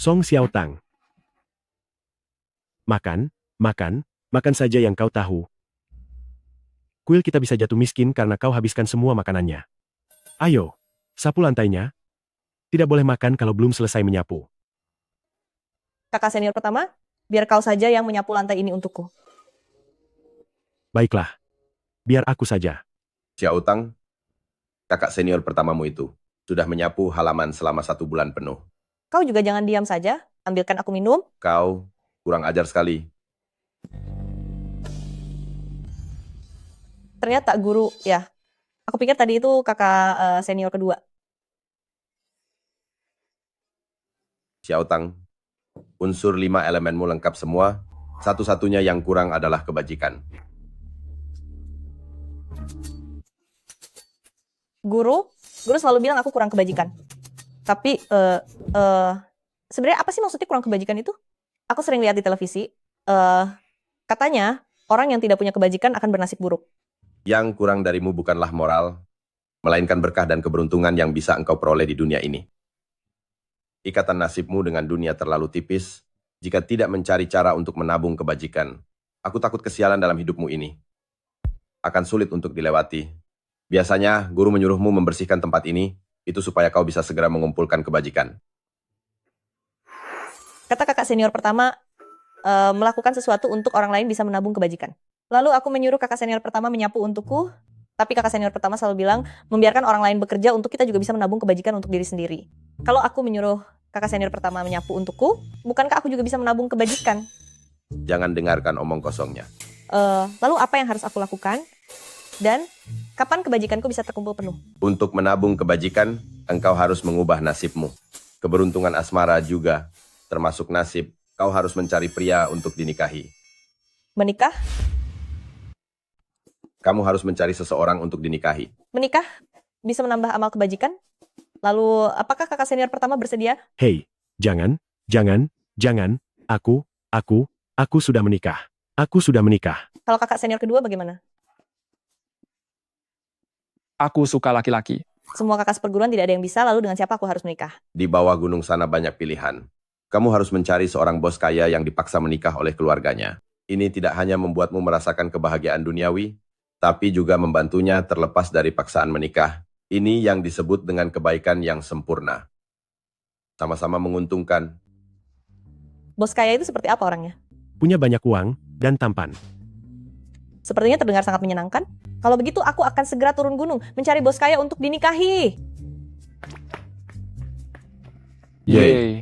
Song Xiaotang. Makan, makan, makan saja yang kau tahu. Kuil kita bisa jatuh miskin karena kau habiskan semua makanannya. Ayo, sapu lantainya. Tidak boleh makan kalau belum selesai menyapu. Kakak senior pertama, biar kau saja yang menyapu lantai ini untukku. Baiklah. Biar aku saja. Xiaotang, kakak senior pertamamu itu, sudah menyapu halaman selama 1 bulan penuh. Kau juga jangan diam saja, ambilkan aku minum. Kau kurang ajar sekali. Ternyata guru, ya. Aku pikir tadi itu kakak senior kedua. Xiaotang, unsur 5 elemenmu lengkap semua, satu-satunya yang kurang adalah kebajikan. Guru selalu bilang aku kurang kebajikan. Tapi sebenarnya apa sih maksudnya kurang kebajikan itu? Aku sering lihat di televisi, katanya orang yang tidak punya kebajikan akan bernasib buruk. Yang kurang darimu bukanlah moral, melainkan berkah dan keberuntungan yang bisa engkau peroleh di dunia ini. Ikatan nasibmu dengan dunia terlalu tipis jika tidak mencari cara untuk menabung kebajikan. Aku takut kesialan dalam hidupmu ini akan sulit untuk dilewati. Biasanya, guru menyuruhmu membersihkan tempat ini, itu supaya kau bisa segera mengumpulkan kebajikan. Kata kakak senior pertama, melakukan sesuatu untuk orang lain bisa menabung kebajikan. Lalu aku menyuruh kakak senior pertama menyapu untukku, tapi kakak senior pertama selalu bilang, membiarkan orang lain bekerja untuk kita juga bisa menabung kebajikan untuk diri sendiri. Kalau aku menyuruh kakak senior pertama menyapu untukku, bukankah aku juga bisa menabung kebajikan? Jangan dengarkan omong kosongnya. Lalu apa yang harus aku lakukan? Dan kapan kebajikanku bisa terkumpul penuh? Untuk menabung kebajikan, engkau harus mengubah nasibmu. Keberuntungan asmara juga, termasuk nasib, kau harus mencari pria untuk dinikahi. Menikah? Kamu harus mencari seseorang untuk dinikahi. Menikah bisa menambah amal kebajikan? Lalu, apakah kakak senior pertama bersedia? Hei, jangan. Aku sudah menikah. Aku sudah menikah. Kalau kakak senior kedua bagaimana? Aku suka laki-laki. Semua kakak seperguruan tidak ada yang bisa, lalu dengan siapa aku harus menikah? Di bawah gunung sana banyak pilihan. Kamu harus mencari seorang bos kaya yang dipaksa menikah oleh keluarganya. Ini tidak hanya membuatmu merasakan kebahagiaan duniawi, tapi juga membantunya terlepas dari paksaan menikah. Ini yang disebut dengan kebaikan yang sempurna. Sama-sama menguntungkan. Bos kaya itu seperti apa orangnya? Punya banyak uang dan tampan. Sepertinya terdengar sangat menyenangkan. Kalau begitu aku akan segera turun gunung mencari bos kaya untuk dinikahi. Yeay.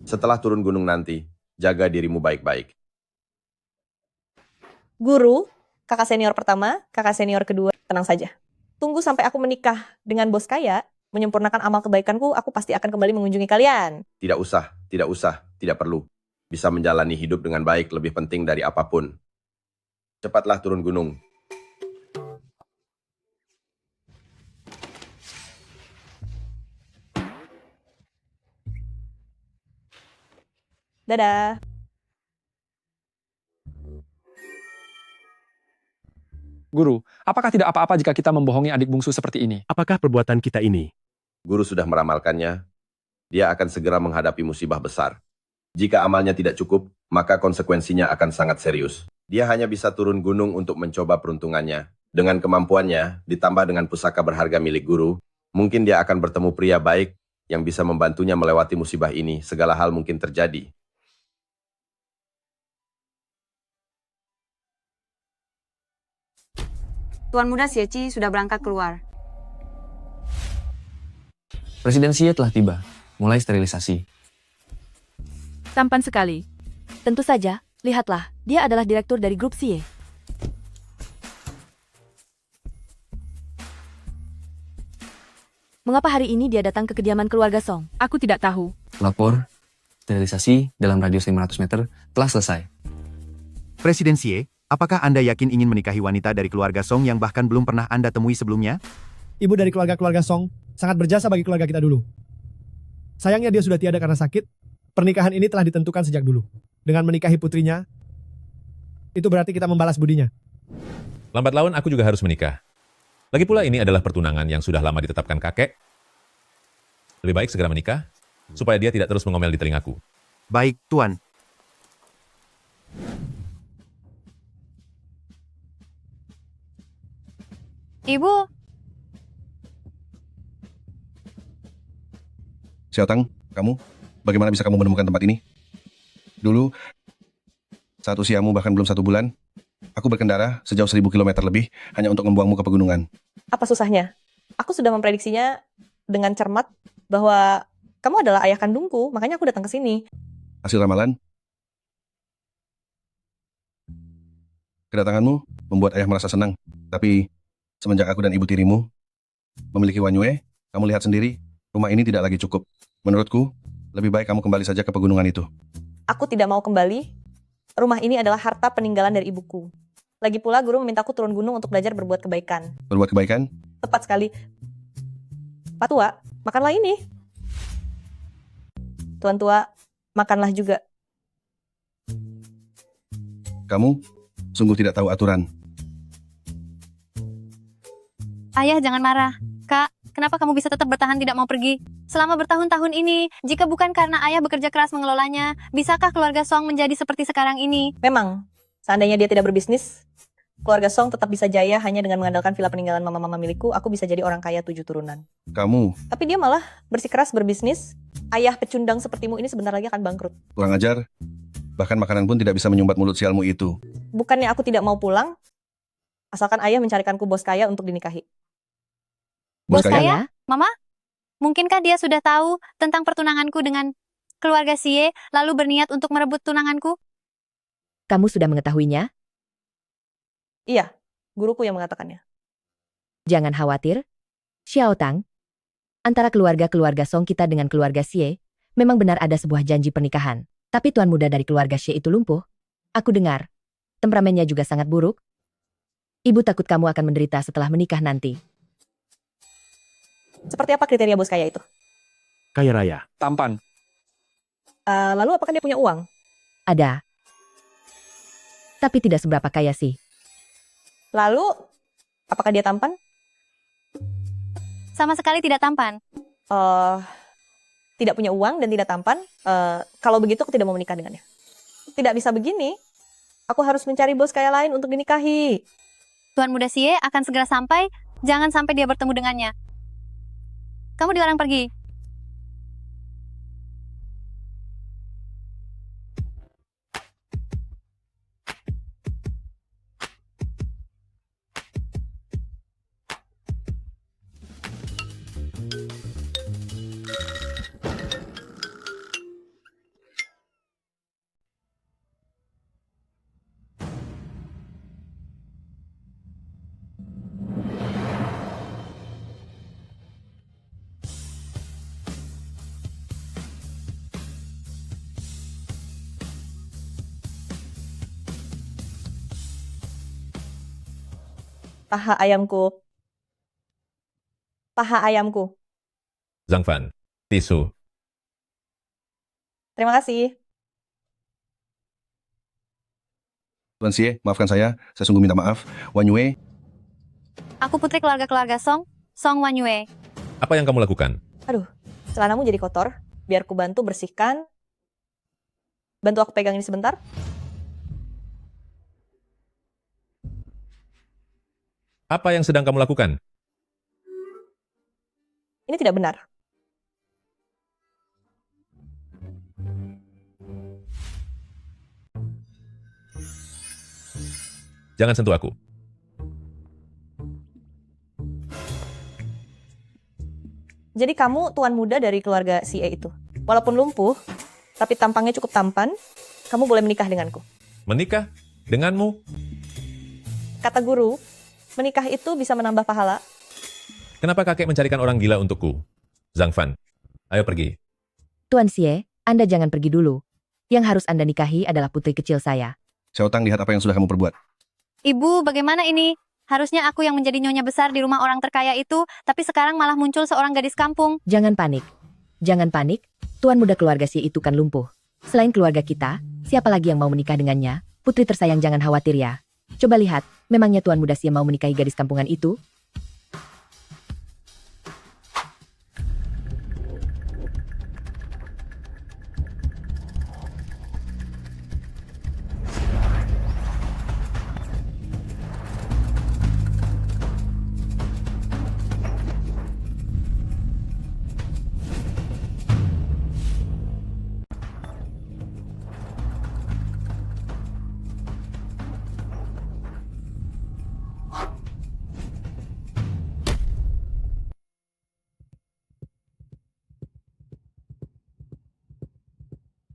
Setelah turun gunung nanti, jaga dirimu baik-baik. Guru, kakak senior pertama, kakak senior kedua, tenang saja. Tunggu sampai aku menikah dengan bos kaya, menyempurnakan amal kebaikanku, aku pasti akan kembali mengunjungi kalian. Tidak usah, tidak perlu. Bisa menjalani hidup dengan baik lebih penting dari apapun. Cepatlah turun gunung. Dadah. Guru, apakah tidak apa-apa jika kita membohongi adik bungsu seperti ini? Apakah perbuatan kita ini? Guru sudah meramalkannya. Dia akan segera menghadapi musibah besar. Jika amalnya tidak cukup, maka konsekuensinya akan sangat serius. Dia hanya bisa turun gunung untuk mencoba peruntungannya. Dengan kemampuannya, ditambah dengan pusaka berharga milik guru, mungkin dia akan bertemu pria baik yang bisa membantunya melewati musibah ini. Segala hal mungkin terjadi. Tuan Muda Xie sudah berangkat keluar. Presiden Xie telah tiba. Mulai sterilisasi. Tampan sekali. Tentu saja, lihatlah, dia adalah direktur dari grup Xie. Mengapa hari ini dia datang ke kediaman keluarga Song? Aku tidak tahu. Lapor, sterilisasi dalam radius 500 meter telah selesai. Presiden Xie, apakah Anda yakin ingin menikahi wanita dari keluarga Song yang bahkan belum pernah Anda temui sebelumnya? Ibu dari keluarga Song sangat berjasa bagi keluarga kita dulu. Sayangnya dia sudah tiada karena sakit. Pernikahan ini telah ditentukan sejak dulu. Dengan menikahi putrinya, itu berarti kita membalas budinya. Lambat laun aku juga harus menikah. Lagi pula ini adalah pertunangan yang sudah lama ditetapkan kakek. Lebih baik segera menikah supaya dia tidak terus mengomel di telingaku. Baik, Tuan. Ibu, Xiaotang, kamu, bagaimana bisa kamu menemukan tempat ini? Dulu, saat usiamu bahkan belum 1 bulan, aku berkendara sejauh 1000 kilometer lebih hanya untuk membuangmu ke pegunungan. Apa susahnya? Aku sudah memprediksinya dengan cermat bahwa kamu adalah ayah kandungku, makanya aku datang ke sini. Hasil ramalan? Kedatanganmu membuat ayah merasa senang. Tapi, semenjak aku dan ibu tirimu memiliki Wanyue, kamu lihat sendiri, rumah ini tidak lagi cukup. Menurutku, lebih baik kamu kembali saja ke pegunungan itu. Aku tidak mau kembali. Rumah ini adalah harta peninggalan dari ibuku. Lagi pula guru memintaku turun gunung untuk belajar berbuat kebaikan. Berbuat kebaikan? Tepat sekali. Pak Tua, makanlah ini. Tuan Tua, makanlah juga. Kamu sungguh tidak tahu aturan. ayah jangan marah. Kak, kenapa kamu bisa tetap bertahan tidak mau pergi? Selama bertahun-tahun ini, jika bukan karena ayah bekerja keras mengelolanya, bisakah keluarga Song menjadi seperti sekarang ini? Memang, seandainya dia tidak berbisnis, keluarga Song tetap bisa jaya hanya dengan mengandalkan villa peninggalan mama-mama milikku, aku bisa jadi orang kaya 7 turunan. Kamu Tapi dia malah bersikeras berbisnis. Ayah pecundang sepertimu ini sebentar lagi akan bangkrut. kurang ajar. Bahkan makanan pun tidak bisa menyumbat mulut sialmu itu. Bukannya aku tidak mau pulang, asalkan ayah mencarikanku bos kaya untuk dinikahi. Bos Bos kaya? Mama? Mungkinkah dia sudah tahu tentang pertunanganku dengan keluarga Xie, lalu berniat untuk merebut tunanganku? Kamu sudah mengetahuinya? Iya, guruku yang mengatakannya. Jangan khawatir. Xiao Tang, antara keluarga-keluarga Song kita dengan keluarga Xie, memang benar ada sebuah janji pernikahan. Tapi tuan muda dari keluarga Xie itu lumpuh. Aku dengar, temperamennya juga sangat buruk. Ibu takut kamu akan menderita setelah menikah nanti. Seperti apa kriteria bos kaya itu? Kaya raya. Tampan. Lalu apakah dia punya uang? Ada. Tapi tidak seberapa kaya sih. Lalu, apakah dia tampan? Sama sekali tidak tampan. Tidak punya uang dan tidak tampan. Kalau begitu aku tidak mau menikah dengannya. Tidak bisa begini. Aku harus mencari bos kaya lain untuk dinikahi. Tuan muda Xie akan segera sampai, jangan sampai dia bertemu dengannya. Kamu dilarang pergi. Paha ayamku. Paha ayamku. Zhang Fan, tisu. Terima kasih. Tuan Xie, maafkan saya sungguh minta maaf. Wanyue, Aku putri keluarga-keluarga Song, Song Wanyue. Apa yang kamu lakukan? Aduh, celanamu jadi kotor. Biar ku bantu bersihkan. Bantu aku pegang ini sebentar. Apa yang sedang kamu lakukan? Ini tidak benar. Jangan sentuh aku. Jadi kamu tuan muda dari keluarga CA itu. Walaupun lumpuh, tapi tampangnya cukup tampan, kamu boleh menikah denganku. Menikah? Denganmu? Kata guru, menikah itu bisa menambah pahala. Kenapa kakek mencarikan orang gila untukku? Zhang Fan, ayo pergi. Tuan Xie, Anda jangan pergi dulu. Yang harus Anda nikahi adalah putri kecil saya. Xiaotang, lihat apa yang sudah kamu perbuat. Ibu, bagaimana ini? Harusnya aku yang menjadi nyonya besar di rumah orang terkaya itu, tapi sekarang malah muncul seorang gadis kampung. Jangan panik. Jangan panik. Tuan muda keluarga Xie itu kan lumpuh. Selain keluarga kita, siapa lagi yang mau menikah dengannya? Putri tersayang, jangan khawatir ya. Coba lihat, memangnya tuan muda Xie mau menikahi gadis kampungan itu?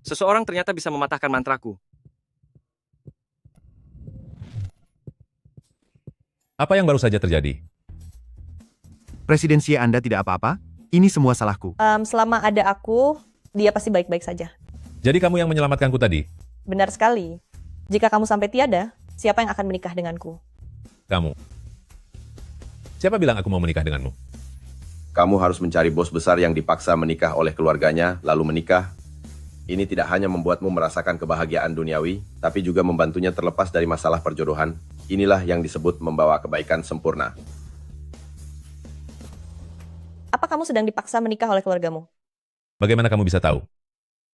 Seseorang ternyata bisa mematahkan mantraku. Apa yang baru saja terjadi? Presiden Xie Anda tidak apa-apa? Ini semua salahku. Selama ada aku, dia pasti baik-baik saja. Jadi kamu yang menyelamatkanku tadi? Benar sekali. Jika kamu sampai tiada, siapa yang akan menikah denganku? Kamu. Siapa bilang aku mau menikah denganmu? Kamu harus mencari bos besar yang dipaksa menikah oleh keluarganya, lalu menikah. Ini tidak hanya membuatmu merasakan kebahagiaan duniawi, tapi juga membantunya terlepas dari masalah perjodohan. Inilah yang disebut membawa kebaikan sempurna. Apa kamu sedang dipaksa menikah oleh keluargamu? Bagaimana kamu bisa tahu?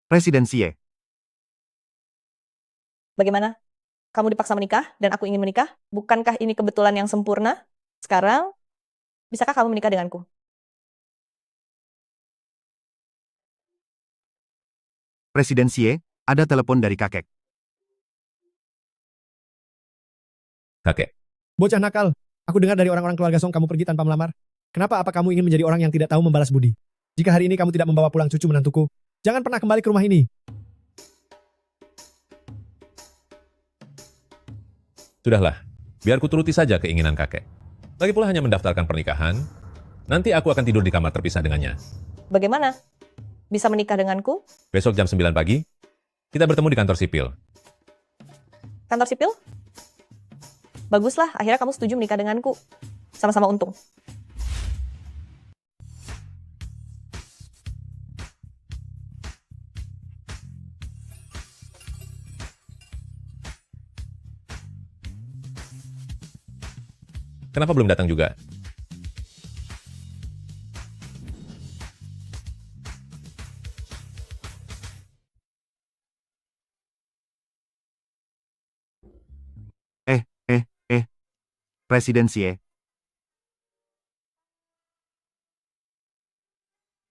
Presiden Xie, Bagaimana? Kamu dipaksa menikah dan aku ingin menikah? Bukankah ini kebetulan yang sempurna? Sekarang, bisakah kamu menikah denganku? Presiden Xie, ada telepon dari kakek. Kakek. Bocah nakal, aku dengar dari orang-orang keluarga Song kamu pergi tanpa melamar. Kenapa apa kamu ingin menjadi orang yang tidak tahu membalas budi? Jika hari ini kamu tidak membawa pulang cucu menantuku, jangan pernah kembali ke rumah ini. Sudahlah, biar ku turuti saja keinginan kakek. Lagi pula hanya mendaftarkan pernikahan, nanti aku akan tidur di kamar terpisah dengannya. Bagaimana? Bisa menikah denganku? Besok jam 9 pagi, kita bertemu di kantor sipil. Kantor sipil? Baguslah, akhirnya kamu setuju menikah denganku. Sama-sama untung. Kenapa belum datang juga? Presiden Xie,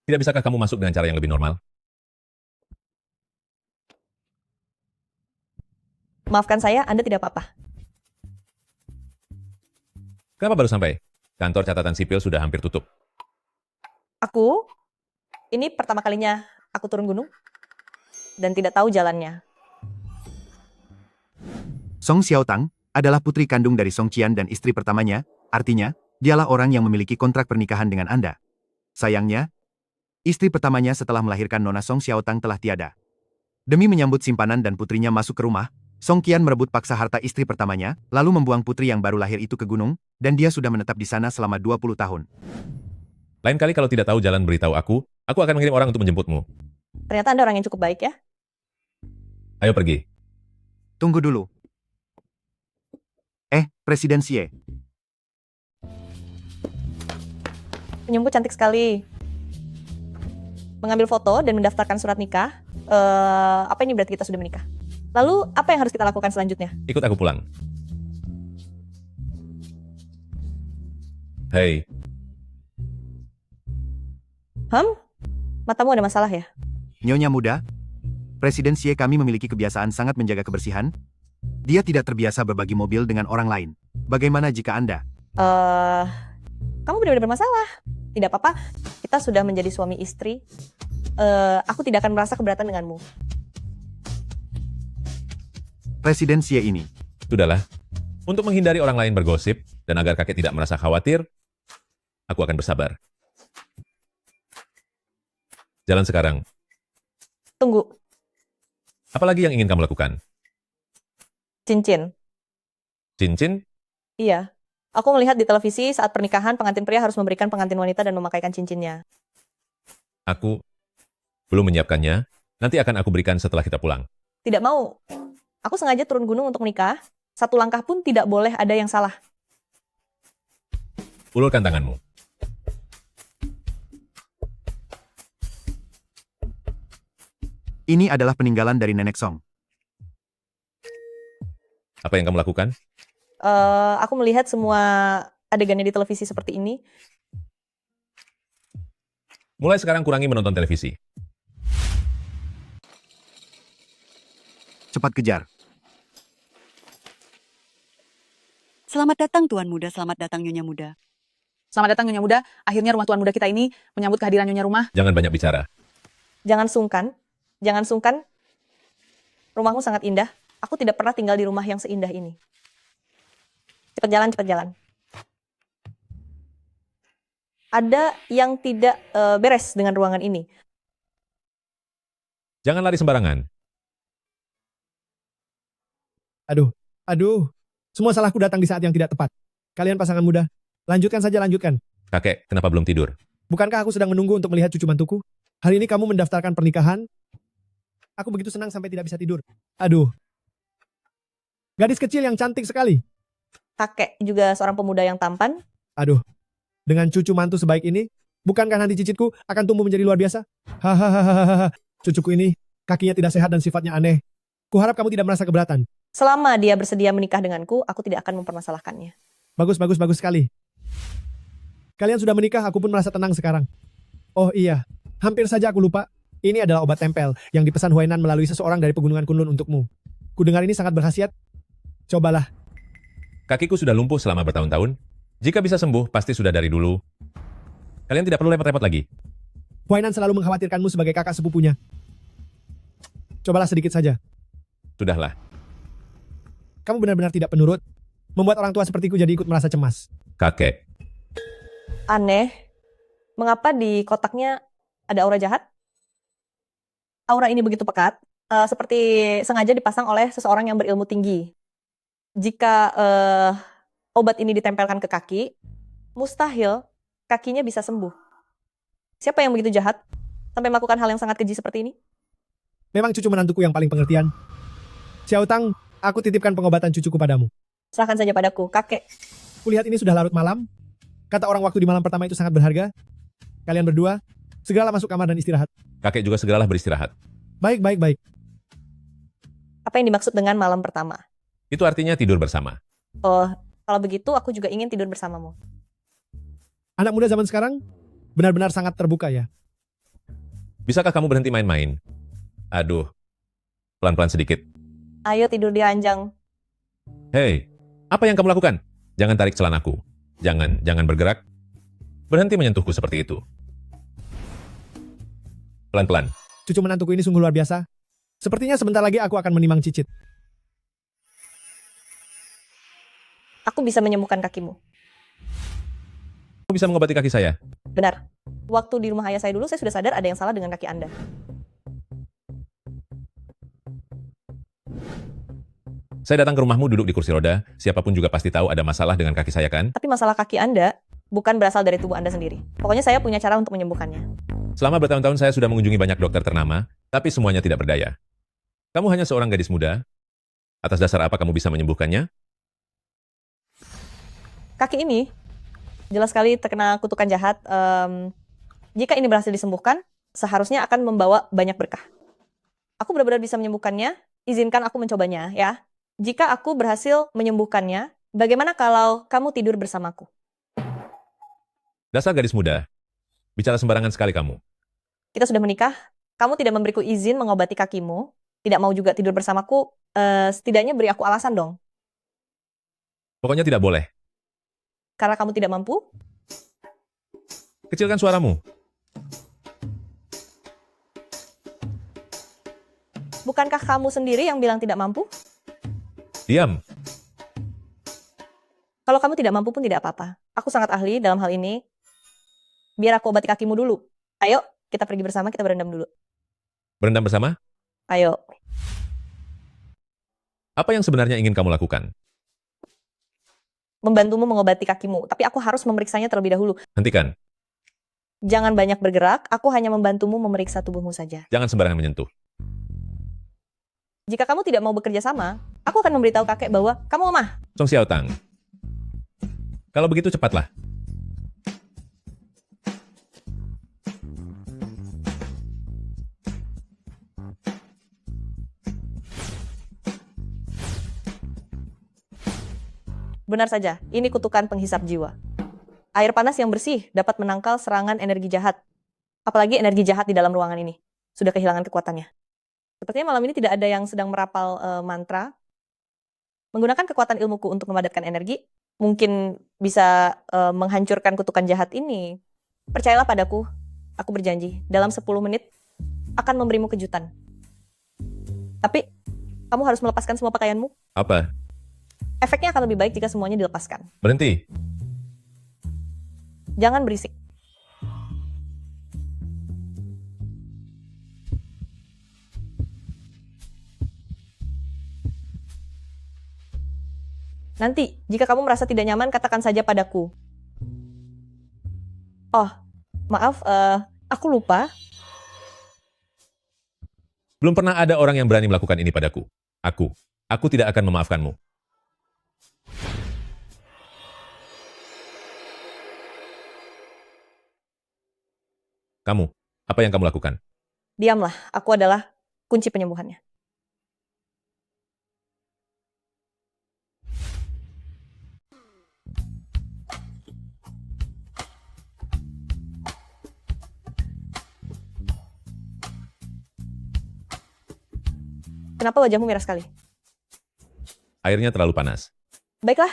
Tidak bisakah kamu masuk dengan cara yang lebih normal? Maafkan saya, Anda tidak apa-apa. Kenapa baru sampai? Kantor catatan sipil sudah hampir tutup. Ini pertama kalinya aku turun gunung dan tidak tahu jalannya. Song Xiaotang adalah putri kandung dari Song Qian dan istri pertamanya, artinya, dialah orang yang memiliki kontrak pernikahan dengan Anda. Sayangnya, istri pertamanya setelah melahirkan Nona Song Xiaotang telah tiada. Demi menyambut simpanan dan putrinya masuk ke rumah, Song Qian merebut paksa harta istri pertamanya, lalu membuang putri yang baru lahir itu ke gunung, dan dia sudah menetap di sana selama 20 tahun. Lain kali kalau tidak tahu jalan beritahu aku akan mengirim orang untuk menjemputmu. Ternyata Anda orang yang cukup baik ya. Ayo pergi. Tunggu dulu. Presiden Xie, Senyumku cantik sekali. Mengambil foto dan mendaftarkan surat nikah. Apa ini berarti kita sudah menikah? Lalu, apa yang harus kita lakukan selanjutnya? Ikut aku pulang. Hei, Matamu ada masalah ya? Nyonya muda, Presiden Xie kami memiliki kebiasaan sangat menjaga kebersihan. Dia tidak terbiasa berbagi mobil dengan orang lain. Bagaimana jika Anda? Kamu benar-benar bermasalah. Tidak apa-apa, kita sudah menjadi suami istri. Aku tidak akan merasa keberatan denganmu. Presiden Xie ini. sudahlah. Untuk menghindari orang lain bergosip dan agar kakek tidak merasa khawatir, aku akan bersabar. Jalan sekarang. Tunggu, Apalagi yang ingin kamu lakukan? cincin. Cincin? Iya. Aku melihat di televisi saat pernikahan pengantin pria harus memberikan pengantin wanita dan memakaikan cincinnya. Aku belum menyiapkannya. Nanti akan aku berikan setelah kita pulang. Tidak mau. Aku sengaja turun gunung untuk menikah. Satu langkah pun tidak boleh ada yang salah. Ulurkan tanganmu. Ini adalah peninggalan dari Nenek Song. Apa yang kamu lakukan? Aku melihat semua adegannya di televisi seperti ini. Mulai sekarang kurangi menonton televisi. Cepat kejar. Selamat datang Tuan Muda, selamat datang Nyonya Muda. Selamat datang Nyonya Muda. Akhirnya rumah Tuan Muda kita ini menyambut kehadiran Nyonya Rumah. Jangan banyak bicara. Jangan sungkan. Jangan sungkan. Rumahmu sangat indah. Aku tidak pernah tinggal di rumah yang seindah ini. Cepat jalan, cepat jalan. Ada yang tidak beres dengan ruangan ini. Jangan lari sembarangan. Aduh. Semua salahku datang di saat yang tidak tepat. Kalian pasangan muda, lanjutkan saja, lanjutkan. Kakek, kenapa belum tidur? Bukankah aku sedang menunggu untuk melihat cucu mantuku? Hari ini kamu mendaftarkan pernikahan? Aku begitu senang sampai tidak bisa tidur. Aduh. Gadis kecil yang cantik sekali. Kakek juga seorang pemuda yang tampan. Aduh. Dengan cucu mantu sebaik ini, bukankah nanti cicitku akan tumbuh menjadi luar biasa? Hahaha. Cucuku ini, kakinya tidak sehat dan sifatnya aneh. Kuharap kamu tidak merasa keberatan. Selama dia bersedia menikah denganku, aku tidak akan mempermasalahkannya. Bagus sekali. Kalian sudah menikah, aku pun merasa tenang sekarang. Oh iya, hampir saja aku lupa. Ini adalah obat tempel yang dipesan Huainan melalui seseorang dari pegunungan Kunlun untukmu. Kudengar ini sangat berkhasiat. Cobalah. Kakiku sudah lumpuh selama bertahun-tahun. Jika bisa sembuh, pasti sudah dari dulu. Kalian tidak perlu repot-repot lagi. Huainan selalu mengkhawatirkanmu sebagai kakak sepupunya. Cobalah sedikit saja. Sudahlah. Kamu benar-benar tidak penurut. Membuat orang tua sepertiku jadi ikut merasa cemas. Kakek. Aneh. Mengapa di kotaknya ada aura jahat? Aura ini begitu pekat, seperti sengaja dipasang oleh seseorang yang berilmu tinggi. Jika obat ini ditempelkan ke kaki, mustahil kakinya bisa sembuh. Siapa yang begitu jahat sampai melakukan hal yang sangat keji seperti ini? Memang cucu menantuku yang paling pengertian. Xiao Tang, aku titipkan pengobatan cucuku padamu. Serahkan saja padaku, kakek. Kulihat ini sudah larut malam. Kata orang waktu di malam pertama itu sangat berharga. Kalian berdua, segeralah masuk kamar dan istirahat. Kakek juga segeralah beristirahat. Baik. Apa yang dimaksud dengan malam pertama? Itu artinya tidur bersama. Oh, kalau begitu aku juga ingin tidur bersamamu. Anak muda zaman sekarang benar-benar sangat terbuka ya. Bisakah kamu berhenti main-main? Aduh, pelan-pelan sedikit. Ayo tidur di ranjang. Hei, apa yang kamu lakukan? Jangan tarik celanaku. Jangan bergerak. Berhenti menyentuhku seperti itu. Pelan-pelan. Cucu menantuku ini sungguh luar biasa. Sepertinya sebentar lagi aku akan menimang cicit. Aku bisa menyembuhkan kakimu. Kamu bisa mengobati kaki saya? Benar. Waktu di rumah ayah saya dulu, saya sudah sadar ada yang salah dengan kaki Anda. Saya datang ke rumahmu duduk di kursi roda, siapapun juga pasti tahu ada masalah dengan kaki saya kan? Tapi masalah kaki Anda bukan berasal dari tubuh Anda sendiri. Pokoknya saya punya cara untuk menyembuhkannya. Selama bertahun-tahun saya sudah mengunjungi banyak dokter ternama, tapi semuanya tidak berdaya. Kamu hanya seorang gadis muda. Atas dasar apa kamu bisa menyembuhkannya? Kaki ini jelas sekali terkena kutukan jahat. Jika ini berhasil disembuhkan, seharusnya akan membawa banyak berkah. Aku benar-benar bisa menyembuhkannya, izinkan aku mencobanya ya. Jika aku berhasil menyembuhkannya, bagaimana kalau kamu tidur bersamaku? Dasar gadis muda. Bicara sembarangan sekali kamu. Kita sudah menikah, kamu tidak memberiku izin mengobati kakimu, tidak mau juga tidur bersamaku, setidaknya beri aku alasan dong. Pokoknya tidak boleh. Karena kamu tidak mampu? Kecilkan suaramu. Bukankah kamu sendiri yang bilang tidak mampu? Diam. Kalau kamu tidak mampu pun tidak apa-apa. Aku sangat ahli dalam hal ini. Biar aku obati kakimu dulu. Ayo, kita pergi bersama, kita berendam dulu. Berendam bersama? Ayo. Apa yang sebenarnya ingin kamu lakukan? Membantumu mengobati kakimu, tapi aku harus memeriksanya terlebih dahulu. Hentikan. Jangan banyak bergerak, aku hanya membantumu memeriksa tubuhmu saja. Jangan sembarangan menyentuh. Jika kamu tidak mau bekerja sama, aku akan memberitahu kakek bahwa kamu lemah. Song Xiao Tang. Kalau begitu cepatlah. Benar saja, ini kutukan penghisap jiwa. Air panas yang bersih dapat menangkal serangan energi jahat. Apalagi energi jahat di dalam ruangan ini. Sudah kehilangan kekuatannya. Sepertinya malam ini tidak ada yang sedang merapal mantra. Menggunakan kekuatan ilmuku untuk memadatkan energi, mungkin bisa menghancurkan kutukan jahat ini. Percayalah padaku, aku berjanji, dalam 10 menit akan memberimu kejutan. Tapi Kamu harus melepaskan semua pakaianmu. Apa? Efeknya akan lebih baik jika semuanya dilepaskan. Berhenti. Jangan berisik. Nanti, jika kamu merasa tidak nyaman, katakan saja padaku. Oh, maaf, aku lupa. Belum pernah ada orang yang berani melakukan ini padaku. Aku tidak akan memaafkanmu. Kamu, apa yang kamu lakukan? Diamlah, aku adalah kunci penyembuhannya. Kenapa wajahmu merah sekali? Airnya terlalu panas. Baiklah,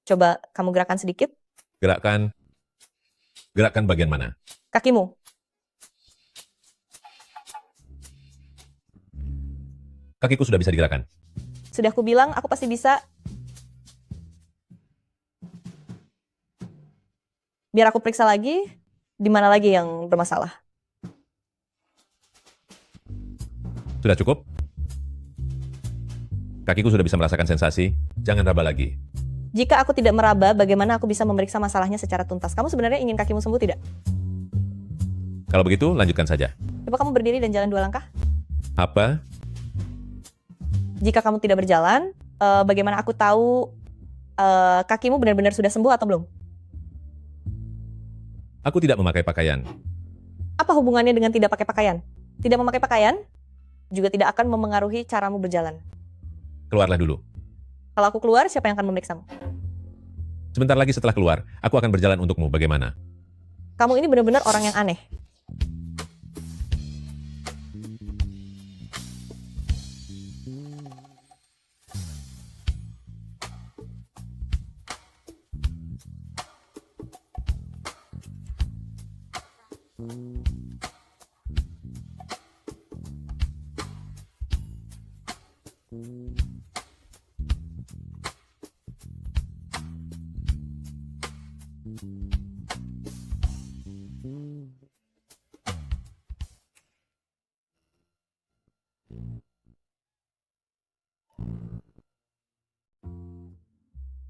coba kamu gerakan sedikit. Gerakan bagian mana? Kakimu. Kakiku sudah bisa digerakkan. Sudah aku bilang, aku pasti bisa. Biar aku periksa lagi, di mana lagi yang bermasalah. Sudah cukup? Kakiku sudah bisa merasakan sensasi. Jangan raba lagi. Jika aku tidak meraba, bagaimana aku bisa memeriksa masalahnya secara tuntas? Kamu sebenarnya ingin kakimu sembuh tidak? Kalau begitu, lanjutkan saja. Coba kamu berdiri dan jalan 2 langkah. Apa? Jika kamu tidak berjalan, bagaimana aku tahu kakimu benar-benar sudah sembuh atau belum? Aku tidak memakai pakaian. Apa hubungannya dengan tidak pakai pakaian? Tidak memakai pakaian juga tidak akan memengaruhi caramu berjalan. Keluarlah dulu. Kalau aku keluar, siapa yang akan memeriksamu? Sebentar lagi setelah keluar, aku akan berjalan untukmu. Bagaimana? Kamu ini benar-benar orang yang aneh.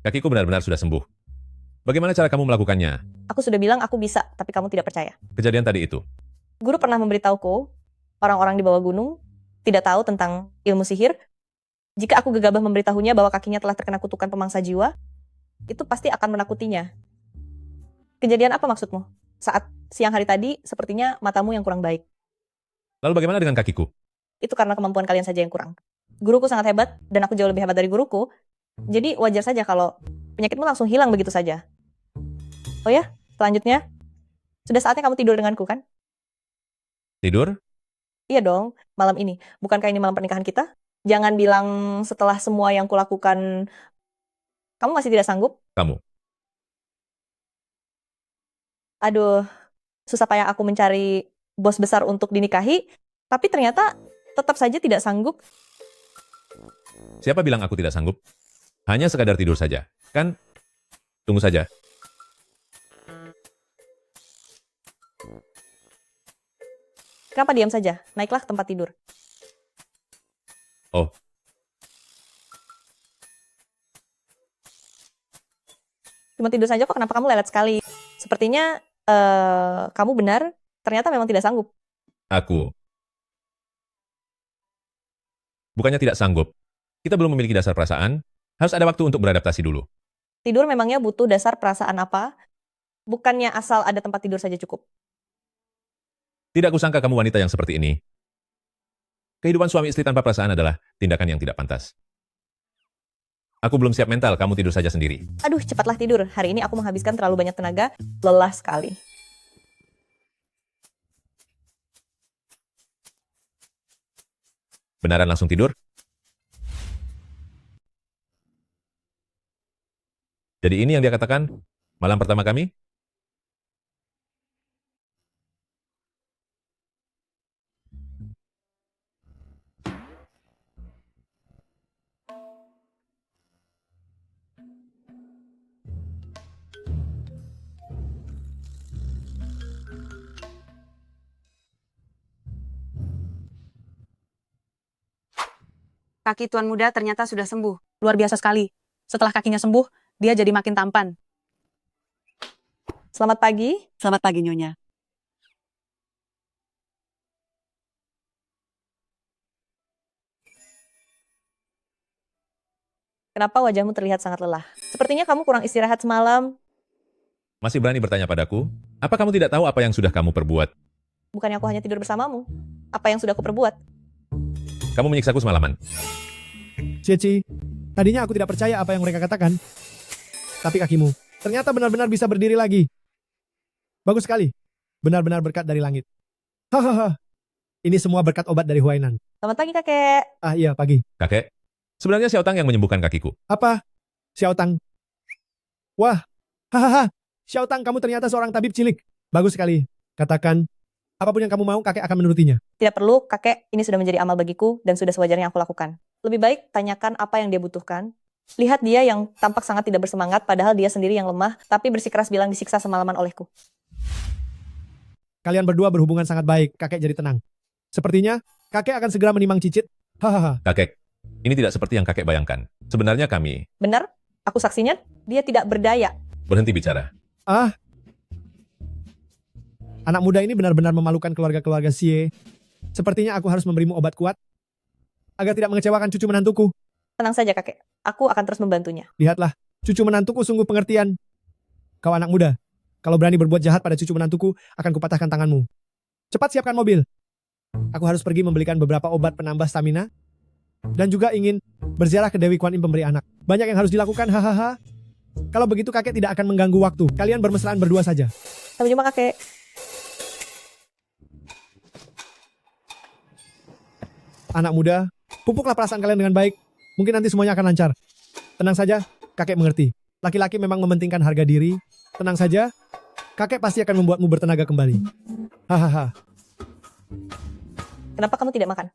Kakiku benar-benar sudah sembuh. Bagaimana cara kamu melakukannya? Aku sudah bilang aku bisa, tapi kamu tidak percaya. Kejadian tadi itu. Guru pernah memberitahuku, orang-orang di bawah gunung tidak tahu tentang ilmu sihir. Jika aku gegabah memberitahunya bahwa kakinya telah terkena kutukan pemangsa jiwa, itu pasti akan menakutinya. Kejadian apa maksudmu? Saat siang hari tadi, sepertinya matamu yang kurang baik. Lalu bagaimana dengan kakiku? Itu karena kemampuan kalian saja yang kurang. Guruku sangat hebat, dan aku jauh lebih hebat dari guruku. Jadi wajar saja kalau penyakitmu langsung hilang begitu saja. Oh ya, selanjutnya, sudah saatnya kamu tidur denganku kan? Tidur? Iya dong, malam ini. Bukankah ini malam pernikahan kita? Jangan bilang setelah semua yang kulakukan, kamu masih tidak sanggup? Kamu. Aduh, susah payah aku mencari bos besar untuk dinikahi, tapi ternyata tetap saja tidak sanggup. Siapa bilang aku tidak sanggup? Hanya sekadar tidur saja, kan? Tunggu saja. Kenapa diam saja? Naiklah ke tempat tidur. Oh. Cuma tidur saja kok, kenapa kamu lelet sekali? Sepertinya kamu benar, ternyata memang tidak sanggup. Aku. Bukannya tidak sanggup. Kita belum memiliki dasar perasaan, harus ada waktu untuk beradaptasi dulu. Tidur memangnya butuh dasar perasaan apa? Bukannya asal ada tempat tidur saja cukup. Tidak kusangka kamu wanita yang seperti ini. Kehidupan suami istri tanpa perasaan adalah tindakan yang tidak pantas. Aku belum siap mental, kamu tidur saja sendiri. Aduh, cepatlah tidur. Hari ini aku menghabiskan terlalu banyak tenaga, lelah sekali. Benaran langsung tidur? Jadi ini yang dia katakan, malam pertama kami? Kaki Tuan Muda ternyata sudah sembuh. Luar biasa sekali. Setelah kakinya sembuh, dia jadi makin tampan. Selamat pagi. Selamat pagi, Nyonya. Kenapa wajahmu terlihat sangat lelah? Sepertinya kamu kurang istirahat semalam. Masih berani bertanya padaku? Apa kamu tidak tahu apa yang sudah kamu perbuat? Bukannya aku hanya tidur bersamamu. Apa yang sudah aku perbuat? Kamu menyiksaku semalaman. Cici, tadinya aku tidak percaya apa yang mereka katakan. Tapi kakimu ternyata benar-benar bisa berdiri lagi. Bagus sekali. Benar-benar berkat dari langit. Hahaha. Ini semua berkat obat dari Huainan. Selamat pagi, kakek. Ah iya, pagi. Kakek, sebenarnya Xiao Tang yang menyembuhkan kakiku. Apa? Xiao Tang. Wah. Hahaha. Xiao Tang, kamu ternyata seorang tabib cilik. Bagus sekali. Katakan, apapun yang kamu mau, kakek akan menurutinya. Tidak perlu, kakek. Ini sudah menjadi amal bagiku dan sudah sewajarnya aku lakukan. Lebih baik tanyakan apa yang dia butuhkan. Lihat dia yang tampak sangat tidak bersemangat, padahal dia sendiri yang lemah, tapi bersikeras bilang disiksa semalaman olehku. Kalian berdua berhubungan sangat baik, kakek jadi tenang. Sepertinya, kakek akan segera menimang Cicit. Hahaha. Kakek, ini tidak seperti yang kakek bayangkan. Sebenarnya kami... Benar? Aku saksinya, dia tidak berdaya. Berhenti bicara. Ah. Anak muda ini benar-benar memalukan keluarga-keluarga Xie. Sepertinya aku harus memberimu obat kuat agar tidak mengecewakan cucu menantuku. Tenang saja, kakek. Aku akan terus membantunya. Lihatlah, cucu menantuku sungguh pengertian. Kau anak muda, kalau berani berbuat jahat pada cucu menantuku, akan kupatahkan tanganmu. Cepat siapkan mobil. Aku harus pergi membelikan beberapa obat penambah stamina. Dan juga ingin berziarah ke Dewi Kuan Im pemberi anak. Banyak yang harus dilakukan, hahaha. Kalau begitu kakek tidak akan mengganggu waktu. Kalian bermesraan berdua saja. Sampai jumpa, kakek. Anak muda, pupuklah perasaan kalian dengan baik. Mungkin nanti semuanya akan lancar. Tenang saja, kakek mengerti. Laki-laki memang mementingkan harga diri. Tenang saja, kakek pasti akan membuatmu bertenaga kembali. Hahaha. Kenapa kamu tidak makan?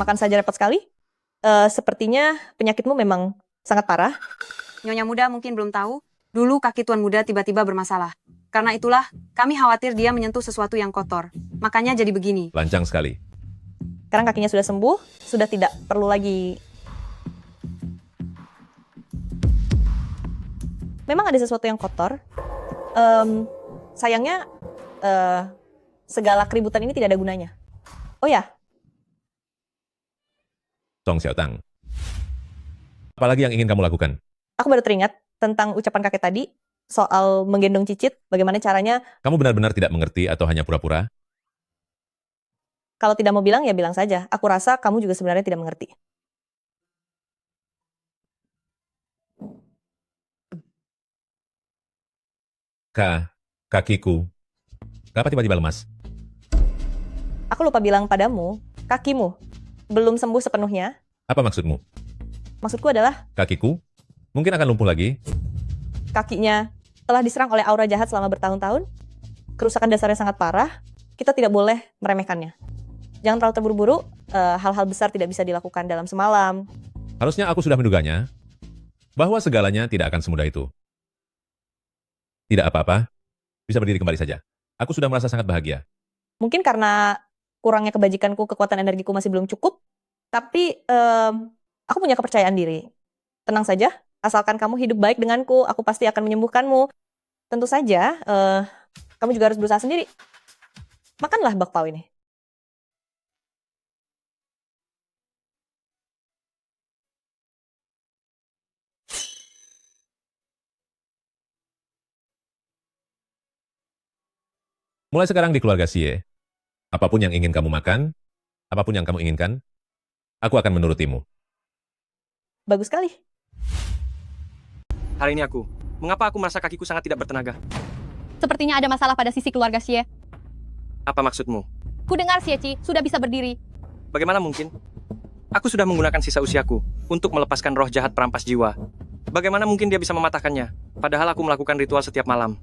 Makan saja repot sekali. Sepertinya penyakitmu memang sangat parah. Nyonya Muda mungkin belum tahu, dulu kaki Tuan Muda tiba-tiba bermasalah. Karena itulah, kami khawatir dia menyentuh sesuatu yang kotor. Makanya jadi begini. Lancang sekali. Sekarang kakinya sudah sembuh, sudah tidak perlu lagi. Memang ada sesuatu yang kotor. Sayangnya, segala keributan ini tidak ada gunanya. Oh ya, Song Xiao Tang. Apalagi yang ingin kamu lakukan? aku baru teringat tentang ucapan kakek tadi soal menggendong Cicit. Bagaimana caranya? Kamu benar-benar tidak mengerti atau hanya pura-pura? Kalau tidak mau bilang, ya bilang saja. Aku rasa kamu juga sebenarnya tidak mengerti. Kakiku. Kenapa tiba-tiba lemas? Aku lupa bilang padamu, kakimu belum sembuh sepenuhnya. Apa maksudmu? Maksudku adalah Kakiku? Mungkin akan lumpuh lagi? kakinya telah diserang oleh aura jahat selama bertahun-tahun. Kerusakan dasarnya sangat parah. Kita tidak boleh meremehkannya. Jangan terlalu terburu-buru. Hal-hal besar tidak bisa dilakukan dalam semalam. Harusnya aku sudah menduganya bahwa segalanya tidak akan semudah itu. Tidak apa-apa. Bisa berdiri kembali saja. Aku sudah merasa sangat bahagia. Mungkin karena kurangnya kebajikanku, kekuatan energiku masih belum cukup. Tapi aku punya kepercayaan diri. Tenang saja. Asalkan kamu hidup baik denganku, aku pasti akan menyembuhkanmu. Tentu saja, kamu juga harus berusaha sendiri. Makanlah bakpao ini. Mulai sekarang di keluarga Xie, apapun yang ingin kamu makan, apapun yang kamu inginkan, aku akan menurutimu. Bagus sekali. Hari ini mengapa aku merasa kakiku sangat tidak bertenaga? Sepertinya ada masalah pada sisi keluarga Xie. Apa maksudmu? Ku dengar Xie Qi sudah bisa berdiri. Bagaimana mungkin? Aku sudah menggunakan sisa usiaku untuk melepaskan roh jahat perampas jiwa. Bagaimana mungkin dia bisa mematahkannya? Padahal aku melakukan ritual setiap malam.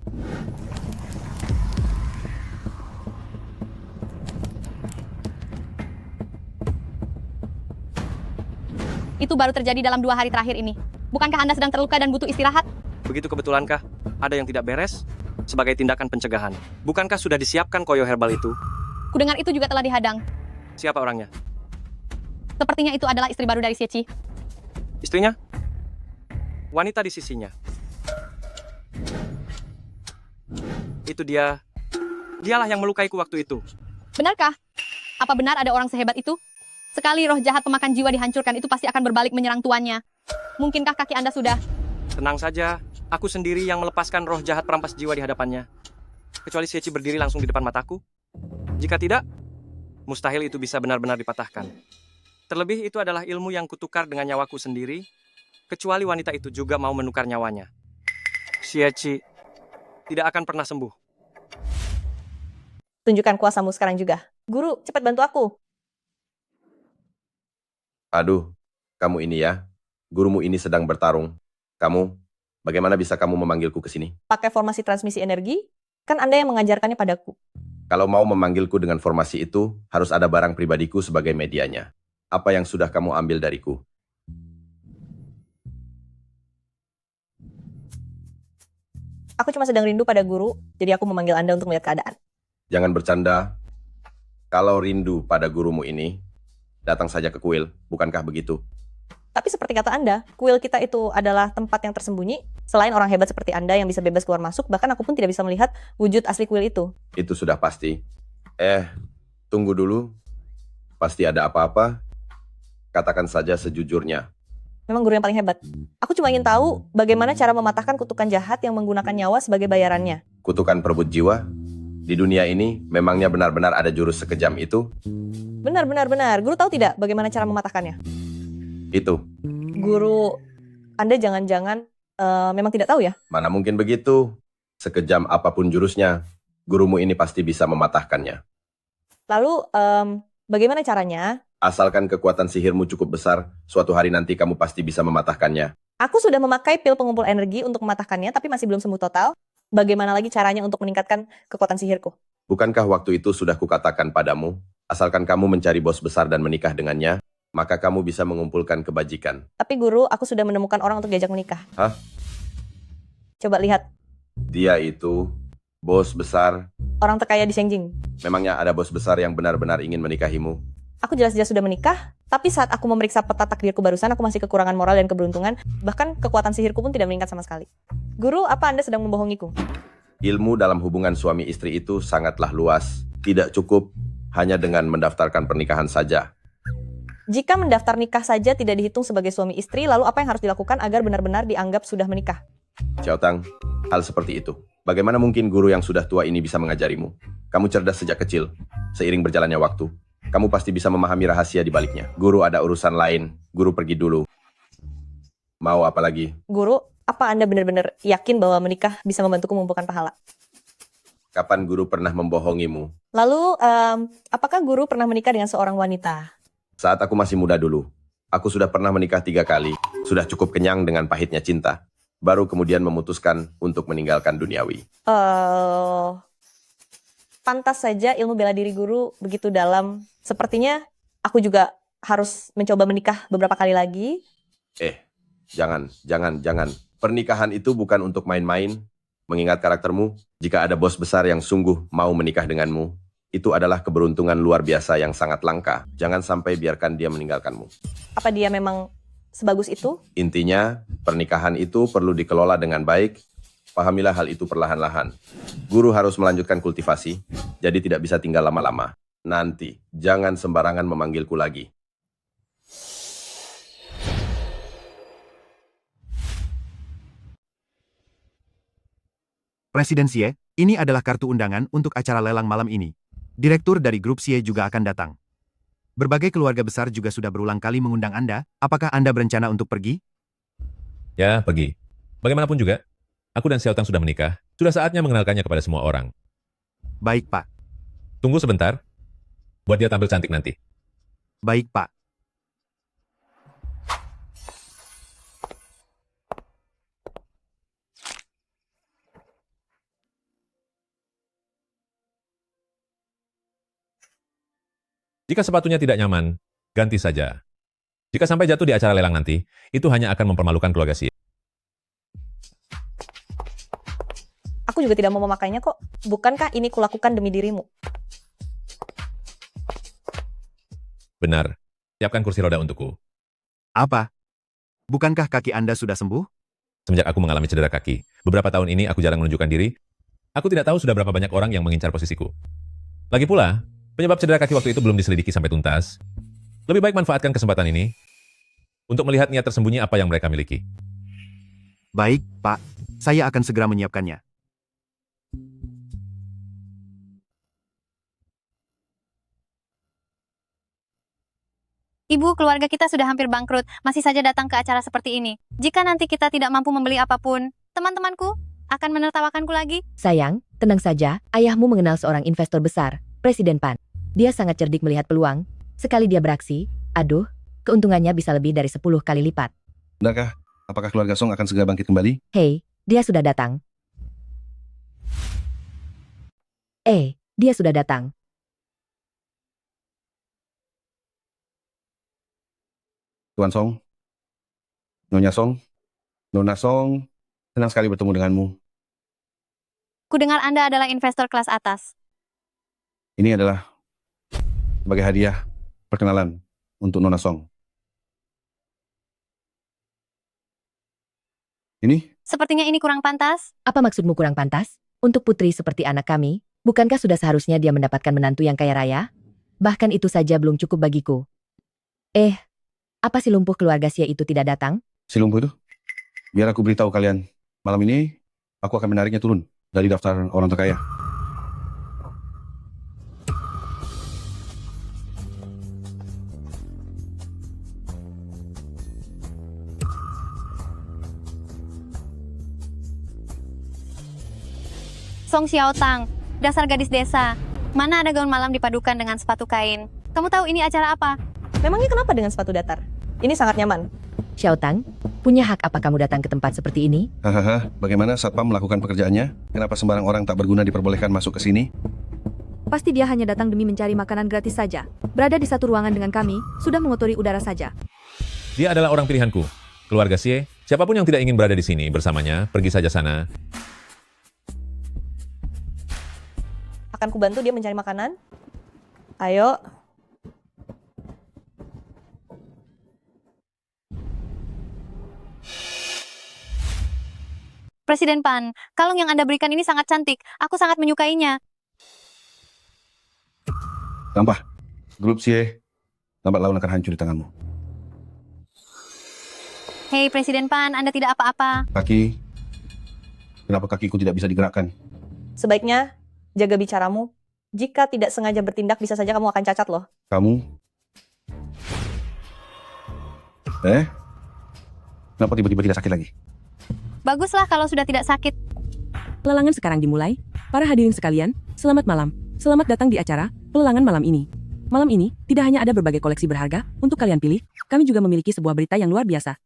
Itu baru terjadi dalam 2 hari terakhir ini. Bukankah Anda sedang terluka dan butuh istirahat? Begitu kebetulankah? ada yang tidak beres? Sebagai tindakan pencegahan, bukankah sudah disiapkan koyo herbal itu? Kudengar itu juga telah dihadang. Siapa orangnya? Sepertinya itu adalah istri baru dari Sieci. Istrinya? Wanita di sisinya. Itu dia. Dialah yang melukaiku waktu itu. Benarkah? Apa benar ada orang sehebat itu? Sekali roh jahat pemakan jiwa dihancurkan, itu pasti akan berbalik menyerang tuannya. Mungkinkah kaki Anda sudah? Tenang saja, aku sendiri yang melepaskan roh jahat perampas jiwa di hadapannya. Kecuali Sieci berdiri langsung di depan mataku. Jika tidak, mustahil itu bisa benar-benar dipatahkan. Terlebih itu adalah ilmu yang kutukar dengan nyawaku sendiri, kecuali wanita itu juga mau menukar nyawanya. Sieci tidak akan pernah sembuh. Tunjukkan kuasamu sekarang juga. Guru, cepat bantu aku. Aduh, kamu ini ya. Gurumu ini sedang bertarung. Kamu, bagaimana bisa kamu memanggilku ke sini? Pakai formasi transmisi energi, kan Anda yang mengajarkannya padaku. Kalau mau memanggilku dengan formasi itu, harus ada barang pribadiku sebagai medianya. Apa yang sudah kamu ambil dariku? Aku cuma sedang rindu pada guru, jadi aku memanggil Anda untuk melihat keadaan. Jangan bercanda. Kalau rindu pada gurumu ini, datang saja ke kuil, bukankah begitu? Tapi seperti kata Anda, kuil kita itu adalah tempat yang tersembunyi. Selain orang hebat seperti Anda yang bisa bebas keluar masuk, bahkan aku pun tidak bisa melihat wujud asli kuil itu. Itu sudah pasti. Tunggu dulu. Pasti ada apa-apa. Katakan saja sejujurnya. Memang guru yang paling hebat. Aku cuma ingin tahu bagaimana cara mematahkan kutukan jahat yang menggunakan nyawa sebagai bayarannya. Kutukan perebut jiwa? Di dunia ini, memangnya benar-benar ada jurus sekejam itu? Benar. Guru tahu tidak bagaimana cara mematahkannya? Itu. Guru, Anda jangan-jangan memang tidak tahu ya? Mana mungkin begitu? Sekejam apapun jurusnya, gurumu ini pasti bisa mematahkannya. Lalu, bagaimana caranya? Asalkan kekuatan sihirmu cukup besar, suatu hari nanti kamu pasti bisa mematahkannya. Aku sudah memakai pil pengumpul energi untuk mematahkannya, tapi masih belum sembuh total. Bagaimana lagi caranya untuk meningkatkan kekuatan sihirku? Bukankah waktu itu sudah kukatakan padamu, asalkan kamu mencari bos besar dan menikah dengannya, maka kamu bisa mengumpulkan kebajikan. Tapi guru, aku sudah menemukan orang untuk diajak menikah. Hah? Coba lihat, Dia itu bos besar. orang terkaya di Shengjing. Memangnya ada bos besar yang benar-benar ingin menikahimu? Aku jelas-jelas sudah menikah, tapi saat aku memeriksa peta takdirku barusan, aku masih kekurangan moral dan keberuntungan, bahkan kekuatan sihirku pun tidak meningkat sama sekali. Guru, apa Anda sedang membohongiku? Ilmu dalam hubungan suami istri itu sangatlah luas. Tidak cukup hanya dengan mendaftarkan pernikahan saja. Jika mendaftar nikah saja tidak dihitung sebagai suami istri, lalu apa yang harus dilakukan agar benar-benar dianggap sudah menikah? Xiaotang, hal seperti itu. Bagaimana mungkin guru yang sudah tua ini bisa mengajarimu? Kamu cerdas sejak kecil. Seiring berjalannya waktu, kamu pasti bisa memahami rahasia di baliknya. Guru ada urusan lain. Guru pergi dulu. Mau apa lagi? Guru, apa Anda benar-benar yakin bahwa menikah bisa membantuku mengumpulkan pahala? Kapan guru pernah membohongimu? Lalu, apakah guru pernah menikah dengan seorang wanita? Saat aku masih muda dulu, aku sudah pernah menikah 3 kali. Sudah cukup kenyang dengan pahitnya cinta. Baru kemudian memutuskan untuk meninggalkan duniawi. Pantas saja ilmu bela diri guru begitu dalam. Sepertinya aku juga harus mencoba menikah beberapa kali lagi. Jangan. Pernikahan itu bukan untuk main-main. Mengingat karaktermu, jika ada bos besar yang sungguh mau menikah denganmu, itu adalah keberuntungan luar biasa yang sangat langka. Jangan sampai biarkan dia meninggalkanmu. Apa dia memang sebagus itu? Intinya, pernikahan itu perlu dikelola dengan baik. Pahamilah hal itu perlahan-lahan. Guru harus melanjutkan kultivasi, jadi tidak bisa tinggal lama-lama. Nanti, jangan sembarangan memanggilku lagi. Presiden Xie, ini adalah kartu undangan untuk acara lelang malam ini. Direktur dari grup Xie juga akan datang. Berbagai keluarga besar juga sudah berulang kali mengundang Anda. Apakah Anda berencana untuk pergi? Ya, pergi. Bagaimanapun juga, aku dan Xiaotang sudah menikah. Sudah saatnya mengenalkannya kepada semua orang. Baik, Pak. Tunggu sebentar. Buat dia tampil cantik nanti. Baik, Pak. Jika sepatunya tidak nyaman, ganti saja. Jika sampai jatuh di acara lelang nanti, itu hanya akan mempermalukan keluarga Xie. Aku juga tidak mau memakainya kok. Bukankah ini kulakukan demi dirimu? Benar. Siapkan kursi roda untukku. Apa? Bukankah kaki Anda sudah sembuh? Semenjak aku mengalami cedera kaki, beberapa tahun ini aku jarang menunjukkan diri. Aku tidak tahu sudah berapa banyak orang yang mengincar posisiku. Lagi pula, penyebab cedera kaki waktu itu belum diselidiki sampai tuntas. Lebih baik manfaatkan kesempatan ini untuk melihat niat tersembunyi apa yang mereka miliki. Baik, Pak. Saya akan segera menyiapkannya. Ibu, keluarga kita sudah hampir bangkrut, masih saja datang ke acara seperti ini. Jika nanti kita tidak mampu membeli apapun, teman-temanku akan menertawakanku lagi. Sayang, tenang saja, ayahmu mengenal seorang investor besar, Presiden Pan. Dia sangat cerdik melihat peluang. Sekali dia beraksi, aduh, keuntungannya bisa lebih dari 10 kali lipat. Benarkah? Apakah keluarga Song akan segera bangkit kembali? Hei, dia sudah datang. Dia sudah datang. Tuan Song, Nyonya Song, Nona Song, senang sekali bertemu denganmu. Kudengar Anda adalah investor kelas atas. Ini adalah sebagai hadiah perkenalan untuk Nona Song. Ini? Sepertinya ini kurang pantas. Apa maksudmu kurang pantas? Untuk putri seperti anak kami, bukankah sudah seharusnya dia mendapatkan menantu yang kaya raya? Bahkan itu saja belum cukup bagiku. Apa si lumpuh keluarga Xie itu tidak datang? Si lumpuh itu? Biar aku beritahu kalian. Malam ini, aku akan menariknya turun dari daftar orang terkaya. Song Xiaotang, dasar gadis desa. Mana ada gaun malam dipadukan dengan sepatu kain. Kamu tahu ini acara apa? Memangnya kenapa dengan sepatu datar? Ini sangat nyaman. Xiaotang, punya hak apa kamu datang ke tempat seperti ini? Hahaha, bagaimana Satpam melakukan pekerjaannya? Kenapa sembarang orang tak berguna diperbolehkan masuk ke sini? Pasti dia hanya datang demi mencari makanan gratis saja. Berada di satu ruangan dengan kami, sudah mengotori udara saja. Dia adalah orang pilihanku. Keluarga Xie, siapapun yang tidak ingin berada di sini bersamanya, pergi saja sana. Akan kubantu dia mencari makanan. Ayo. Presiden Pan, kalung yang Anda berikan ini sangat cantik. Aku sangat menyukainya. Nampak, grup Xie, lambat laun akan hancur di tanganmu. Hei Presiden Pan, Anda tidak apa-apa. Kaki, kenapa kakiku tidak bisa digerakkan? Sebaiknya jaga bicaramu. Jika tidak sengaja bertindak, bisa saja kamu akan cacat loh. Kamu? Kenapa tiba-tiba tidak sakit lagi? Baguslah kalau sudah tidak sakit. Pelelangan sekarang dimulai. Para hadirin sekalian, selamat malam. Selamat datang di acara pelelangan malam ini. Malam ini, tidak hanya ada berbagai koleksi berharga untuk kalian pilih, kami juga memiliki sebuah berita yang luar biasa.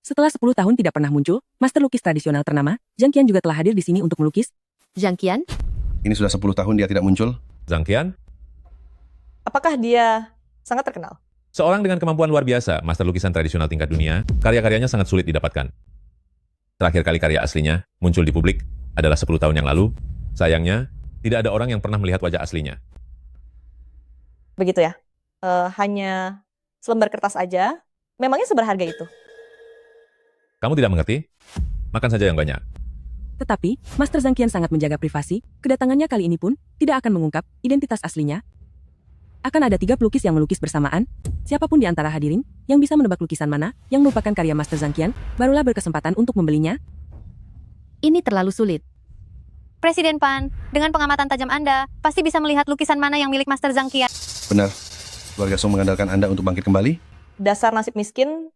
Setelah 10 tahun tidak pernah muncul, master lukis tradisional ternama, Zhang Qian juga telah hadir di sini untuk melukis. Zhang Qian? Ini sudah 10 tahun dia tidak muncul. Zhang Qian? Apakah dia sangat terkenal? Seorang dengan kemampuan luar biasa, master lukisan tradisional tingkat dunia, karya-karyanya sangat sulit didapatkan. Terakhir kali karya aslinya muncul di publik adalah 10 tahun yang lalu. Sayangnya, tidak ada orang yang pernah melihat wajah aslinya. Begitu ya? Hanya selembar kertas aja. Memangnya seberharga itu? Kamu tidak mengerti? Makan saja yang banyak. Tetapi, Master Zhang Qian sangat menjaga privasi, kedatangannya kali ini pun tidak akan mengungkap identitas aslinya. Akan ada 3 pelukis yang melukis bersamaan. Siapapun di antara hadirin yang bisa menebak lukisan mana yang merupakan karya Master Zhang Qian, barulah berkesempatan untuk membelinya. Ini terlalu sulit. Presiden Pan, dengan pengamatan tajam Anda, pasti bisa melihat lukisan mana yang milik Master Zhang Qian. Benar. Keluarga Song mengandalkan Anda untuk bangkit kembali? Dasar nasib miskin.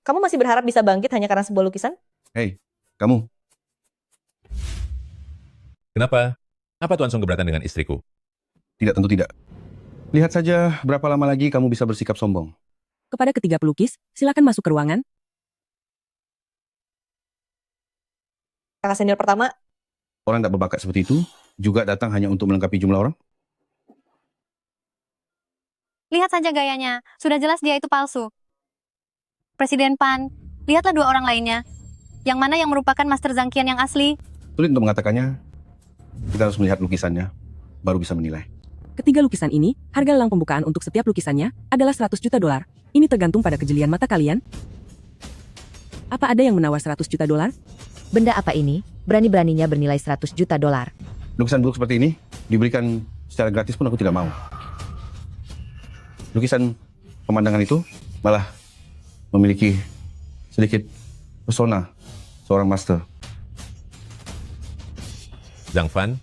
Kamu masih berharap bisa bangkit hanya karena sebuah lukisan? Hei, kamu. Kenapa? Apa Tuan Song keberatan dengan istriku? Tidak, tentu tidak. Lihat saja berapa lama lagi kamu bisa bersikap sombong. Kepada ketiga pelukis, silakan masuk ke ruangan. Kakak senior pertama. Orang tak berbakat seperti itu juga datang hanya untuk melengkapi jumlah orang? Lihat saja gayanya, sudah jelas dia itu palsu. Presiden Pan, lihatlah 2 orang lainnya. Yang mana yang merupakan Master Zhang Qian yang asli? Sulit untuk mengatakannya. Kita harus melihat lukisannya, baru bisa menilai. Ketiga lukisan ini, harga lelang pembukaan untuk setiap lukisannya adalah 100 juta dolar. Ini tergantung pada kejelian mata kalian. Apa ada yang menawar 100 juta dolar? Benda apa ini? Berani-beraninya bernilai 100 juta dolar. Lukisan buruk seperti ini diberikan secara gratis pun aku tidak mau. Lukisan pemandangan itu malah memiliki sedikit pesona seorang master. Zhang Fan,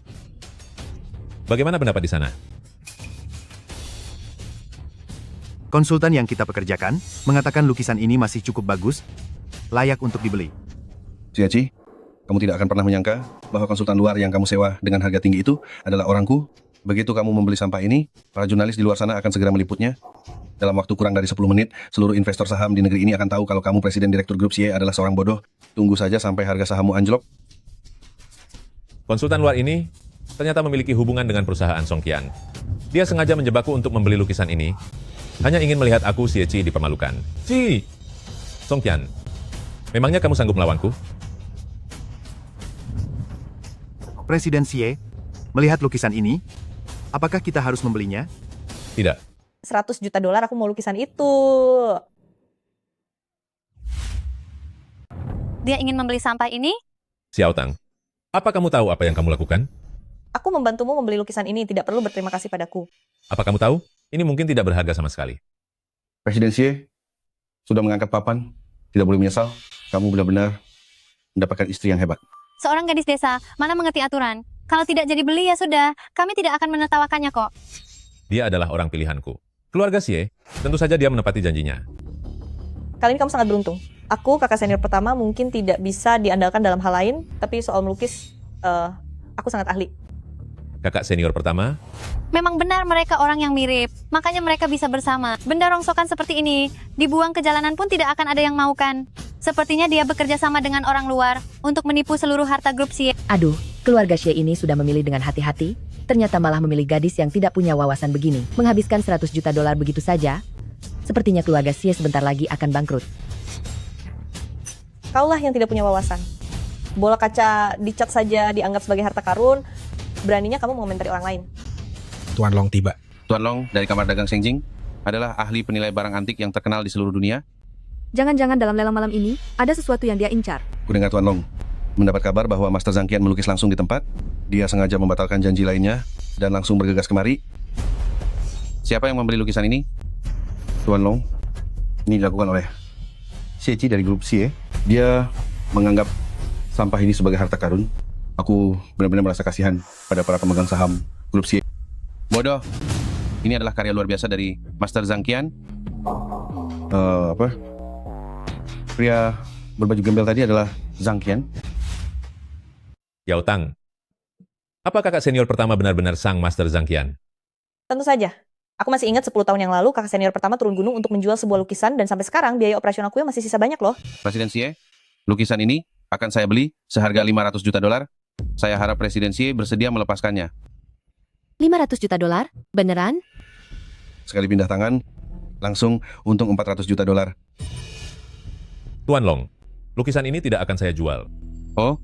bagaimana pendapat di sana? Konsultan yang kita pekerjakan mengatakan lukisan ini masih cukup bagus, layak untuk dibeli. Xiaoqi, kamu tidak akan pernah menyangka bahwa konsultan luar yang kamu sewa dengan harga tinggi itu adalah orangku. Begitu kamu membeli sampah ini, para jurnalis di luar sana akan segera meliputnya. Dalam waktu kurang dari 10 menit, seluruh investor saham di negeri ini akan tahu kalau kamu presiden direktur grup CIE adalah seorang bodoh. Tunggu saja sampai harga sahammu anjlok. Konsultan luar ini ternyata memiliki hubungan dengan perusahaan Songqian. Dia sengaja menjebakku untuk membeli lukisan ini, hanya ingin melihat aku Xie dipermalukan. Songqian, memangnya kamu sanggup melawanku? Presiden Xie, melihat lukisan ini, apakah kita harus membelinya? Tidak. 100 juta dolar aku mau lukisan itu. Dia ingin membeli sampah ini? Xiao Tang, apa kamu tahu apa yang kamu lakukan? Aku membantumu membeli lukisan ini, tidak perlu berterima kasih padaku. Apa kamu tahu? Ini mungkin tidak berharga sama sekali. Presiden Xie sudah mengangkat papan, tidak boleh menyesal. Kamu benar-benar mendapatkan istri yang hebat. Seorang gadis desa, mana mengerti aturan? Kalau tidak jadi beli ya sudah, kami tidak akan menertawakannya kok. Dia adalah orang pilihanku. Keluarga Xie, tentu saja dia menepati janjinya. Kali ini kamu sangat beruntung. Aku, kakak senior pertama, mungkin tidak bisa diandalkan dalam hal lain, tapi soal melukis, aku sangat ahli. Kakak senior pertama, Memang benar mereka orang yang mirip, makanya mereka bisa bersama. Benda rongsokan seperti ini, dibuang ke jalanan pun tidak akan ada yang mau kan. Sepertinya dia bekerja sama dengan orang luar untuk menipu seluruh harta grup Xie. Aduh, keluarga Xie ini sudah memilih dengan hati-hati, ternyata malah memilih gadis yang tidak punya wawasan begini. Menghabiskan 100 juta dolar begitu saja, sepertinya keluarga Xie sebentar lagi akan bangkrut. Kaulah yang tidak punya wawasan. Bola kaca dicat saja dianggap sebagai harta karun, beraninya kamu mengomentari orang lain. Tuan Long tiba. Tuan Long dari kamar dagang Sengjing adalah ahli penilai barang antik yang terkenal di seluruh dunia. Jangan-jangan dalam lelang malam ini ada sesuatu yang dia incar. Kudengar Tuan Long mendapat kabar bahwa Master Zhang Qian melukis langsung di tempat. Dia sengaja membatalkan janji lainnya dan langsung bergegas kemari. Siapa yang membeli lukisan ini? Tuan Long, ini dilakukan oleh Xie dari grup Xie. Dia menganggap sampah ini sebagai harta karun. Aku benar-benar merasa kasihan pada para pemegang saham grup Xie. Bodoh. Ini adalah karya luar biasa dari Master Zhang Qian. Pria berbaju gembel tadi adalah Zhang Qian. Yao Tang, apa kakak senior pertama benar-benar sang Master Zhang Qian? Tentu saja. Aku masih ingat 10 tahun yang lalu kakak senior pertama turun gunung untuk menjual sebuah lukisan dan sampai sekarang biaya operasionalku masih sisa banyak loh. Presiden Xie, lukisan ini akan saya beli seharga 500 juta dolar. Saya harap Presiden Xie bersedia melepaskannya. 500 juta dolar? Beneran? Sekali pindah tangan, langsung untung 400 juta dolar. Tuan Long, lukisan ini tidak akan saya jual. Oh,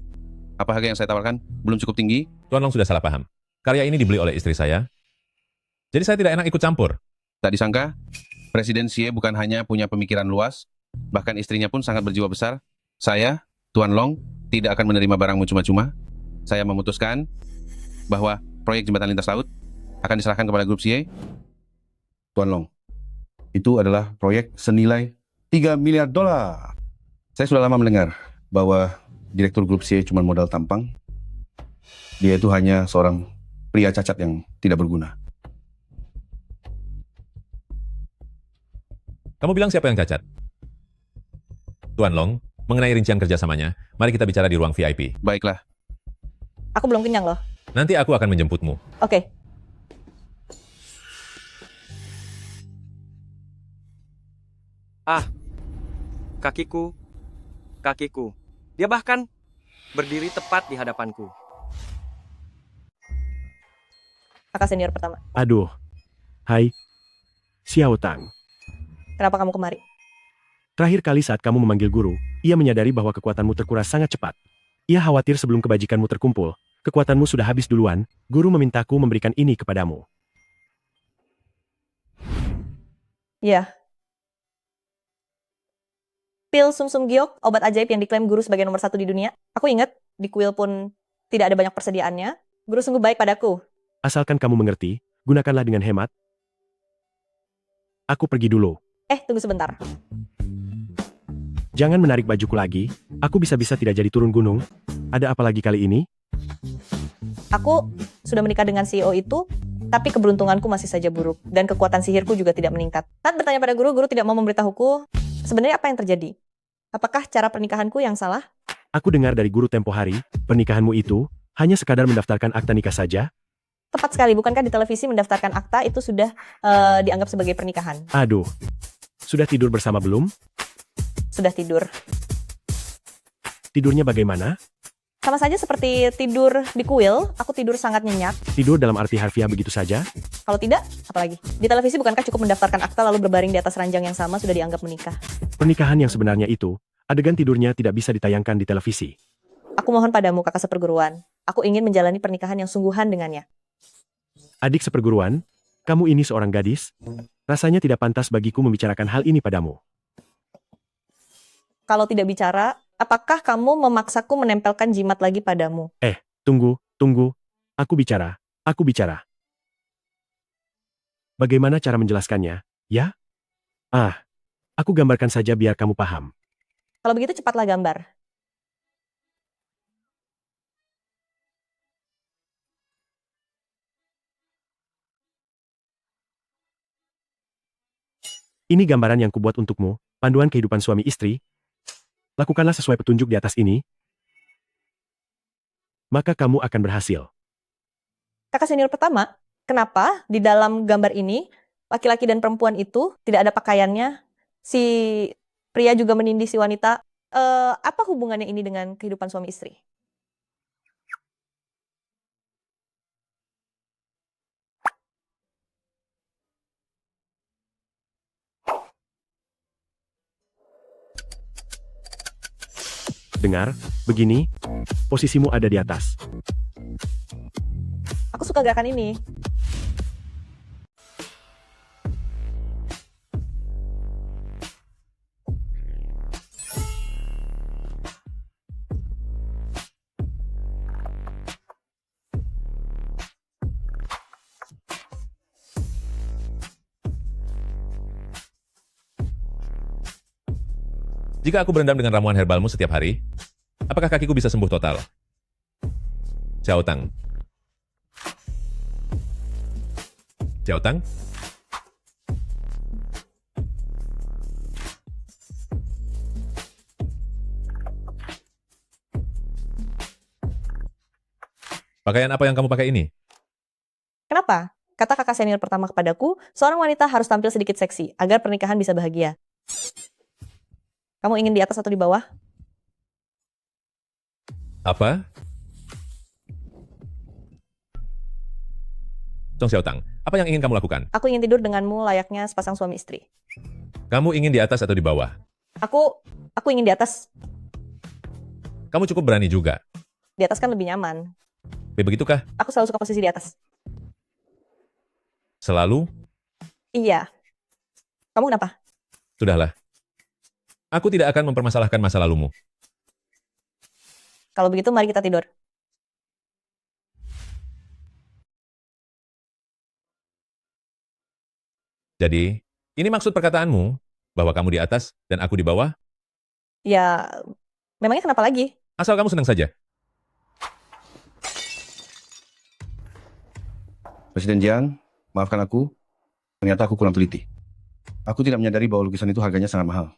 apa harga yang saya tawarkan? Belum cukup tinggi? Tuan Long sudah salah paham. Karya ini dibeli oleh istri saya. Jadi saya tidak enak ikut campur. Tak disangka, Presiden Xie bukan hanya punya pemikiran luas, bahkan istrinya pun sangat berjiwa besar. Saya, Tuan Long, tidak akan menerima barangmu cuma-cuma. Saya memutuskan bahwa proyek jembatan lintas laut akan diserahkan kepada grup Xie. Tuan Long, itu adalah proyek senilai 3 miliar dolar. Saya sudah lama mendengar bahwa direktur grup Xie cuma modal tampang. Dia itu hanya seorang pria cacat yang tidak berguna. Kamu bilang siapa yang cacat? Tuan Long, mengenai rincian kerjasamanya, mari kita bicara di ruang VIP. Baiklah. Aku belum kenyang loh. Nanti aku akan menjemputmu. Oke. Ah, kakiku. Dia bahkan berdiri tepat di hadapanku. Kakak senior pertama. Aduh. Hai. Xiao Tang. Kenapa kamu kemari? Terakhir kali saat kamu memanggil guru, ia menyadari bahwa kekuatanmu terkuras sangat cepat. Ia khawatir sebelum kebajikanmu terkumpul, kekuatanmu sudah habis duluan, guru memintaku memberikan ini kepadamu. Ya. Pil sumsum giok, obat ajaib yang diklaim guru sebagai nomor 1 di dunia. Aku ingat, di kuil pun tidak ada banyak persediaannya. Guru sungguh baik padaku. Asalkan kamu mengerti, gunakanlah dengan hemat. Aku pergi dulu. Tunggu sebentar. Jangan menarik bajuku lagi, aku bisa-bisa tidak jadi turun gunung. Ada apa lagi kali ini? Aku sudah menikah dengan CEO itu, tapi keberuntunganku masih saja buruk. Dan kekuatan sihirku juga tidak meningkat. Saat bertanya pada guru, guru tidak mau memberitahuku sebenarnya apa yang terjadi. Apakah cara pernikahanku yang salah? Aku dengar dari guru tempo hari, pernikahanmu itu hanya sekadar mendaftarkan akta nikah saja? Tepat sekali, bukankah di televisi mendaftarkan akta itu sudah dianggap sebagai pernikahan? Aduh, sudah tidur bersama belum? Sudah tidur. Tidurnya bagaimana? Sama saja seperti tidur di kuil, aku tidur sangat nyenyak. Tidur dalam arti harfiah begitu saja? Kalau tidak, apalagi? Di televisi bukankah cukup mendaftarkan akta lalu berbaring di atas ranjang yang sama sudah dianggap menikah? Pernikahan yang sebenarnya itu, adegan tidurnya tidak bisa ditayangkan di televisi. Aku mohon padamu, kakak seperguruan. Aku ingin menjalani pernikahan yang sungguhan dengannya. Adik seperguruan, kamu ini seorang gadis? Rasanya tidak pantas bagiku membicarakan hal ini padamu. Kalau tidak bicara, apakah kamu memaksaku menempelkan jimat lagi padamu? Tunggu. Aku bicara. Bagaimana cara menjelaskannya, ya? Aku gambarkan saja biar kamu paham. Kalau begitu cepatlah gambar. Ini gambaran yang kubuat untukmu, panduan kehidupan suami istri. Lakukanlah sesuai petunjuk di atas ini, maka kamu akan berhasil. Kakak senior pertama, kenapa di dalam gambar ini, laki-laki dan perempuan itu tidak ada pakaiannya? Si pria juga menindih si wanita. Apa hubungannya ini dengan kehidupan suami istri? Dengar, begini, posisimu ada di atas. Aku suka gerakan ini. Jika aku berendam dengan ramuan herbalmu setiap hari, apakah kakiku bisa sembuh total? Xiao Tang. Xiao Tang? Pakaian apa yang kamu pakai ini? Kenapa? Kata kakak senior pertama kepadaku, seorang wanita harus tampil sedikit seksi agar pernikahan bisa bahagia. Kamu ingin di atas atau di bawah? Apa? Song Xiao Tang, apa yang ingin kamu lakukan? Aku ingin tidur denganmu layaknya sepasang suami istri. Kamu ingin di atas atau di bawah? Aku ingin di atas. Kamu cukup berani juga. Di atas kan lebih nyaman. Begitukah? Aku selalu suka posisi di atas. Selalu? Iya. Kamu kenapa? Sudahlah. Aku tidak akan mempermasalahkan masa lalumu. Kalau begitu mari kita tidur. Jadi, ini maksud perkataanmu, bahwa kamu di atas dan aku di bawah? Ya, memangnya kenapa lagi? Asal kamu senang saja. Presiden Jiang, maafkan aku, ternyata aku kurang teliti. Aku tidak menyadari bahwa lukisan itu harganya sangat mahal.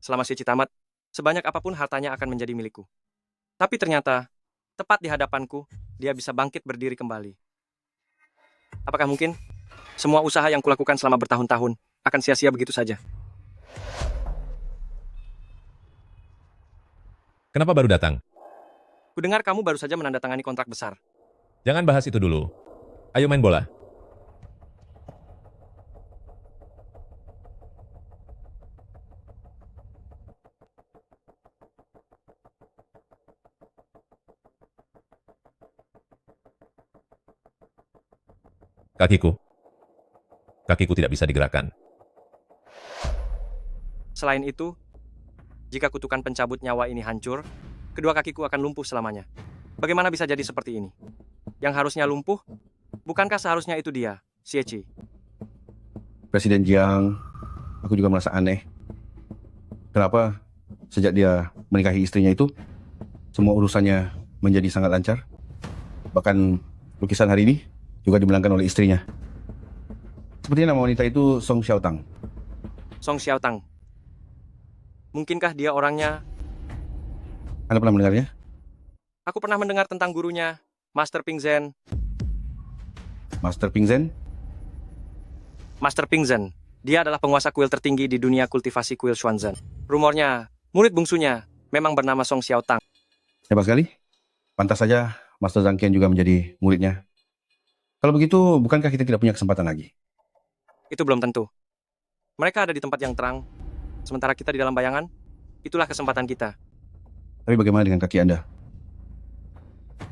Selama Xie Qi tamat, sebanyak apapun hartanya akan menjadi milikku. Tapi ternyata, tepat di hadapanku, dia bisa bangkit berdiri kembali. Apakah mungkin semua usaha yang kulakukan selama bertahun-tahun akan sia-sia begitu saja? Kenapa baru datang? Kudengar kamu baru saja menandatangani kontrak besar. Jangan bahas itu dulu. Ayo main bola. Kakiku. Kakiku tidak bisa digerakkan. Selain itu, jika kutukan pencabut nyawa ini hancur, kedua kakiku akan lumpuh selamanya. Bagaimana bisa jadi seperti ini? Yang harusnya lumpuh, bukankah seharusnya itu dia, Xie? Presiden Jiang, aku juga merasa aneh. Kenapa sejak dia menikahi istrinya itu, semua urusannya menjadi sangat lancar? Bahkan lukisan hari ini juga dimenangkan oleh istrinya. Sepertinya nama wanita itu Song Xiaotang. Song Xiaotang. Mungkinkah dia orangnya? Anda pernah mendengarnya? Aku pernah mendengar tentang gurunya, Master Ping Zhen. Master Ping Zhen? Master Ping Zhen. Dia adalah penguasa kuil tertinggi di dunia kultivasi kuil Xuanzhen. Rumornya, murid bungsunya memang bernama Song Xiaotang. Hebat sekali. Pantas saja Master Zhang Qian juga menjadi muridnya. Kalau begitu, bukankah kita tidak punya kesempatan lagi? Itu belum tentu. Mereka ada di tempat yang terang, sementara kita di dalam bayangan. Itulah kesempatan kita. Tapi bagaimana dengan kaki Anda?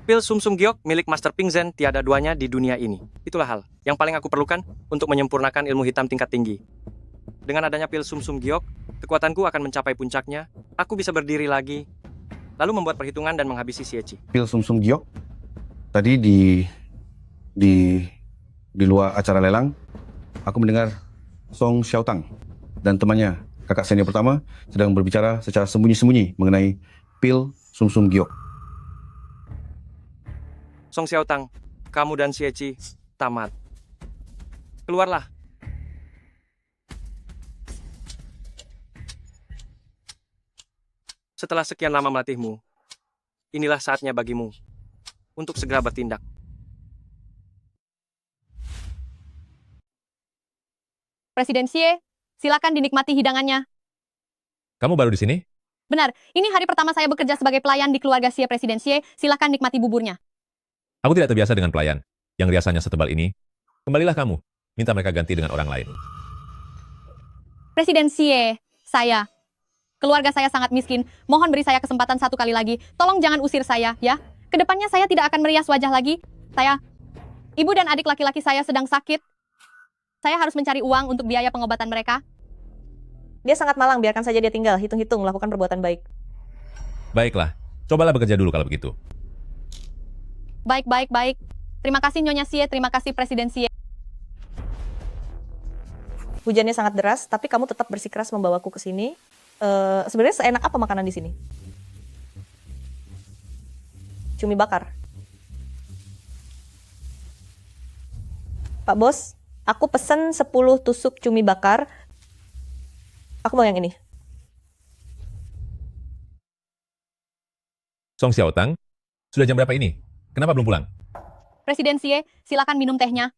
Pil Sum Sum Giok milik Master Ping Zhen tiada duanya di dunia ini. Itulah hal yang paling aku perlukan untuk menyempurnakan ilmu hitam tingkat tinggi. Dengan adanya Pil Sum Sum Giok, kekuatanku akan mencapai puncaknya. Aku bisa berdiri lagi, lalu membuat perhitungan dan menghabisi Xie. Pil Sum Sum Giok? Tadi di luar acara lelang, aku mendengar Song Xiaotang dan temannya, kakak senior pertama, sedang berbicara secara sembunyi-sembunyi mengenai Pil Sum Sum Giok. Song Xiaotang, kamu dan Xie tamat. Keluarlah. Setelah sekian lama melatihmu, inilah saatnya bagimu untuk segera bertindak. Presiden Xie, silakan dinikmati hidangannya. Kamu baru di sini? Benar, ini hari pertama saya bekerja sebagai pelayan di keluarga Xie Presiden Xie, silakan nikmati buburnya. Aku tidak terbiasa dengan pelayan yang riasannya setebal ini. Kembalilah kamu. Minta mereka ganti dengan orang lain. Presiden Xie, keluarga saya sangat miskin. Mohon beri saya kesempatan satu kali lagi. Tolong jangan usir saya, ya. Kedepannya saya tidak akan merias wajah lagi. Ibu dan adik laki-laki saya sedang sakit. Saya harus mencari uang untuk biaya pengobatan mereka. Dia sangat malang, biarkan saja dia tinggal. Hitung-hitung, melakukan perbuatan baik. Baiklah, cobalah bekerja dulu kalau begitu. Baik. Terima kasih Nyonya Xie, terima kasih Presiden Xie. Hujannya sangat deras, tapi kamu tetap bersikeras membawaku ke sini. Sebenarnya seenak apa makanan di sini? Cumi bakar. Pak Bos, aku pesen 10 tusuk cumi bakar. Aku mau yang ini. Song Xiaotang, sudah jam berapa ini? Kenapa belum pulang? Presiden Xie, silakan minum tehnya.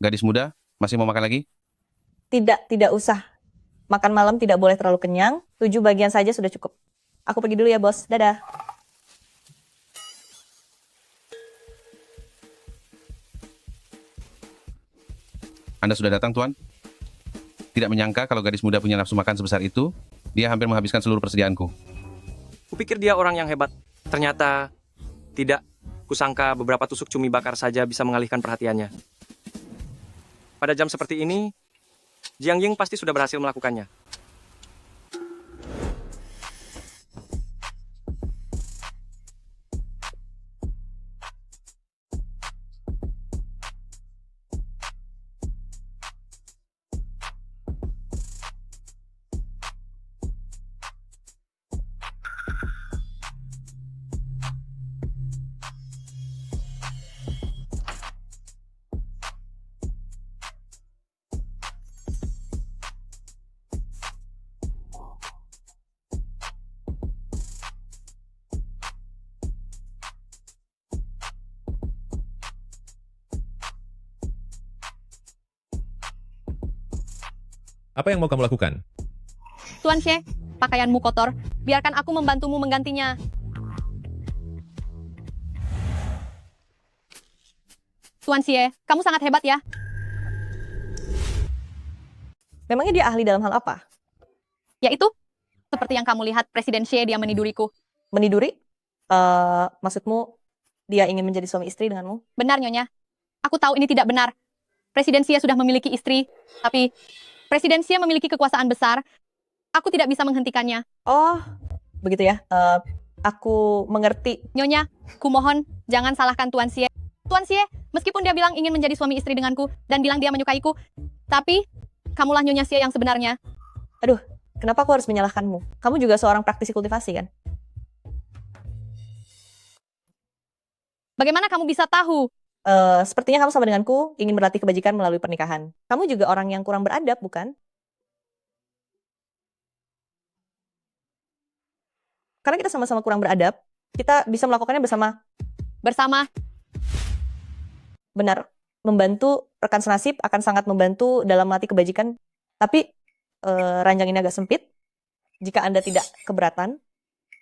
Gadis muda, masih mau makan lagi? Tidak usah. Makan malam tidak boleh terlalu kenyang. 7 bagian saja sudah cukup. Aku pergi dulu ya, Bos. Dadah. Anda sudah datang, Tuan? Tidak menyangka kalau gadis muda punya nafsu makan sebesar itu, dia hampir menghabiskan seluruh persediaanku. Kupikir dia orang yang hebat. Ternyata tidak. Kusangka beberapa tusuk cumi bakar saja bisa mengalihkan perhatiannya. Pada jam seperti ini, Jiang Ying pasti sudah berhasil melakukannya. Apa yang mau kamu lakukan? Tuan Xie, pakaianmu kotor. Biarkan aku membantumu menggantinya. Tuan Xie, kamu sangat hebat ya. Memangnya dia ahli dalam hal apa? Yaitu, seperti yang kamu lihat Presiden Xie dia meniduriku. Meniduri? Maksudmu dia ingin menjadi suami istri denganmu? Benar, Nyonya. Aku tahu ini tidak benar. Presiden Xie sudah memiliki istri, tapi Presiden Xie memiliki kekuasaan besar. Aku tidak bisa menghentikannya. Oh, begitu ya. Aku mengerti. Nyonya, kumohon jangan salahkan Tuan Xie. Tuan Xie, meskipun dia bilang ingin menjadi suami istri denganku dan bilang dia menyukaiku, tapi kamulah Nyonya Xie yang sebenarnya. Aduh, kenapa aku harus menyalahkanmu? Kamu juga seorang praktisi kultivasi kan? Bagaimana kamu bisa tahu? Sepertinya kamu sama denganku ingin berlatih kebajikan melalui pernikahan. Kamu juga orang yang kurang beradab, bukan? Karena kita sama-sama kurang beradab, kita bisa melakukannya bersama. Bersama. Benar. Membantu rekan senasib akan sangat membantu dalam melatih kebajikan. Tapi ranjang ini agak sempit. Jika Anda tidak keberatan,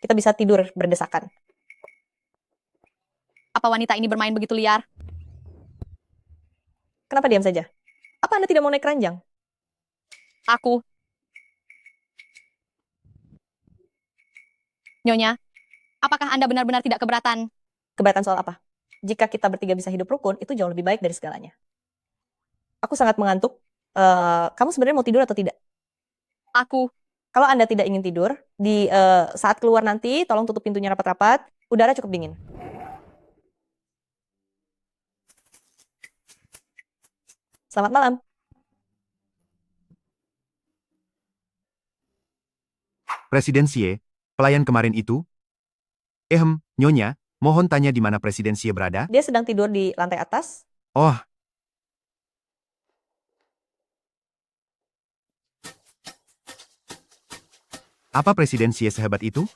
kita bisa tidur berdesakan. Apa wanita ini bermain begitu liar? Kenapa diam saja? Apa Anda tidak mau naik ranjang? Aku. Nyonya, apakah Anda benar-benar tidak keberatan? Keberatan soal apa? Jika kita bertiga bisa hidup rukun, itu jauh lebih baik dari segalanya. Aku sangat mengantuk. Kamu sebenarnya mau tidur atau tidak? Aku. Kalau Anda tidak ingin tidur, di saat keluar nanti, tolong tutup pintunya rapat-rapat. Udara cukup dingin. Selamat malam. Presiden Xie, pelayan kemarin itu? Nyonya, mohon tanya di mana Presiden Xie berada? Dia sedang tidur di lantai atas. Oh. Apa Presiden Xie sehebat itu?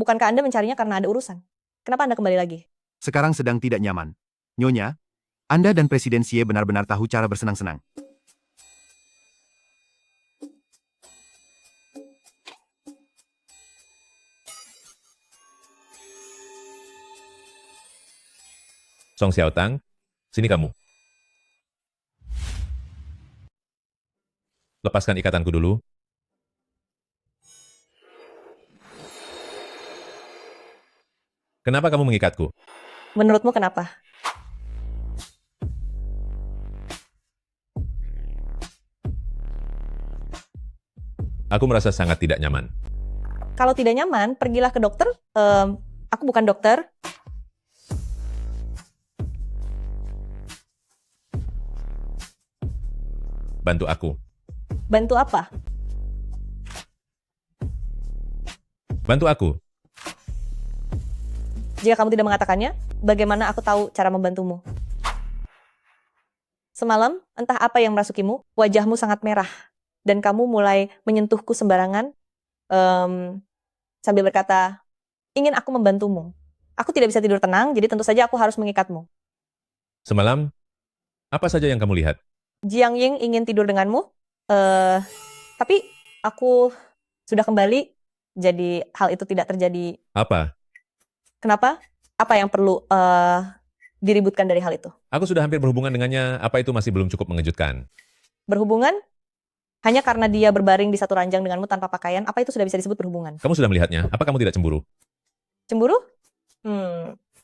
Bukankah Anda mencarinya karena ada urusan? Kenapa Anda kembali lagi? Sekarang sedang tidak nyaman. Nyonya, Anda dan Presiden Xie benar-benar tahu cara bersenang-senang. Song Xiaotang, sini kamu. Lepaskan ikatanku dulu. Kenapa kamu mengikatku? Menurutmu kenapa? Aku merasa sangat tidak nyaman. Kalau tidak nyaman, pergilah ke dokter. Aku bukan dokter. Bantu aku. Bantu apa? Bantu aku. Jika kamu tidak mengatakannya, bagaimana aku tahu cara membantumu? Semalam, entah apa yang merasukimu, wajahmu sangat merah. Dan kamu mulai menyentuhku sembarangan, sambil berkata, ingin aku membantumu. Aku tidak bisa tidur tenang, jadi tentu saja aku harus mengikatmu. Semalam, apa saja yang kamu lihat? Jiang Ying ingin tidur denganmu, tapi aku sudah kembali, jadi hal itu tidak terjadi. Apa? Kenapa? Apa yang perlu diributkan dari hal itu? Aku sudah hampir berhubungan dengannya, apa itu masih belum cukup mengejutkan? Berhubungan? Hanya karena dia berbaring di satu ranjang denganmu tanpa pakaian, apa itu sudah bisa disebut berhubungan? Kamu sudah melihatnya, apa kamu tidak cemburu? Cemburu?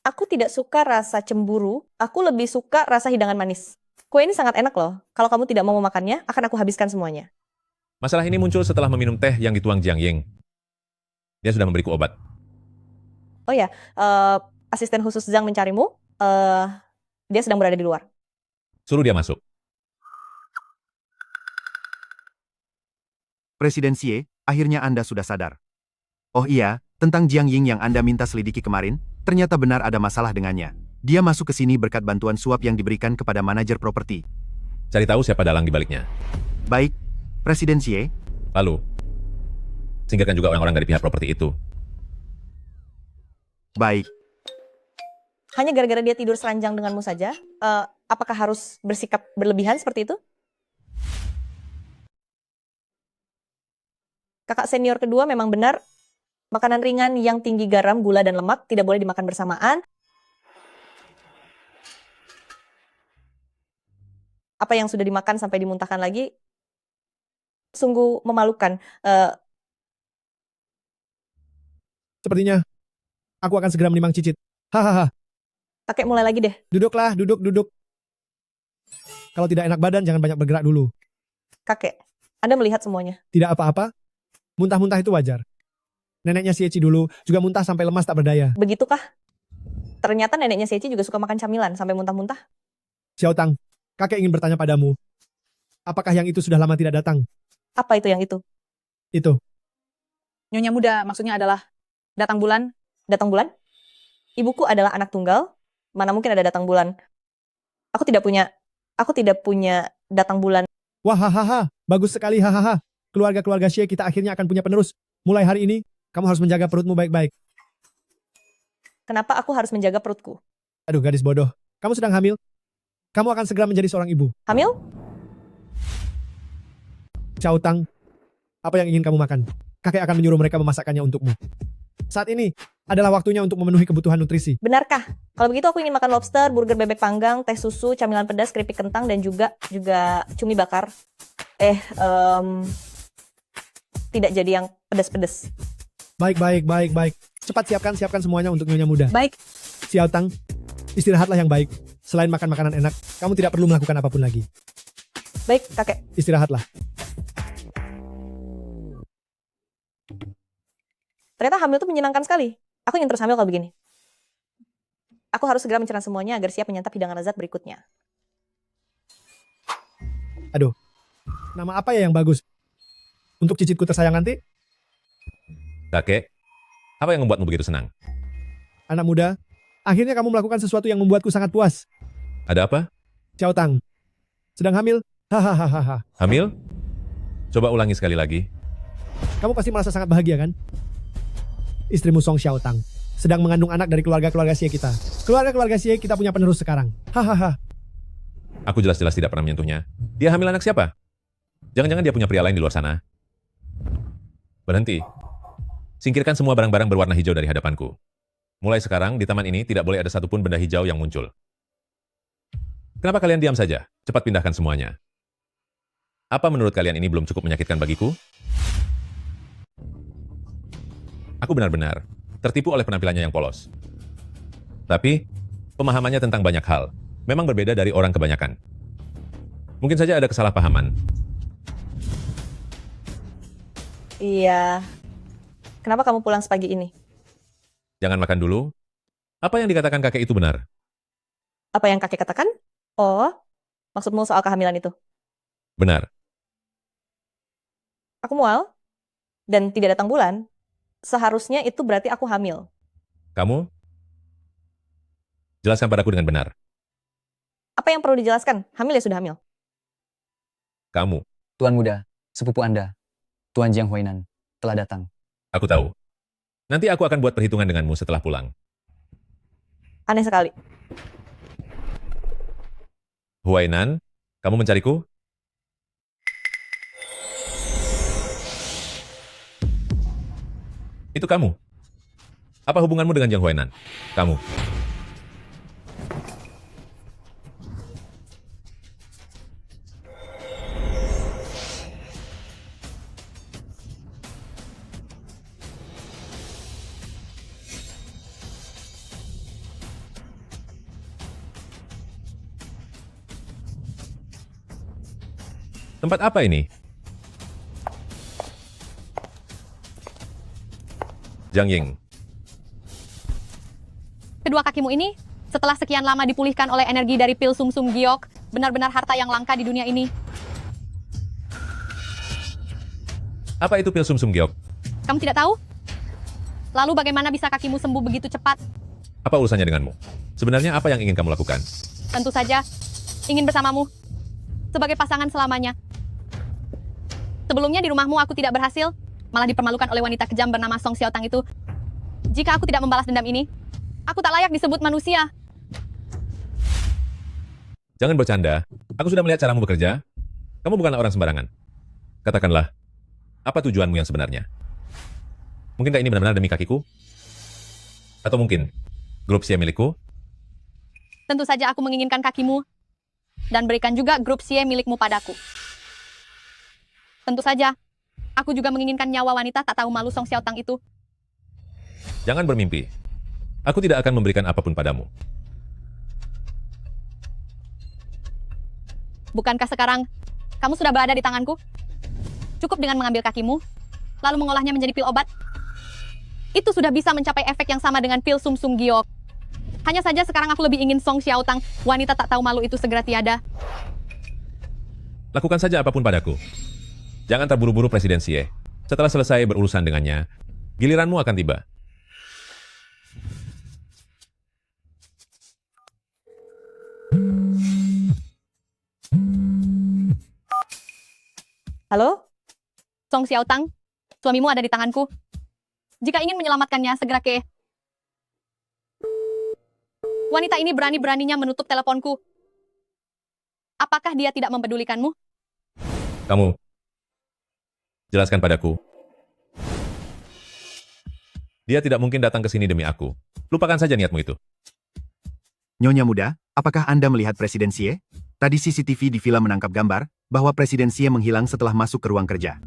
Aku tidak suka rasa cemburu, aku lebih suka rasa hidangan manis. Kue ini sangat enak loh, kalau kamu tidak mau memakannya, akan aku habiskan semuanya. Masalah ini muncul setelah meminum teh yang dituang Jiang Ying. Dia sudah memberiku obat. Oh ya, asisten khusus Zhang mencarimu, dia sedang berada di luar. Suruh dia masuk. Presiden Xie, akhirnya Anda sudah sadar. Oh iya, tentang Jiang Ying yang Anda minta selidiki kemarin, ternyata benar ada masalah dengannya. Dia masuk ke sini berkat bantuan suap yang diberikan kepada manajer properti. Cari tahu siapa dalang di baliknya. Baik, Presiden Xie. Lalu, singkirkan juga orang-orang dari pihak properti itu. Baik. hanya gara-gara dia tidur seranjang denganmu saja, apakah harus bersikap berlebihan seperti itu? Kakak senior kedua memang benar, makanan ringan yang tinggi garam, gula, dan lemak tidak boleh dimakan bersamaan. Apa yang sudah dimakan sampai dimuntahkan lagi, sungguh memalukan. Sepertinya, aku akan segera menimang cicit. Hahaha. Kakek mulai lagi deh. Duduklah, duduk. Kalau tidak enak badan, jangan banyak bergerak dulu. Kakek, Anda melihat semuanya. Tidak apa-apa. Muntah-muntah itu wajar. Neneknya Sieci dulu juga muntah sampai lemas tak berdaya. Begitukah? Ternyata neneknya Sieci juga suka makan camilan sampai muntah-muntah. Xiaotang, kakek ingin bertanya padamu. Apakah yang itu sudah lama tidak datang? Apa itu yang itu? Itu. Nyonya muda maksudnya adalah datang bulan. Datang bulan? Ibuku adalah anak tunggal. Mana mungkin ada datang bulan? Aku tidak punya datang bulan. Wah, hahaha. Bagus sekali, hahaha. Keluarga-keluarga Xie kita akhirnya akan punya penerus. Mulai hari ini, kamu harus menjaga perutmu baik-baik. Kenapa aku harus menjaga perutku? Aduh, gadis bodoh. Kamu sedang hamil? Kamu akan segera menjadi seorang ibu. Hamil? Xiaotang, apa yang ingin kamu makan? Kakek akan menyuruh mereka memasakkannya untukmu. Saat ini adalah waktunya untuk memenuhi kebutuhan nutrisi. Benarkah? Kalau begitu aku ingin makan lobster, burger bebek panggang, teh susu, camilan pedas, keripik kentang, dan juga cumi bakar. Tidak jadi yang pedas-pedas. Baik. Cepat siapkan semuanya untuk nyonya muda. Baik. Xiaotang, istirahatlah yang baik. Selain makan makanan enak, kamu tidak perlu melakukan apapun lagi. Baik, kakek. Istirahatlah. Ternyata hamil itu menyenangkan sekali. Aku ingin terus hamil kalau begini. Aku harus segera mencerna semuanya agar siap menyantap hidangan lezat berikutnya. Aduh, nama apa ya yang bagus? Untuk cicitku tersayang nanti? Kakek, apa yang membuatmu begitu senang? Anak muda, akhirnya kamu melakukan sesuatu yang membuatku sangat puas. Ada apa? Xiaotang, sedang hamil? Hahaha. Hamil? Coba ulangi sekali lagi. Kamu pasti merasa sangat bahagia kan? Istrimu Song Xiaotang sedang mengandung anak dari keluarga-keluarga Xie kita. Keluarga-keluarga Xie kita punya penerus sekarang. Hahaha. Aku jelas-jelas tidak pernah menyentuhnya. Dia hamil anak siapa? Jangan-jangan dia punya pria lain di luar sana. Berhenti. Singkirkan semua barang-barang berwarna hijau dari hadapanku. Mulai sekarang, di taman ini tidak boleh ada satupun benda hijau yang muncul. Kenapa kalian diam saja? Cepat pindahkan semuanya. Apa menurut kalian ini belum cukup menyakitkan bagiku? Aku benar-benar tertipu oleh penampilannya yang polos. Tapi, pemahamannya tentang banyak hal memang berbeda dari orang kebanyakan. Mungkin saja ada kesalahpahaman. Iya. Kenapa kamu pulang sepagi ini? Jangan makan dulu. Apa yang dikatakan kakek itu benar? Apa yang kakek katakan? Oh, maksudmu soal kehamilan itu? Benar. Aku mual dan tidak datang bulan. Seharusnya itu berarti aku hamil. Kamu? Jelaskan padaku dengan benar. Apa yang perlu dijelaskan? Hamil ya sudah hamil. Kamu. Tuan muda, sepupu Anda, Tuan Jiang Huainan, telah datang. Aku tahu. Nanti aku akan buat perhitungan denganmu setelah pulang. Aneh sekali. Huainan, kamu mencariku? Itu kamu. Apa hubunganmu dengan Jiang Huainan? Kamu. Tempat apa ini? Jiang Ying. Kedua kakimu ini, setelah sekian lama dipulihkan oleh energi dari pil Sum Sum Giok, benar-benar harta yang langka di dunia ini. Apa itu pil Sum Sum Giok? Kamu tidak tahu? Lalu bagaimana bisa kakimu sembuh begitu cepat? Apa urusannya denganmu? Sebenarnya apa yang ingin kamu lakukan? Tentu saja, ingin bersamamu. Sebagai pasangan selamanya. Sebelumnya di rumahmu aku tidak berhasil, malah dipermalukan oleh wanita kejam bernama Song Xiaotang itu. Jika aku tidak membalas dendam ini, aku tak layak disebut manusia. Jangan bercanda. Aku sudah melihat caramu bekerja. Kamu bukanlah orang sembarangan. Katakanlah, apa tujuanmu yang sebenarnya? Mungkinkah ini benar-benar demi kakiku? Atau mungkin grup Xie milikku? Tentu saja aku menginginkan kakimu dan berikan juga grup Xie milikmu padaku. Tentu saja, aku juga menginginkan nyawa wanita tak tahu malu Song Xiaotang itu. Jangan bermimpi. Aku tidak akan memberikan apapun padamu. Bukankah sekarang kamu sudah berada di tanganku? Cukup dengan mengambil kakimu, lalu mengolahnya menjadi pil obat. Itu sudah bisa mencapai efek yang sama dengan pil sum-sum giok. Hanya saja sekarang aku lebih ingin Song Xiaotang, wanita tak tahu malu itu segera tiada. Lakukan saja apapun padaku. Jangan terburu-buru Presiden Xie. Setelah selesai berurusan dengannya, giliranmu akan tiba. Halo? Song Xiaotang, suamimu ada di tanganku. Jika ingin menyelamatkannya, segera ke... Wanita ini berani-beraninya menutup teleponku. Apakah dia tidak mempedulikanmu? Kamu, jelaskan padaku. Dia tidak mungkin datang ke sini demi aku. Lupakan saja niatmu itu. Nyonya muda, apakah Anda melihat Presiden Xie? Tadi CCTV di villa menangkap gambar bahwa Presiden Xie menghilang setelah masuk ke ruang kerja.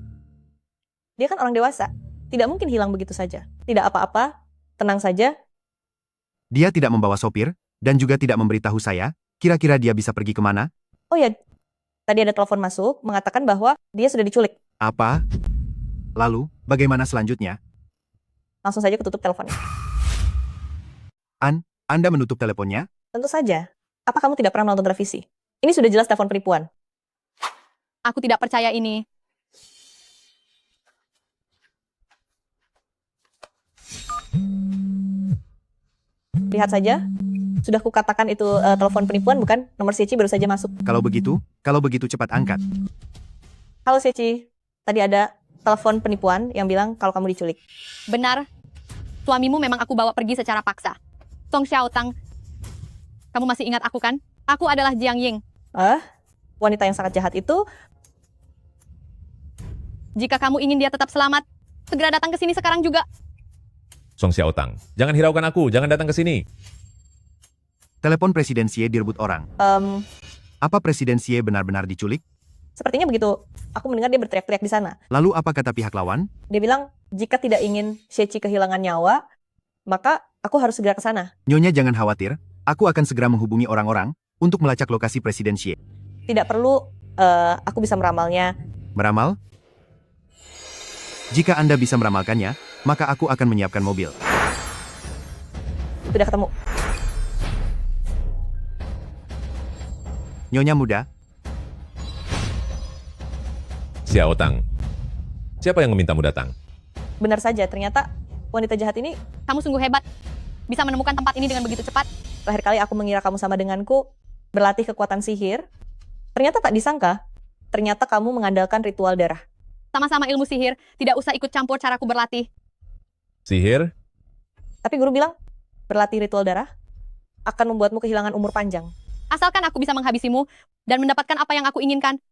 Dia kan orang dewasa. Tidak mungkin hilang begitu saja. Tidak apa-apa. Tenang saja. Dia tidak membawa sopir, dan juga tidak memberitahu saya, kira-kira dia bisa pergi kemana? Oh ya, tadi ada telepon masuk mengatakan bahwa dia sudah diculik. Apa? Lalu, bagaimana selanjutnya? Langsung saja kututup teleponnya. Anda menutup teleponnya? Tentu saja. Apa kamu tidak pernah nonton televisi? Ini sudah jelas telepon penipuan. Aku tidak percaya ini. Lihat saja. Sudah kukatakan itu telepon penipuan, bukan? Nomor Seci baru saja masuk. Kalau begitu cepat angkat. Halo Seci. Tadi ada telepon penipuan yang bilang kalau kamu diculik. Benar. Suamimu memang aku bawa pergi secara paksa. Song Xiaotang, kamu masih ingat aku kan? Aku adalah Jiang Ying. Wanita yang sangat jahat itu. Jika kamu ingin dia tetap selamat, segera datang ke sini sekarang juga. Song Xiaotang, jangan hiraukan aku, jangan datang ke sini. Telepon Presiden Xie direbut orang. Apa Presiden Xie benar-benar diculik? Sepertinya begitu. Aku mendengar dia berteriak-teriak di sana. Lalu apa kata pihak lawan? Dia bilang, jika tidak ingin Seci kehilangan nyawa, maka aku harus segera ke sana. Nyonya jangan khawatir, aku akan segera menghubungi orang-orang untuk melacak lokasi Presiden Xie. Tidak perlu, aku bisa meramalnya. Meramal? Jika Anda bisa meramalkannya, maka aku akan menyiapkan mobil. Sudah ketemu. Nyonya muda. Xiaotang, siapa yang memintamu datang? Benar saja, ternyata wanita jahat ini... Kamu sungguh hebat. Bisa menemukan tempat ini dengan begitu cepat. Terakhir kali aku mengira kamu sama denganku, berlatih kekuatan sihir. Ternyata tak disangka, ternyata kamu mengandalkan ritual darah. Sama-sama ilmu sihir, tidak usah ikut campur caraku berlatih. Sihir? Tapi guru bilang, berlatih ritual darah akan membuatmu kehilangan umur panjang. Asalkan aku bisa menghabisimu dan mendapatkan apa yang aku inginkan.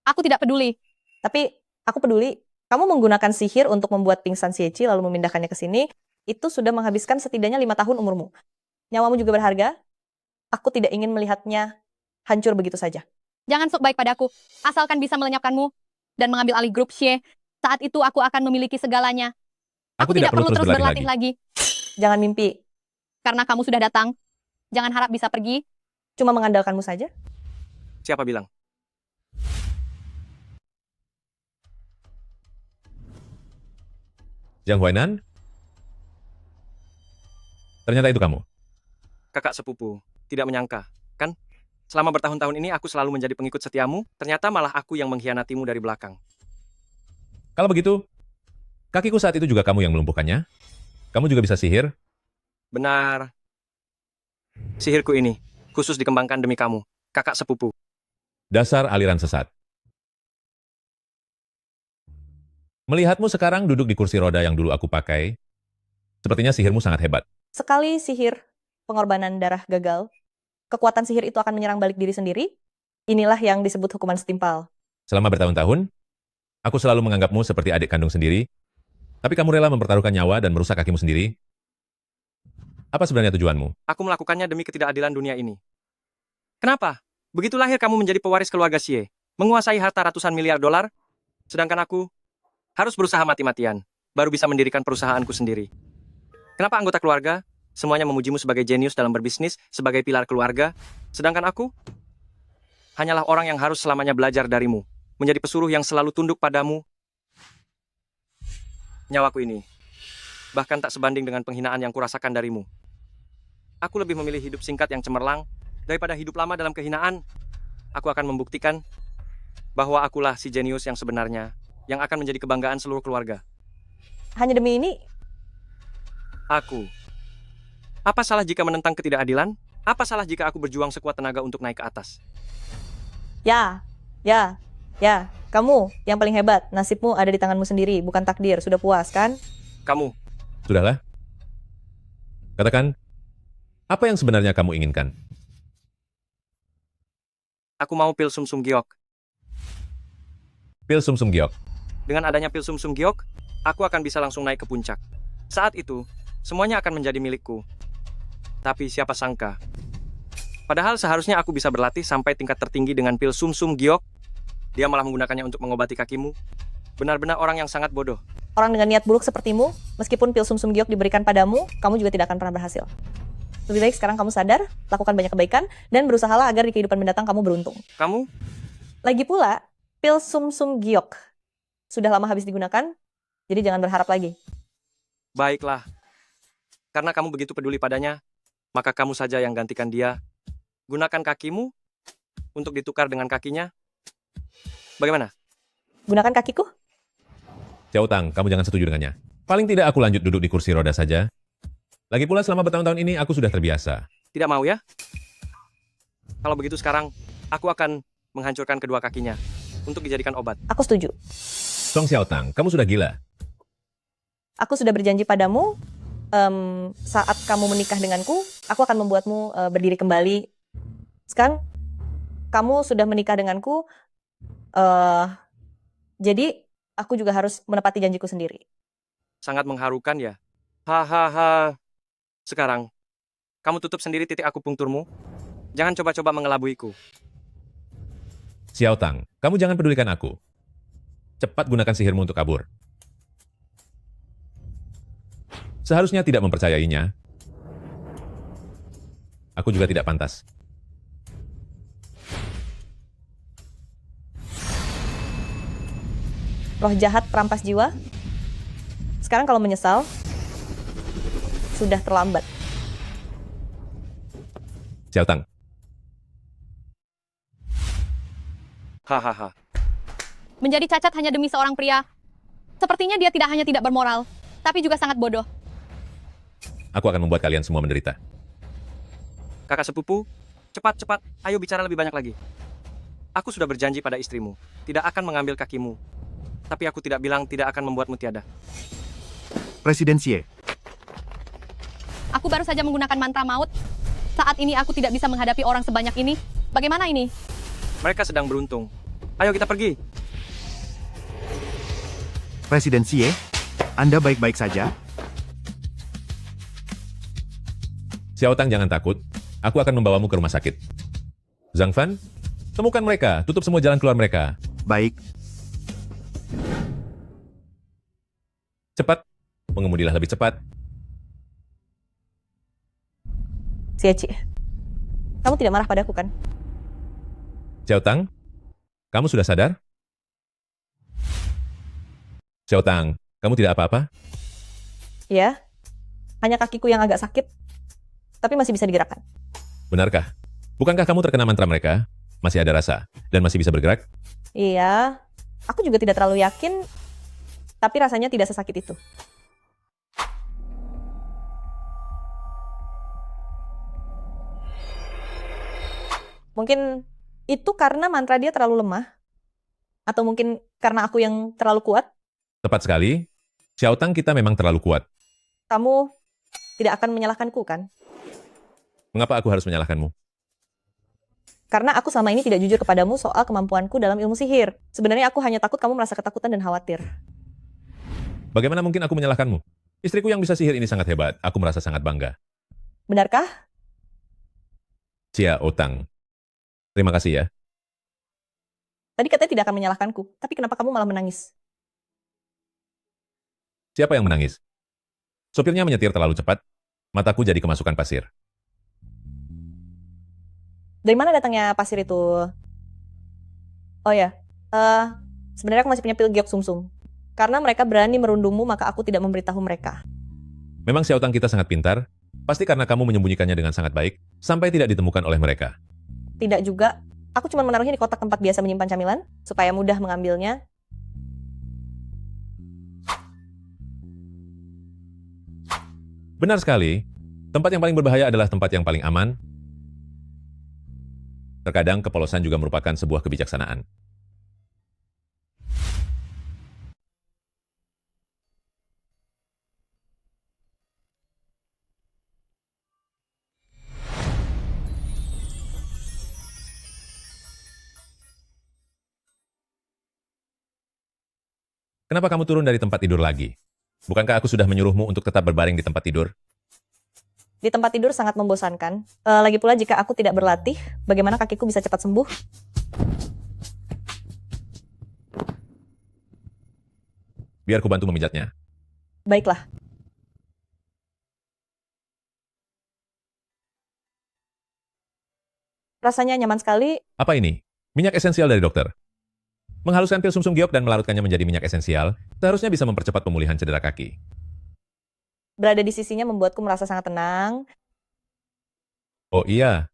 Aku tidak peduli. Tapi aku peduli. Kamu menggunakan sihir untuk membuat pingsan Sieci lalu memindahkannya ke sini, itu sudah menghabiskan setidaknya 5 tahun umurmu. Nyawamu juga berharga. Aku tidak ingin melihatnya hancur begitu saja. Jangan sok baik padaku. Asalkan bisa melenyapkanmu dan mengambil alih grup Xie. Saat itu aku akan memiliki segalanya. Aku tidak perlu terus berlatih lagi. Jangan mimpi. Karena kamu sudah datang. Jangan harap bisa pergi. Cuma mengandalkanmu saja. Siapa bilang? Jiang Huainan? Ternyata itu kamu. Kakak sepupu, tidak menyangka, kan? Selama bertahun-tahun ini aku selalu menjadi pengikut setiamu, ternyata malah aku yang mengkhianatimu dari belakang. Kalau begitu, kakiku saat itu juga kamu yang melumpuhkannya? Kamu juga bisa sihir? Benar. Sihirku ini, khusus dikembangkan demi kamu, kakak sepupu. Dasar aliran sesat. Melihatmu sekarang duduk di kursi roda yang dulu aku pakai, sepertinya sihirmu sangat hebat. Sekali sihir pengorbanan darah gagal, kekuatan sihir itu akan menyerang balik diri sendiri. Inilah yang disebut hukuman setimpal. Selama bertahun-tahun, aku selalu menganggapmu seperti adik kandung sendiri, tapi kamu rela mempertaruhkan nyawa dan merusak kakimu sendiri. Apa sebenarnya tujuanmu? Aku melakukannya demi ketidakadilan dunia ini. Kenapa? Begitu lahir kamu menjadi pewaris keluarga Xie, menguasai harta ratusan miliar dolar, sedangkan aku harus berusaha mati-matian, baru bisa mendirikan perusahaanku sendiri. Kenapa anggota keluarga semuanya memujimu sebagai jenius dalam berbisnis, sebagai pilar keluarga, sedangkan aku hanyalah orang yang harus selamanya belajar darimu, menjadi pesuruh yang selalu tunduk padamu. Nyawaku ini bahkan tak sebanding dengan penghinaan yang kurasakan darimu. Aku lebih memilih hidup singkat yang cemerlang daripada hidup lama dalam kehinaan. Aku akan membuktikan bahwa akulah si jenius yang sebenarnya, yang akan menjadi kebanggaan seluruh keluarga. Hanya demi ini, Aku. Apa salah jika menentang ketidakadilan? Apa salah jika aku berjuang sekuat tenaga untuk naik ke atas? ya, kamu yang paling hebat. Nasibmu ada di tanganmu sendiri, bukan takdir. Sudah puas, kan? Kamu. Sudahlah. Katakan, apa yang sebenarnya kamu inginkan? Aku mau pil sumsum giok. Pil sumsum giok. Dengan adanya pil sumsum giok, aku akan bisa langsung naik ke puncak. Saat itu, semuanya akan menjadi milikku. Tapi siapa sangka? Padahal seharusnya aku bisa berlatih sampai tingkat tertinggi dengan pil sumsum giok. Dia malah menggunakannya untuk mengobati kakimu. Benar-benar orang yang sangat bodoh. Orang dengan niat buruk sepertimu, meskipun pil sumsum giok diberikan padamu, kamu juga tidak akan pernah berhasil. Lebih baik sekarang kamu sadar, lakukan banyak kebaikan, dan berusahalah agar di kehidupan mendatang kamu beruntung. Kamu? Lagi pula, pil sumsum giok sudah lama habis digunakan, jadi jangan berharap lagi. Baiklah. Karena kamu begitu peduli padanya, maka kamu saja yang gantikan dia. Gunakan kakimu untuk ditukar dengan kakinya. Bagaimana? Gunakan kakiku? Xiao Tang, kamu jangan setuju dengannya. Paling tidak aku lanjut duduk di kursi roda saja. Lagi pula selama bertahun-tahun ini aku sudah terbiasa. Tidak mau ya? Kalau begitu sekarang, aku akan menghancurkan kedua kakinya untuk dijadikan obat. Aku setuju. Song Xiao Tang, kamu sudah gila. Aku sudah berjanji padamu, saat kamu menikah denganku, aku akan membuatmu berdiri kembali. Sekarang, kamu sudah menikah denganku, jadi aku juga harus menepati janjiku sendiri. Sangat mengharukan ya? Hahaha. Sekarang, kamu tutup sendiri titik akupunkturmu. Jangan coba-coba mengelabuiku. Xiao Tang, kamu jangan pedulikan aku. Cepat gunakan sihirmu untuk kabur. Seharusnya tidak mempercayainya. Aku juga tidak pantas. Roh jahat perampas jiwa. Sekarang kalau menyesal, sudah terlambat. Xiao Tang. Hahaha. Menjadi cacat hanya demi seorang pria. Sepertinya dia tidak hanya tidak bermoral, tapi juga sangat bodoh. Aku akan membuat kalian semua menderita. Kakak sepupu, cepat-cepat, ayo bicara lebih banyak lagi. Aku sudah berjanji pada istrimu, tidak akan mengambil kakimu. Tapi aku tidak bilang tidak akan membuatmu tiada. Presiden Xie, Aku baru saja menggunakan mantra maut. Saat ini aku tidak bisa menghadapi orang sebanyak ini. Bagaimana ini? Mereka sedang beruntung. Ayo kita pergi. Presiden Xie, Anda baik-baik saja? Xiao Tang, jangan takut. Aku akan membawamu ke rumah sakit. Zhang Fan, temukan mereka. Tutup semua jalan keluar mereka. Baik. Cepat. Mengemudilah lebih cepat. Xie, kamu tidak marah padaku kan? Xiao Tang, kamu sudah sadar? Xiao Tang, kamu tidak apa-apa? Ya, hanya kakiku yang agak sakit, tapi masih bisa digerakkan. Benarkah? Bukankah kamu terkena mantra mereka? Masih ada rasa, dan masih bisa bergerak? Iya, aku juga tidak terlalu yakin, tapi rasanya tidak sesakit itu. Mungkin itu karena mantra dia terlalu lemah, atau mungkin karena aku yang terlalu kuat. Tepat sekali. Xiao Tang, kita memang terlalu kuat. Kamu tidak akan menyalahkanku kan? Mengapa aku harus menyalahkanmu? Karena aku selama ini tidak jujur kepadamu soal kemampuanku dalam ilmu sihir. Sebenarnya aku hanya takut kamu merasa ketakutan dan khawatir. Bagaimana mungkin aku menyalahkanmu? Istriku yang bisa sihir ini sangat hebat. Aku merasa sangat bangga. Benarkah? Cia Otang. Terima kasih ya. Tadi katanya tidak akan menyalahkanku. Tapi kenapa kamu malah menangis? Siapa yang menangis? Sopirnya menyetir terlalu cepat. Mataku jadi kemasukan pasir. Dari mana datangnya pasir itu? Oh ya, sebenarnya aku masih punya pil giok sumsum. Karena mereka berani merundungmu, maka aku tidak memberitahu mereka. Memang Xiao Tang kita sangat pintar. Pasti karena kamu menyembunyikannya dengan sangat baik, sampai tidak ditemukan oleh mereka. Tidak juga. Aku cuma menaruhnya di kotak tempat biasa menyimpan camilan, supaya mudah mengambilnya. Benar sekali. Tempat yang paling berbahaya adalah tempat yang paling aman. Terkadang kepolosan juga merupakan sebuah kebijaksanaan. Kenapa kamu turun dari tempat tidur lagi? Bukankah aku sudah menyuruhmu untuk tetap berbaring di tempat tidur? Di tempat tidur sangat membosankan. Lagi pula jika aku tidak berlatih, bagaimana kakiku bisa cepat sembuh? Biar ku bantu memijatnya. Baiklah. Rasanya nyaman sekali. Apa ini? Minyak esensial dari dokter. Menghaluskan pil sumsum giok dan melarutkannya menjadi minyak esensial, seharusnya bisa mempercepat pemulihan cedera kaki. Berada di sisinya membuatku merasa sangat tenang. Oh iya,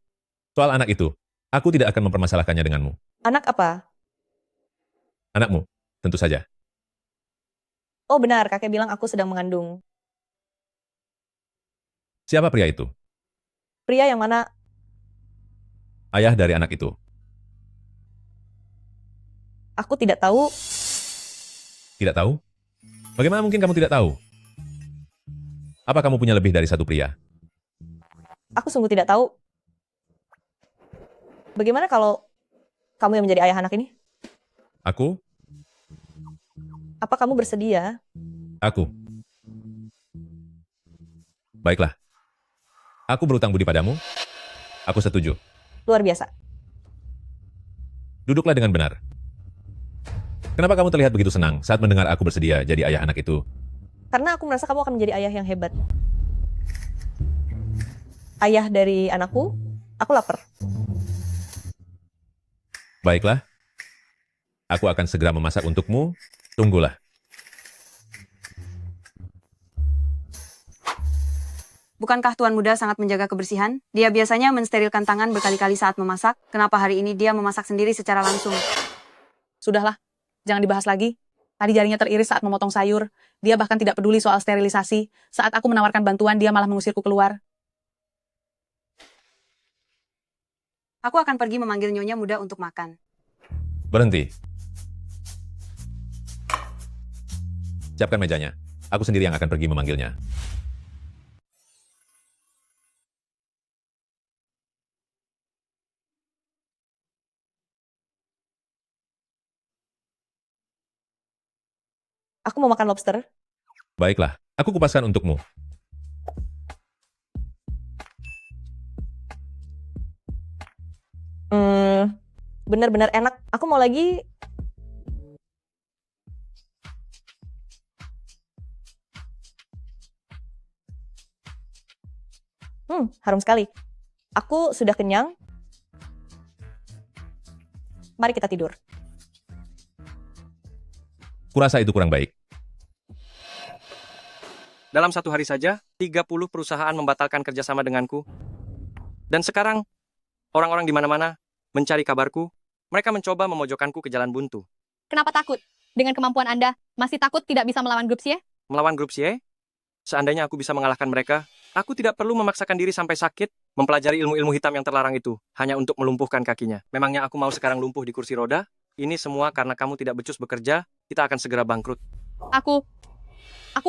soal anak itu, aku tidak akan mempermasalahkannya denganmu. Anak apa? Anakmu, tentu saja. Oh benar, kakek bilang aku sedang mengandung. Siapa pria itu? Pria yang mana? Ayah dari anak itu. Aku tidak tahu. Tidak tahu? Bagaimana mungkin kamu tidak tahu? Apa kamu punya lebih dari satu pria? Aku sungguh tidak tahu. Bagaimana kalau kamu yang menjadi ayah anak ini? Aku? Apa kamu bersedia? Aku. Baiklah. Aku berutang budi padamu. Aku setuju. Luar biasa. Duduklah dengan benar. Kenapa kamu terlihat begitu senang saat mendengar aku bersedia jadi ayah anak itu? Karena aku merasa kamu akan menjadi ayah yang hebat. Ayah dari anakku, aku lapar. Baiklah. Aku akan segera memasak untukmu. Tunggulah. Bukankah Tuan Muda sangat menjaga kebersihan? Dia biasanya mensterilkan tangan berkali-kali saat memasak. Kenapa hari ini dia memasak sendiri secara langsung? Sudahlah, jangan dibahas lagi. Tadi jarinya teriris saat memotong sayur. Dia bahkan tidak peduli soal sterilisasi. Saat aku menawarkan bantuan, dia malah mengusirku keluar. Aku akan pergi memanggil Nyonya Muda untuk makan. Berhenti. Siapkan mejanya. Aku sendiri yang akan pergi memanggilnya. Aku mau makan lobster. Baiklah, aku kupaskan untukmu. Benar-benar enak. Aku mau lagi. Harum sekali. Aku sudah kenyang. Mari kita tidur. Kurasa itu kurang baik. Dalam satu hari saja, 30 perusahaan membatalkan kerjasama denganku. Dan sekarang, orang-orang di mana-mana mencari kabarku. Mereka mencoba memojokkanku ke jalan buntu. Kenapa takut? Dengan kemampuan Anda, masih takut tidak bisa melawan grup Xie? Melawan grup Xie? Seandainya aku bisa mengalahkan mereka, aku tidak perlu memaksakan diri sampai sakit, mempelajari ilmu-ilmu hitam yang terlarang itu, hanya untuk melumpuhkan kakinya. Memangnya aku mau sekarang lumpuh di kursi roda? Ini semua karena kamu tidak becus bekerja, kita akan segera bangkrut. Aku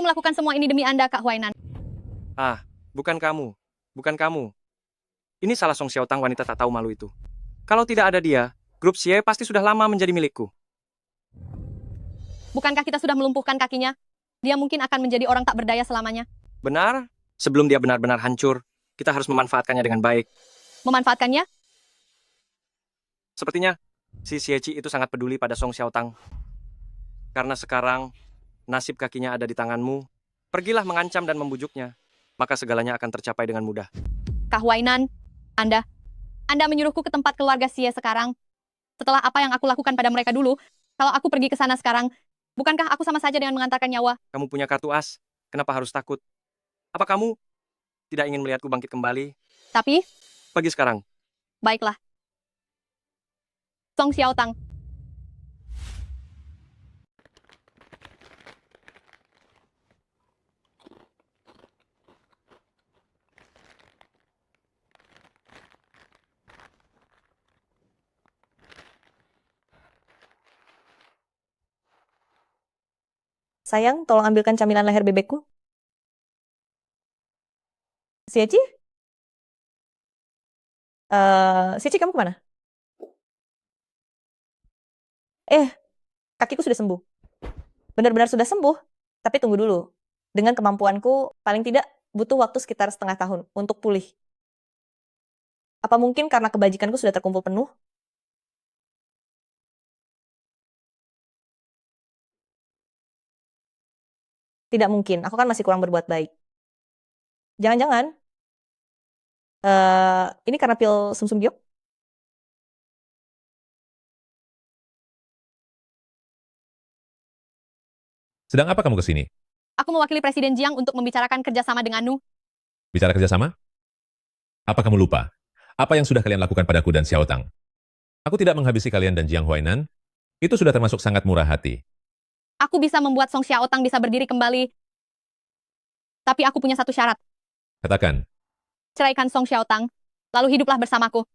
melakukan semua ini demi Anda, Kak Huainan. Ah, bukan kamu. Bukan kamu. Ini salah Song Xiaotang wanita tak tahu malu itu. Kalau tidak ada dia, grup Xie pasti sudah lama menjadi milikku. Bukankah kita sudah melumpuhkan kakinya? Dia mungkin akan menjadi orang tak berdaya selamanya. Benar, sebelum dia benar-benar hancur, kita harus memanfaatkannya dengan baik. Memanfaatkannya? Sepertinya, si Xieqi itu sangat peduli pada Song Xiaotang. Karena sekarang, nasib kakinya ada di tanganmu, pergilah mengancam dan membujuknya, maka segalanya akan tercapai dengan mudah. Kah Wainan, Anda menyuruhku ke tempat keluarga Xie sekarang. Setelah apa yang aku lakukan pada mereka dulu, kalau aku pergi ke sana sekarang, bukankah aku sama saja dengan mengantarkan nyawa? Kamu punya kartu as, kenapa harus takut? Apa kamu tidak ingin melihatku bangkit kembali? Tapi, Pergi sekarang. baiklah. Song Xiaotang. Sayang, tolong ambilkan camilan leher bebekku. Sieci? Sieci, kamu kemana? Kakiku sudah sembuh. Benar-benar sudah sembuh. Tapi tunggu dulu. Dengan kemampuanku, paling tidak butuh waktu sekitar setengah tahun untuk pulih. Apa mungkin karena kebajikanku sudah terkumpul penuh? Tidak mungkin, aku kan masih kurang berbuat baik. Jangan-jangan, ini karena pil sumsum giok? Sedang apa kamu ke sini? Aku mewakili Presiden Jiang untuk membicarakan kerjasama denganmu. Bicara kerjasama? Apa kamu lupa? Apa yang sudah kalian lakukan padaku dan Xiaotang? Aku tidak menghabisi kalian dan Jiang Huainan. Itu sudah termasuk sangat murah hati. Aku bisa membuat Song Xiaotang bisa berdiri kembali. Tapi aku punya satu syarat. Katakan, Ceraikan Song Xiaotang, lalu hiduplah bersamaku.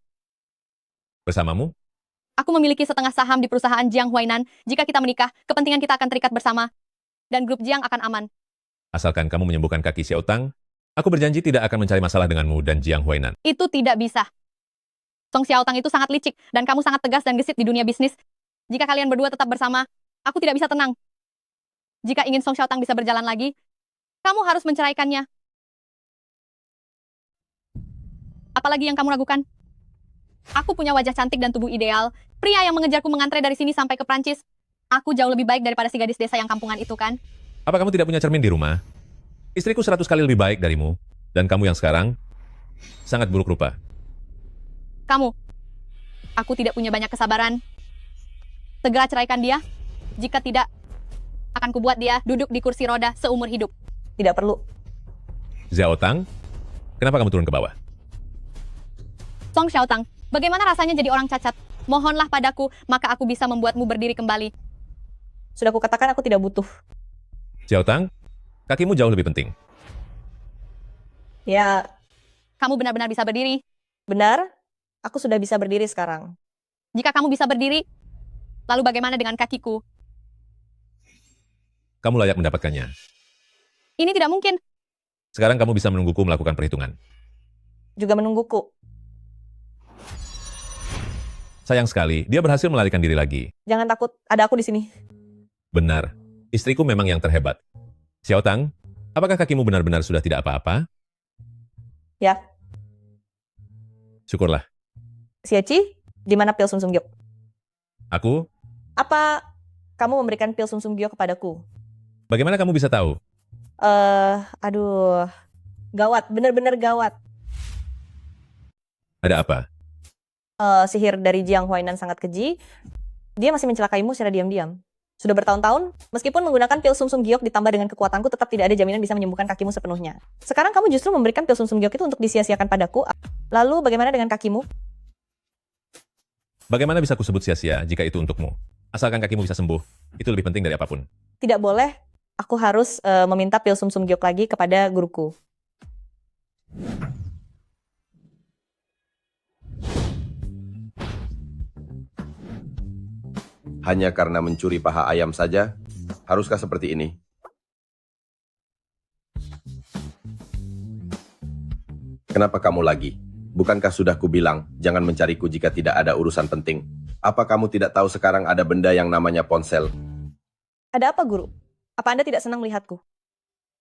bersamamu? Aku memiliki setengah saham di perusahaan Jiang Huainan. Jika kita menikah, kepentingan kita akan terikat bersama. Dan grup Jiang akan aman. Asalkan kamu menyembuhkan kaki Xiaotang, aku berjanji tidak akan mencari masalah denganmu dan Jiang Huainan. Itu tidak bisa. Song Xiaotang itu sangat licik, dan kamu sangat tegas dan gesit di dunia bisnis. Jika kalian berdua tetap bersama, aku tidak bisa tenang. Jika ingin Song Xiaotang bisa berjalan lagi, kamu harus menceraikannya. Apalagi yang kamu ragukan? Aku punya wajah cantik dan tubuh ideal. Pria yang mengejarku mengantre dari sini sampai ke Prancis. Aku jauh lebih baik daripada si gadis desa yang kampungan itu, kan? Apa kamu tidak punya cermin di rumah? Istriku 100 kali lebih baik darimu. Dan kamu yang sekarang, sangat buruk rupa. Kamu. Aku tidak punya banyak kesabaran. Segera ceraikan dia. Jika tidak, akan kubuat dia duduk di kursi roda seumur hidup. Tidak perlu. Xiaotang, kenapa kamu turun ke bawah? Song Xiaotang, bagaimana rasanya jadi orang cacat? Mohonlah padaku, maka aku bisa membuatmu berdiri kembali. Sudah kukatakan aku tidak butuh. Xiaotang, kakimu jauh lebih penting. Ya. Kamu benar-benar bisa berdiri. Benar, aku sudah bisa berdiri sekarang. Jika kamu bisa berdiri, lalu bagaimana dengan kakiku? Kamu layak mendapatkannya. Ini tidak mungkin. Sekarang kamu bisa menungguku melakukan perhitungan. Juga menungguku. Sayang sekali, dia berhasil melarikan diri lagi. Jangan takut, ada aku di sini. Benar, istriku memang yang terhebat. Xiaotang, apakah kakimu benar-benar sudah tidak apa-apa? Ya. Syukurlah. Sieci, di mana pil sumsum giok? Aku? Apa kamu memberikan pil sumsum giok kepadaku? Bagaimana kamu bisa tahu? Aduh. Gawat, benar-benar gawat. Ada apa? Sihir dari Jiang Huainan sangat keji. Dia masih mencelakaimu secara diam-diam. Sudah bertahun-tahun, meskipun menggunakan pil sumsum giok ditambah dengan kekuatanku, tetap tidak ada jaminan bisa menyembuhkan kakimu sepenuhnya. Sekarang kamu justru memberikan pil sumsum giok itu untuk disia-siakan padaku. Lalu bagaimana dengan kakimu? Bagaimana bisa kusebut sia-sia jika itu untukmu? Asalkan kakimu bisa sembuh, itu lebih penting dari apapun. Tidak boleh. Aku harus meminta pil sumsum giok lagi kepada guruku. Hanya karena mencuri paha ayam saja, haruskah seperti ini? Kenapa kamu lagi? Bukankah sudah kubilang, jangan mencariku jika tidak ada urusan penting? Apa kamu tidak tahu sekarang ada benda yang namanya ponsel? Ada apa, Guru? Apa Anda tidak senang melihatku?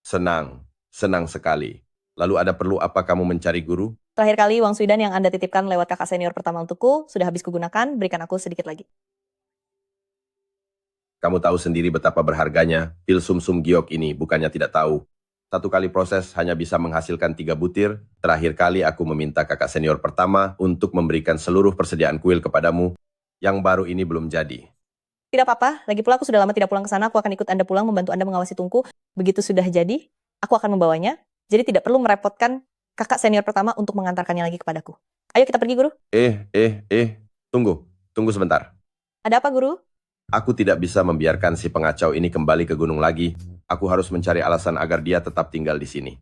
Senang, senang sekali. Lalu ada perlu apa kamu mencari guru? Terakhir kali uang Sweden yang Anda titipkan lewat kakak senior pertama untukku sudah habis kugunakan, berikan aku sedikit lagi. Kamu tahu sendiri betapa berharganya pil sumsum giok ini, bukannya tidak tahu. 1 kali proses hanya bisa menghasilkan 3 butir. Terakhir kali aku meminta kakak senior pertama untuk memberikan seluruh persediaan kuil kepadamu. Yang baru ini belum jadi. Tidak apa-apa, lagi pula aku sudah lama tidak pulang ke sana, aku akan ikut Anda pulang membantu Anda mengawasi tungku. Begitu sudah jadi, aku akan membawanya. Jadi tidak perlu merepotkan kakak senior pertama untuk mengantarkannya lagi kepadaku. Ayo kita pergi, Guru. Tunggu sebentar. Ada apa, Guru? Aku tidak bisa membiarkan si pengacau ini kembali ke gunung lagi. Aku harus mencari alasan agar dia tetap tinggal di sini.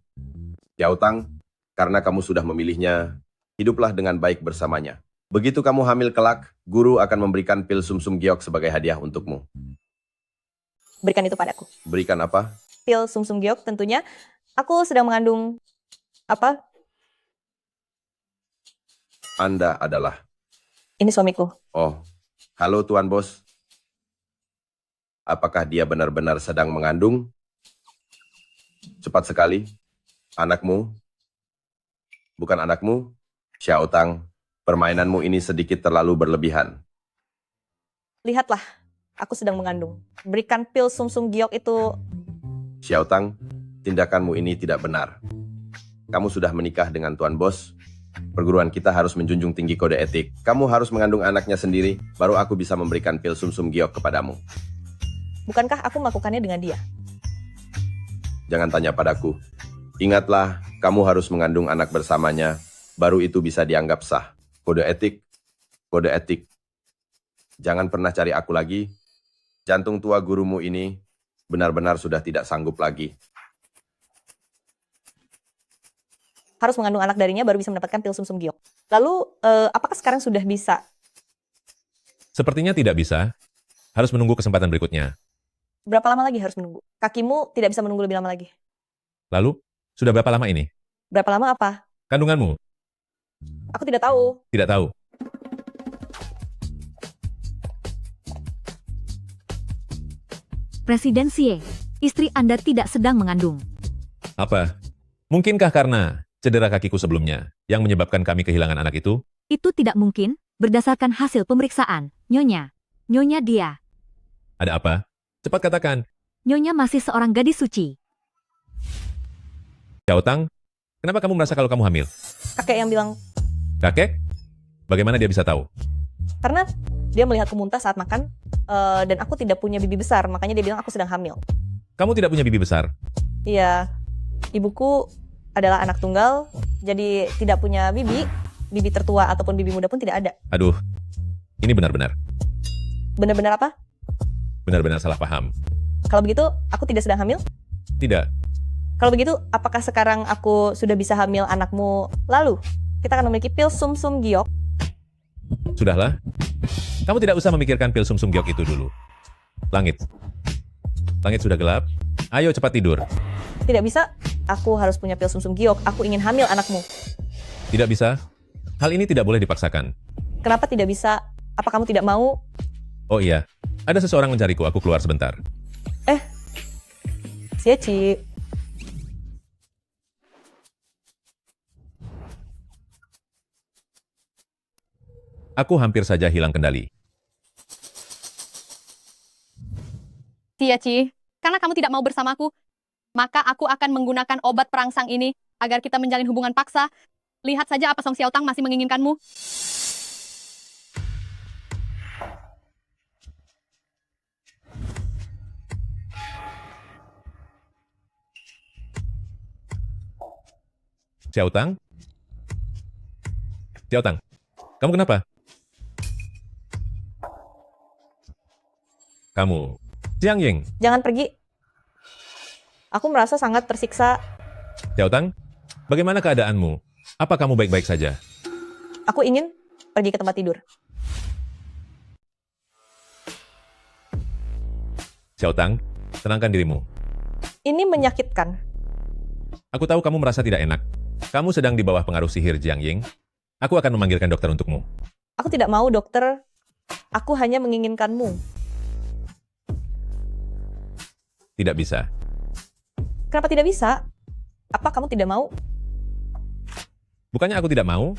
Xiao Tang, karena kamu sudah memilihnya, hiduplah dengan baik bersamanya. Begitu kamu hamil kelak, guru akan memberikan pil sumsum giok sebagai hadiah untukmu. Berikan itu padaku. Berikan apa? Pil sumsum giok tentunya. Aku sedang mengandung apa? Anda adalah... Ini suamiku. Oh, halo Tuan Bos. Apakah dia benar-benar sedang mengandung? Cepat sekali. Anakmu? Bukan anakmu? Xiao Tang, permainanmu ini sedikit terlalu berlebihan. Lihatlah, aku sedang mengandung. Berikan pil sumsum giok itu. Xiao Tang, tindakanmu ini tidak benar. Kamu sudah menikah dengan Tuan Bos. Perguruan kita harus menjunjung tinggi kode etik. Kamu harus mengandung anaknya sendiri, baru aku bisa memberikan pil sumsum giok kepadamu. Bukankah aku melakukannya dengan dia? Jangan tanya padaku. Ingatlah, kamu harus mengandung anak bersamanya, baru itu bisa dianggap sah. Kode etik, kode etik. Jangan pernah cari aku lagi. Jantung tua gurumu ini benar-benar sudah tidak sanggup lagi. Harus mengandung anak darinya baru bisa mendapatkan pil sumsum giok. Lalu, apakah sekarang sudah bisa? Sepertinya tidak bisa. Harus menunggu kesempatan berikutnya. Berapa lama lagi harus menunggu? Kakimu tidak bisa menunggu lebih lama lagi. Lalu, sudah berapa lama ini? Berapa lama apa? Kandunganmu? Aku tidak tahu. Tidak tahu. Presiden Xie, istri Anda tidak sedang mengandung. Apa? Mungkinkah karena cedera kakiku sebelumnya yang menyebabkan kami kehilangan anak itu? Itu tidak mungkin, berdasarkan hasil pemeriksaan. Nyonya dia. Ada apa? Cepat katakan. Nyonya masih seorang gadis suci. Xiao Tang, kenapa kamu merasa kalau kamu hamil? Kakek yang bilang, Kakek? Bagaimana dia bisa tahu? karena dia melihatku muntah saat makan, dan aku tidak punya bibi besar, makanya dia bilang aku sedang hamil. Kamu tidak punya bibi besar? Iya, ibuku adalah anak tunggal, jadi tidak punya bibi tertua ataupun bibi muda pun tidak ada. Aduh, ini benar-benar. Benar-benar apa? Benar-benar salah paham. Kalau begitu, aku tidak sedang hamil? Tidak. Kalau begitu, apakah sekarang aku sudah bisa hamil anakmu? Lalu, kita akan memiliki pil sumsum giok. Sudahlah. Kamu tidak usah memikirkan pil sumsum giok itu dulu. Langit. Langit sudah gelap. Ayo cepat tidur. Tidak bisa, aku harus punya pil sumsum giok. Aku ingin hamil anakmu. Tidak bisa. Hal ini tidak boleh dipaksakan. Kenapa tidak bisa? Apa kamu tidak mau? Oh iya, ada seseorang mencariku. Aku keluar sebentar. Sieci. Aku hampir saja hilang kendali. Siaci, karena kamu tidak mau bersamaku, maka aku akan menggunakan obat perangsang ini agar kita menjalin hubungan paksa. Lihat saja apa Song Xiao Tang masih menginginkanmu. Xiao Tang? Xiao Tang, kamu kenapa? Kamu, Jiang Ying. Jangan pergi. Aku merasa sangat tersiksa. Xiao Tang, bagaimana keadaanmu? Apa kamu baik-baik saja? Aku ingin pergi ke tempat tidur. Xiao Tang, tenangkan dirimu. Ini menyakitkan. Aku tahu kamu merasa tidak enak. Kamu sedang di bawah pengaruh sihir Jiang Ying. Aku akan memanggilkan dokter untukmu. Aku tidak mau, dokter. Aku hanya menginginkanmu. Tidak bisa. Kenapa tidak bisa? Apa kamu tidak mau? Bukannya aku tidak mau,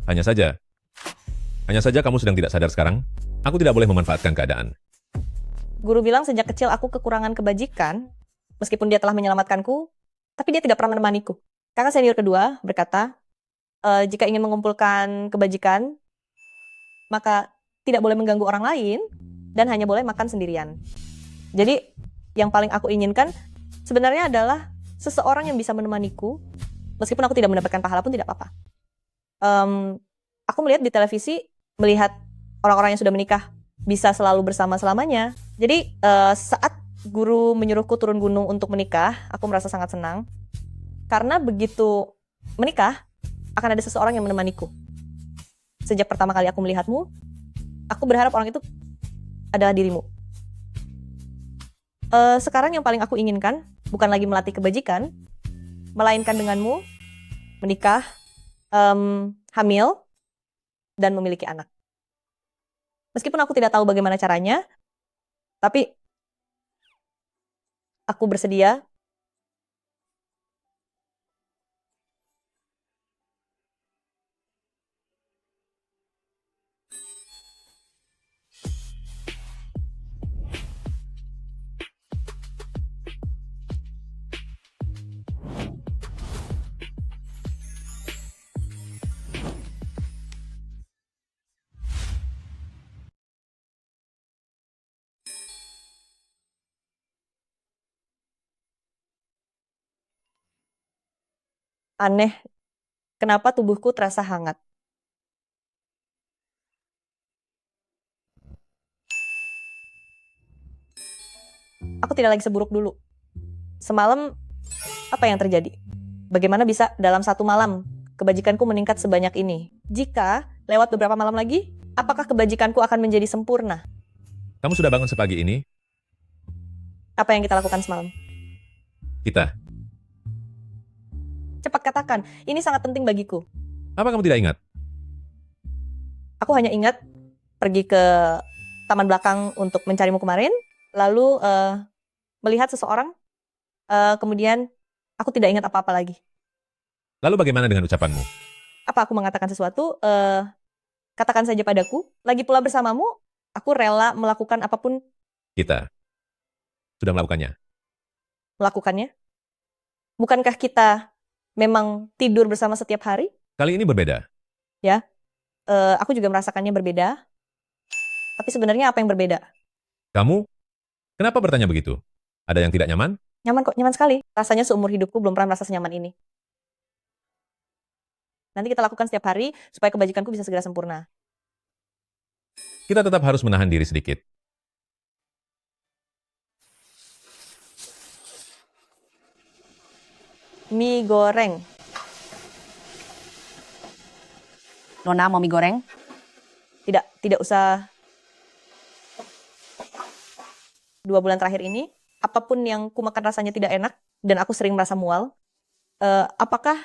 hanya saja kamu sedang tidak sadar sekarang. Aku tidak boleh memanfaatkan keadaan. Guru bilang sejak kecil aku kekurangan kebajikan, meskipun dia telah menyelamatkanku, tapi dia tidak pernah menemaniku. Kakak senior kedua berkata, jika ingin mengumpulkan kebajikan, maka tidak boleh mengganggu orang lain, dan hanya boleh makan sendirian. Jadi, yang paling aku inginkan sebenarnya adalah seseorang yang bisa menemaniku, meskipun aku tidak mendapatkan pahala pun tidak apa-apa. Aku melihat di televisi, melihat orang-orang yang sudah menikah bisa selalu bersama selamanya. Jadi saat guru menyuruhku turun gunung untuk menikah, aku merasa sangat senang. Karena begitu menikah, akan ada seseorang yang menemaniku. Sejak pertama kali aku melihatmu, aku berharap orang itu adalah dirimu. Sekarang yang paling aku inginkan, bukan lagi melatih kebajikan, melainkan denganmu, menikah, hamil, dan memiliki anak. Meskipun aku tidak tahu bagaimana caranya, tapi aku bersedia. Aneh, kenapa tubuhku terasa hangat? Aku tidak lagi seburuk dulu. Semalam, apa yang terjadi? Bagaimana bisa dalam satu malam kebajikanku meningkat sebanyak ini? Jika lewat beberapa malam lagi, apakah kebajikanku akan menjadi sempurna? Kamu sudah bangun sepagi ini? Apa yang kita lakukan semalam? Kita. Cepat katakan, ini sangat penting bagiku. Apa kamu tidak ingat? Aku hanya ingat pergi ke taman belakang untuk mencarimu kemarin, lalu melihat seseorang, kemudian aku tidak ingat apa-apa lagi. Lalu bagaimana dengan ucapanmu? Apa aku mengatakan sesuatu? Katakan saja padaku, lagi pula bersamamu, aku rela melakukan apapun. Kita sudah melakukannya. Melakukannya? Bukankah kita memang tidur bersama setiap hari? Kali ini berbeda. Ya, aku juga merasakannya berbeda. Tapi sebenarnya apa yang berbeda? Kamu? Kenapa bertanya begitu? Ada yang tidak nyaman? Nyaman kok, nyaman sekali. Rasanya seumur hidupku belum pernah merasa senyaman ini. Nanti kita lakukan setiap hari supaya kebajikanku bisa segera sempurna. Kita tetap harus menahan diri sedikit. Mie goreng. Nona mau mie goreng? Tidak usah. 2 bulan terakhir ini, apapun yang kumakan rasanya tidak enak, dan aku sering merasa mual. Apakah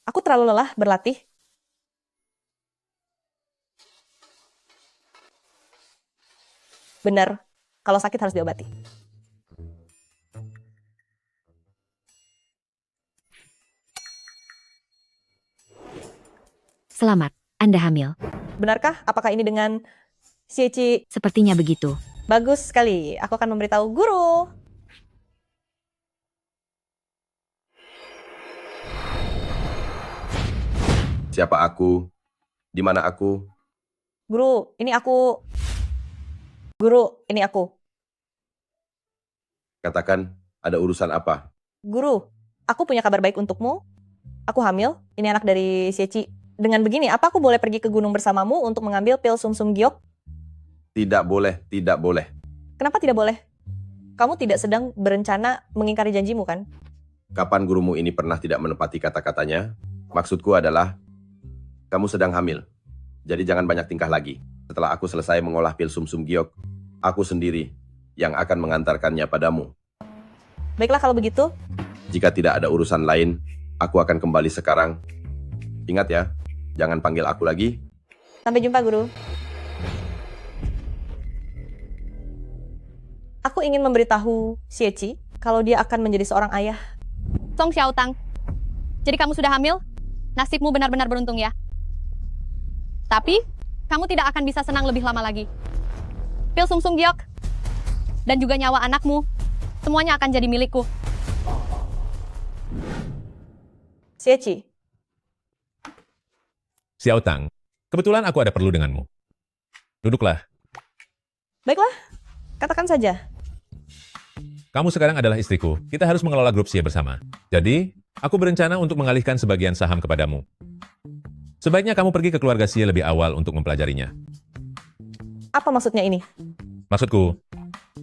aku terlalu lelah berlatih? Benar, kalau sakit harus diobati. Selamat, Anda hamil. Benarkah? Apakah ini dengan Sieci? Sepertinya begitu. Bagus sekali. Aku akan memberitahu guru. Siapa aku? Di mana aku? Guru, ini aku. Guru, ini aku. Katakan, ada urusan apa? Guru, aku punya kabar baik untukmu. Aku hamil. Ini anak dari Sieci. Dengan begini, apa aku boleh pergi ke gunung bersamamu untuk mengambil pil sumsum giok? Tidak boleh, tidak boleh. Kenapa tidak boleh? Kamu tidak sedang berencana mengingkari janjimu, kan? Kapan gurumu ini pernah tidak menepati kata-katanya? Maksudku adalah, kamu sedang hamil. Jadi jangan banyak tingkah lagi. Setelah aku selesai mengolah pil sumsum giok, aku sendiri yang akan mengantarkannya padamu. Baiklah kalau begitu. Jika tidak ada urusan lain, aku akan kembali sekarang. Ingat ya, Jangan panggil aku lagi. Sampai jumpa, Guru. Aku ingin memberitahu Xie kalau dia akan menjadi seorang ayah. Song Xiaotang, jadi kamu sudah hamil? Nasibmu benar-benar beruntung ya. Tapi, kamu tidak akan bisa senang lebih lama lagi. Pil Sung Sung Giok, dan juga nyawa anakmu, semuanya akan jadi milikku. Xie, Xiao Tang, kebetulan aku ada perlu denganmu. Duduklah. baiklah, katakan saja. Kamu sekarang adalah istriku. Kita harus mengelola grup Xie bersama. Jadi, aku berencana untuk mengalihkan sebagian saham kepadamu. Sebaiknya kamu pergi ke keluarga Xie lebih awal untuk mempelajarinya. Apa maksudnya ini? Maksudku,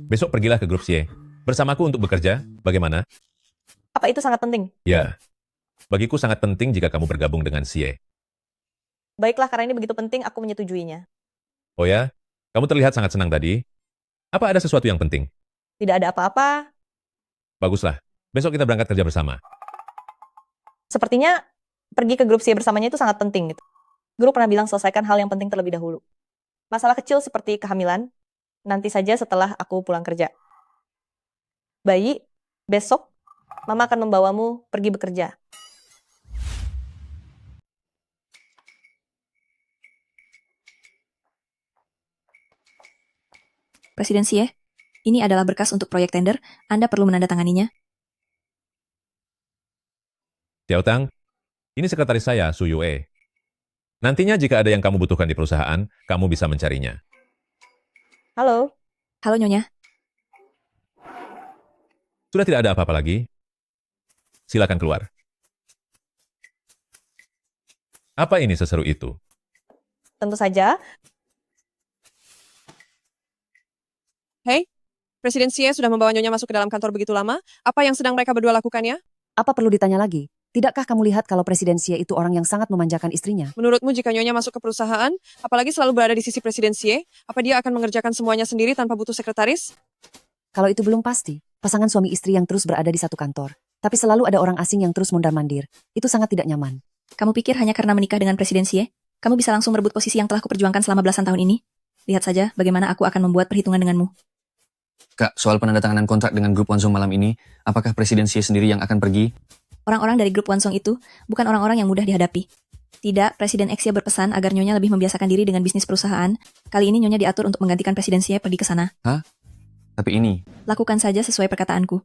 besok pergilah ke grup Xie. Bersamaku untuk bekerja, bagaimana? Apa itu sangat penting? Ya, bagiku sangat penting jika kamu bergabung dengan Xie. Baiklah, karena ini begitu penting, aku menyetujuinya. Oh ya, kamu terlihat sangat senang tadi. Apa ada sesuatu yang penting? Tidak ada apa-apa. Baguslah, besok kita berangkat kerja bersama. Sepertinya pergi ke grup Xie bersamanya itu sangat penting gitu. Guru pernah bilang selesaikan hal yang penting terlebih dahulu. Masalah kecil seperti kehamilan, nanti saja setelah aku pulang kerja. Bayi, besok Mama akan membawamu pergi bekerja. Presiden Xie, ini adalah berkas untuk proyek tender. Anda perlu menandatanganinya. Xiao Tang, ini sekretaris saya, Su Yue. Nantinya jika ada yang kamu butuhkan di perusahaan, kamu bisa mencarinya. Halo. Halo Nyonya. Sudah tidak ada apa-apa lagi? Silakan keluar. Apa ini seseru itu? Tentu saja. Hei, Presiden Xie sudah membawa Nyonya masuk ke dalam kantor begitu lama. Apa yang sedang mereka berdua lakukan ya? Apa perlu ditanya lagi? Tidakkah kamu lihat kalau Presiden Xie itu orang yang sangat memanjakan istrinya? Menurutmu jika Nyonya masuk ke perusahaan, apalagi selalu berada di sisi Presiden Xie, apa dia akan mengerjakan semuanya sendiri tanpa butuh sekretaris? Kalau itu belum pasti, pasangan suami istri yang terus berada di satu kantor. Tapi selalu ada orang asing yang terus mondar-mandir. Itu sangat tidak nyaman. Kamu pikir hanya karena menikah dengan Presiden Xie, kamu bisa langsung merebut posisi yang telah kuperjuangkan selama belasan tahun ini? Lihat saja bagaimana aku akan membuat perhitungan denganmu. Kak, soal penandatanganan kontrak dengan grup Wansong malam ini, apakah Presiden Xie sendiri yang akan pergi? Orang-orang dari grup Wansong itu bukan orang-orang yang mudah dihadapi. Tidak, Presiden Xie berpesan agar Nyonya lebih membiasakan diri dengan bisnis perusahaan. Kali ini Nyonya diatur untuk menggantikan Presiden Xie pergi ke sana. Hah? Tapi ini... Lakukan saja sesuai perkataanku.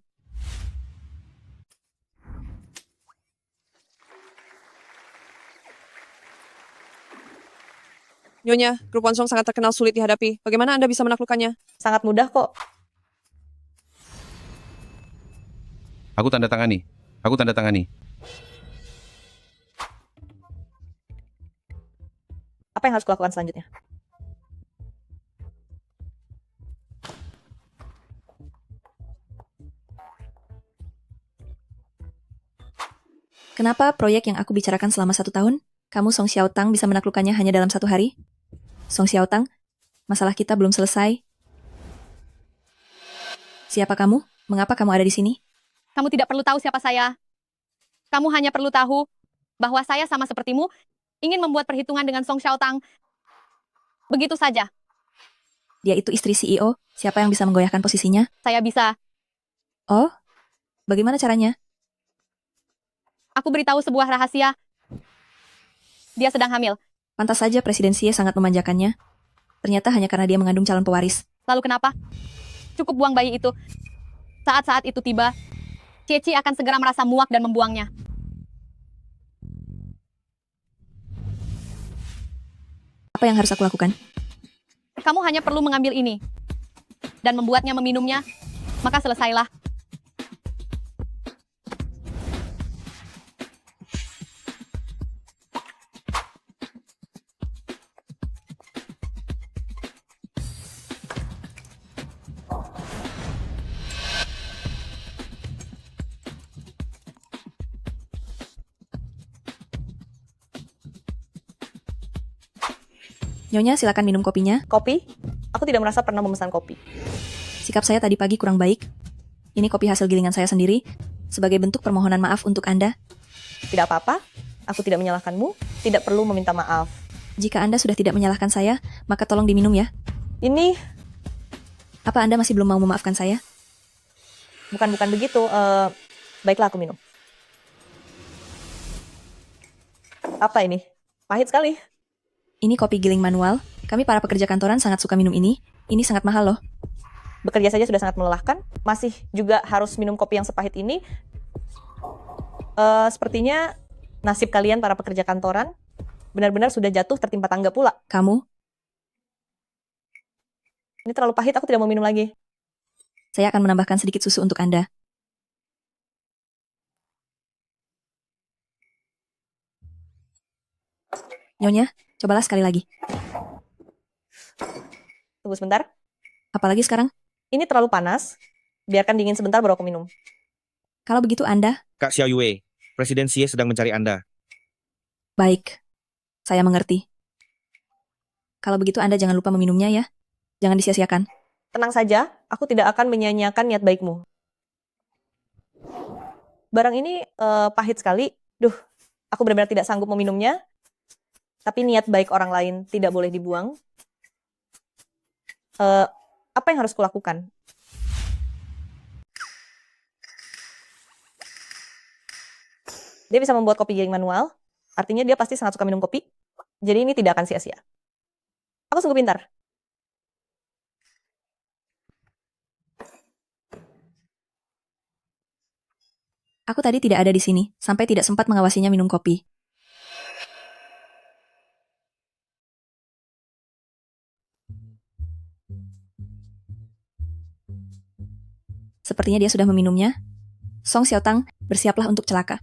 Nyonya, grup Wansong sangat terkenal sulit dihadapi. Bagaimana Anda bisa menaklukkannya? Sangat mudah kok. Aku tanda tangani. Aku tanda tangani. Apa yang harus kulakukan selanjutnya? Kenapa proyek yang aku bicarakan selama 1 tahun, kamu Song Xiaotang bisa menaklukkannya hanya dalam 1 hari? Song Xiaotang, masalah kita belum selesai. Siapa kamu? Mengapa kamu ada di sini? Kamu tidak perlu tahu siapa saya. Kamu hanya perlu tahu bahwa saya sama sepertimu ingin membuat perhitungan dengan Song Xiaotang. Begitu saja. Dia itu istri CEO. Siapa yang bisa menggoyahkan posisinya? Saya bisa. Oh, bagaimana caranya? Aku beritahu sebuah rahasia. Dia sedang hamil. Pantas saja Presiden Xie sangat memanjakannya. Ternyata hanya karena dia mengandung calon pewaris. Lalu kenapa? Cukup buang bayi itu. Saat-saat itu tiba, Cici akan segera merasa muak dan membuangnya. Apa yang harus aku lakukan? Kamu hanya perlu mengambil ini dan membuatnya meminumnya, maka selesailah. Nyonya, silakan minum kopinya. Kopi? Aku tidak merasa pernah memesan kopi. Sikap saya tadi pagi kurang baik. Ini kopi hasil gilingan saya sendiri, sebagai bentuk permohonan maaf untuk Anda. Tidak apa-apa. Aku tidak menyalahkanmu, tidak perlu meminta maaf. Jika Anda sudah tidak menyalahkan saya, maka tolong diminum ya. Ini... Apa Anda masih belum mau memaafkan saya? Bukan begitu. Baiklah, aku minum. Apa ini? Pahit sekali. Ini kopi giling manual. Kami para pekerja kantoran sangat suka minum ini. Ini sangat mahal loh. Bekerja saja sudah sangat melelahkan. Masih juga harus minum kopi yang sepahit ini. Sepertinya nasib kalian para pekerja kantoran benar-benar sudah jatuh tertimpa tangga pula. Kamu? Ini terlalu pahit, aku tidak mau minum lagi. Saya akan menambahkan sedikit susu untuk Anda. Nyonya, cobalah sekali lagi. Tunggu sebentar. Apalagi sekarang? Ini terlalu panas. Biarkan dingin sebentar baru aku minum. Kalau begitu Anda... Kak Xiao Yue, Presiden Xie sedang mencari Anda. Baik, saya mengerti. Kalau begitu Anda jangan lupa meminumnya ya. Jangan disia-siakan. Tenang saja, aku tidak akan menyia-nyiakan niat baikmu. Barang ini pahit sekali. Duh, aku benar-benar tidak sanggup meminumnya. Tapi niat baik orang lain tidak boleh dibuang. Apa yang harus kulakukan? Dia bisa membuat kopi giling manual. Artinya dia pasti sangat suka minum kopi. Jadi ini tidak akan sia-sia. Aku sungguh pintar. Aku tadi tidak ada di sini, sampai tidak sempat mengawasinya minum kopi. Sepertinya dia sudah meminumnya. Song Xiaotang, bersiaplah untuk celaka.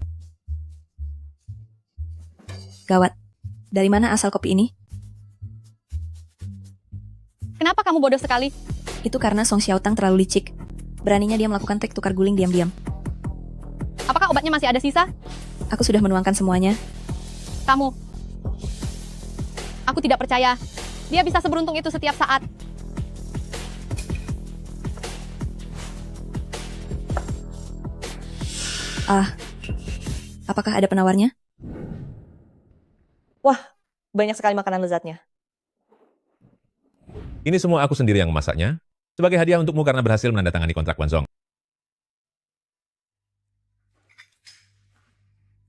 Gawat. Dari mana asal kopi ini? Kenapa kamu bodoh sekali? Itu karena Song Xiaotang terlalu licik. Beraninya dia melakukan trik tukar guling diam-diam. Apakah obatnya masih ada sisa? Aku sudah menuangkan semuanya. Kamu. Aku tidak percaya. Dia bisa seberuntung itu setiap saat. Apakah ada penawarnya? Wah, banyak sekali makanan lezatnya. Ini semua aku sendiri yang memasaknya, sebagai hadiah untukmu karena berhasil menandatangani kontrak Wanzong.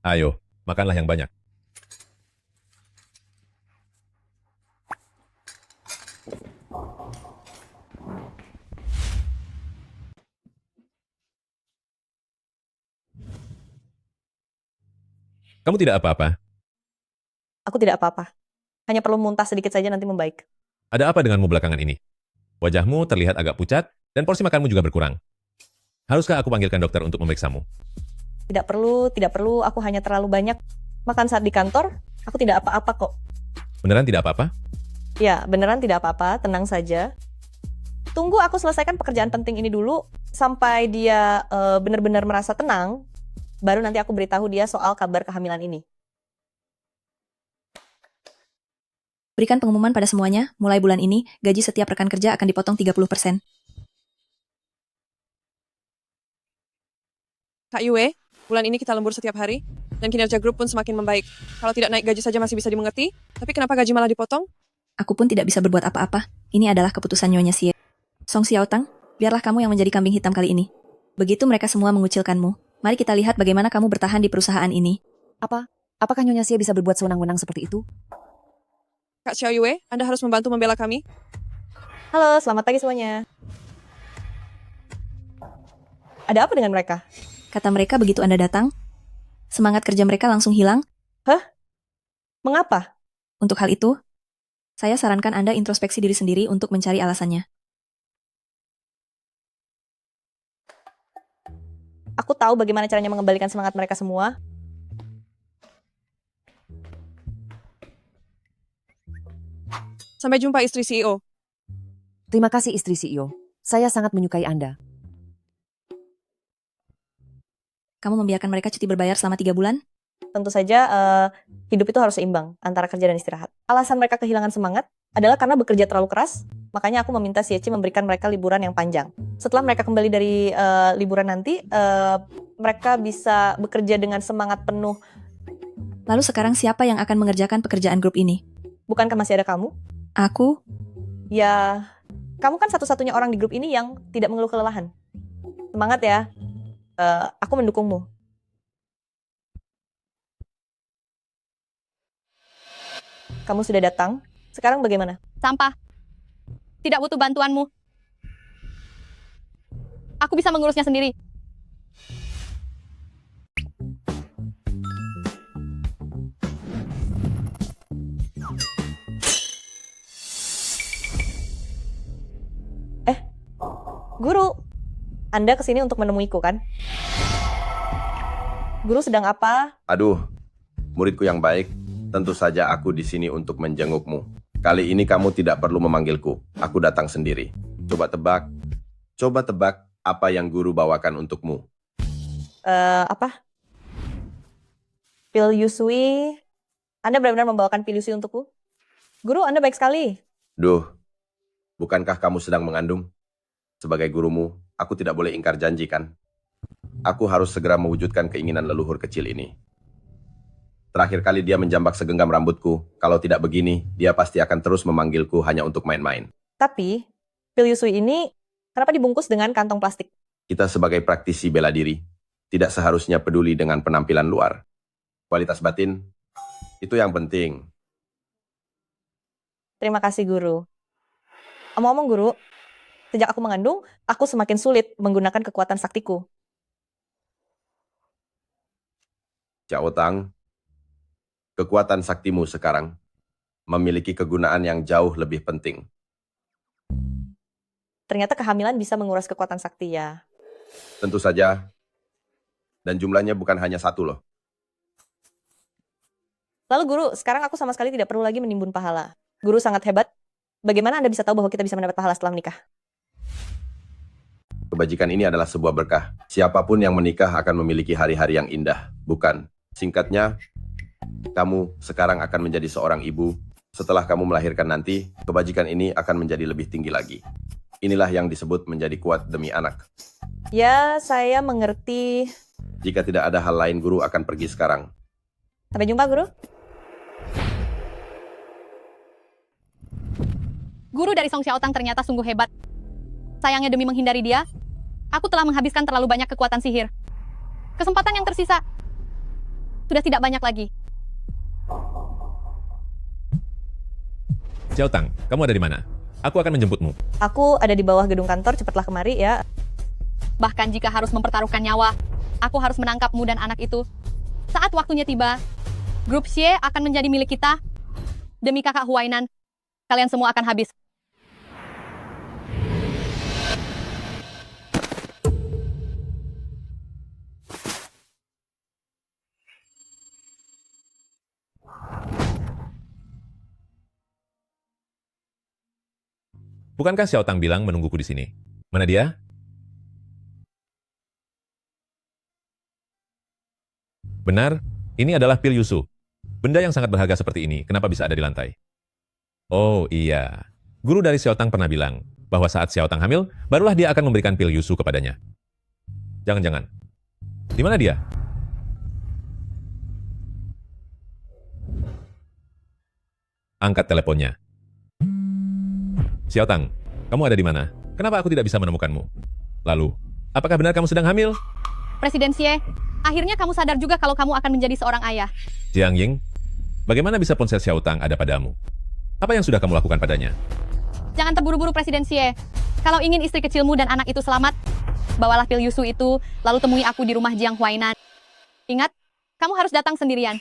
Ayo, makanlah yang banyak. Kamu tidak apa-apa? Aku tidak apa-apa. Hanya perlu muntah sedikit saja nanti membaik. Ada apa denganmu belakangan ini? Wajahmu terlihat agak pucat, dan porsi makanmu juga berkurang. Haruskah aku panggilkan dokter untuk memeriksamu? Tidak perlu. Aku hanya terlalu banyak makan saat di kantor. Aku tidak apa-apa kok. Beneran tidak apa-apa? Ya, beneran tidak apa-apa. Tenang saja. Tunggu aku selesaikan pekerjaan penting ini dulu. Sampai dia benar-benar merasa tenang. Baru nanti aku beritahu dia soal kabar kehamilan ini. Berikan pengumuman pada semuanya, mulai bulan ini, gaji setiap rekan kerja akan dipotong 30%. Kak Yue, bulan ini kita lembur setiap hari, dan kinerja grup pun semakin membaik. Kalau tidak naik gaji saja masih bisa dimengerti, tapi kenapa gaji malah dipotong? Aku pun tidak bisa berbuat apa-apa. Ini adalah keputusan Nyonya Xie. Song Xiaotang, biarlah kamu yang menjadi kambing hitam kali ini. Begitu mereka semua mengucilkanmu, mari kita lihat bagaimana kamu bertahan di perusahaan ini. Apakah Nyonya Xie bisa berbuat sewenang-wenang seperti itu? Kak Xiao Yue, Anda harus membantu membela kami. Halo, selamat pagi semuanya. Ada apa dengan mereka? Kata mereka begitu Anda datang, semangat kerja mereka langsung hilang. Hah? Mengapa? Untuk hal itu, saya sarankan Anda introspeksi diri sendiri untuk mencari alasannya. Aku tahu bagaimana caranya mengembalikan semangat mereka semua. Sampai jumpa istri CEO. Terima kasih istri CEO. Saya sangat menyukai Anda. Kamu membiarkan mereka cuti berbayar selama 3 bulan? Tentu saja hidup itu harus seimbang antara kerja dan istirahat. Alasan mereka kehilangan semangat adalah karena bekerja terlalu keras. Makanya aku meminta Xie Qi memberikan mereka liburan yang panjang. Setelah mereka kembali dari liburan nanti, mereka bisa bekerja dengan semangat penuh Lalu sekarang siapa yang akan mengerjakan pekerjaan grup ini? Bukankah masih ada kamu? Aku? Ya, kamu kan satu-satunya orang di grup ini yang tidak mengeluh kelelahan. Semangat ya. Aku mendukungmu. Kamu sudah datang. Sekarang bagaimana? Sampah. Tidak butuh bantuanmu. Aku bisa mengurusnya sendiri. Guru, Anda kesini untuk menemuiku kan? Guru sedang apa? Aduh, muridku yang baik, tentu saja aku di sini untuk menjengukmu. Kali ini kamu tidak perlu memanggilku, aku datang sendiri. Coba tebak apa yang guru bawakan untukmu. Apa? Pil Yusui. Anda benar-benar membawakan pil Yusui untukku? Guru, Anda baik sekali. Duh, bukankah kamu sedang mengandung? Sebagai gurumu, aku tidak boleh ingkar janji kan? Aku harus segera mewujudkan keinginan leluhur kecil ini. Terakhir kali dia menjambak segenggam rambutku, kalau tidak begini, dia pasti akan terus memanggilku hanya untuk main-main. Tapi, pil Yusui ini kenapa dibungkus dengan kantong plastik? Kita sebagai praktisi bela diri, tidak seharusnya peduli dengan penampilan luar. Kualitas batin, itu yang penting. Terima kasih, Guru. Omong-omong, Guru, sejak aku mengandung, aku semakin sulit menggunakan kekuatan saktiku. Xiao Tang, kekuatan saktimu sekarang memiliki kegunaan yang jauh lebih penting. Ternyata kehamilan bisa menguras kekuatan sakti ya. Tentu saja, dan jumlahnya bukan hanya satu loh. Lalu Guru, sekarang aku sama sekali tidak perlu lagi menimbun pahala. Guru sangat hebat. Bagaimana Anda bisa tahu bahwa kita bisa mendapat pahala setelah menikah? Kebajikan ini adalah sebuah berkah. Siapapun yang menikah akan memiliki hari-hari yang indah, bukan? Singkatnya, kamu sekarang akan menjadi seorang ibu. Setelah kamu melahirkan nanti, kebajikan ini akan menjadi lebih tinggi lagi. Inilah yang disebut menjadi kuat demi anak. Ya, saya mengerti. Jika tidak ada hal lain, guru akan pergi sekarang. Sampai jumpa, Guru. Guru dari Song Xiaotang ternyata sungguh hebat. Sayangnya demi menghindari dia, aku telah menghabiskan terlalu banyak kekuatan sihir. Kesempatan yang tersisa sudah tidak banyak lagi. Xiaotang, kamu ada di mana? Aku akan menjemputmu. Aku ada di bawah gedung kantor, cepatlah kemari ya. Bahkan jika harus mempertaruhkan nyawa, aku harus menangkapmu dan anak itu. Saat waktunya tiba, grup Xie akan menjadi milik kita. Demi kakak Huainan, kalian semua akan habis. Bukankah Xiaotang bilang menungguku di sini? Mana dia? Benar, ini adalah pil Yusu. Benda yang sangat berharga seperti ini, kenapa bisa ada di lantai? Oh iya, guru dari Xiaotang pernah bilang bahwa saat Xiaotang hamil, barulah dia akan memberikan pil Yusu kepadanya. Jangan-jangan. Di mana dia? Angkat teleponnya. Xiaotang, kamu ada di mana? Kenapa aku tidak bisa menemukanmu? Lalu, apakah benar kamu sedang hamil? Presiden Xie, akhirnya kamu sadar juga kalau kamu akan menjadi seorang ayah. Jiang Ying, bagaimana bisa ponsel Xiaotang ada padamu? Apa yang sudah kamu lakukan padanya? Jangan terburu-buru Presiden Xie. Kalau ingin istri kecilmu dan anak itu selamat, bawalah pil Yusu itu, lalu temui aku di rumah Jiang Huainan. Ingat, kamu harus datang sendirian.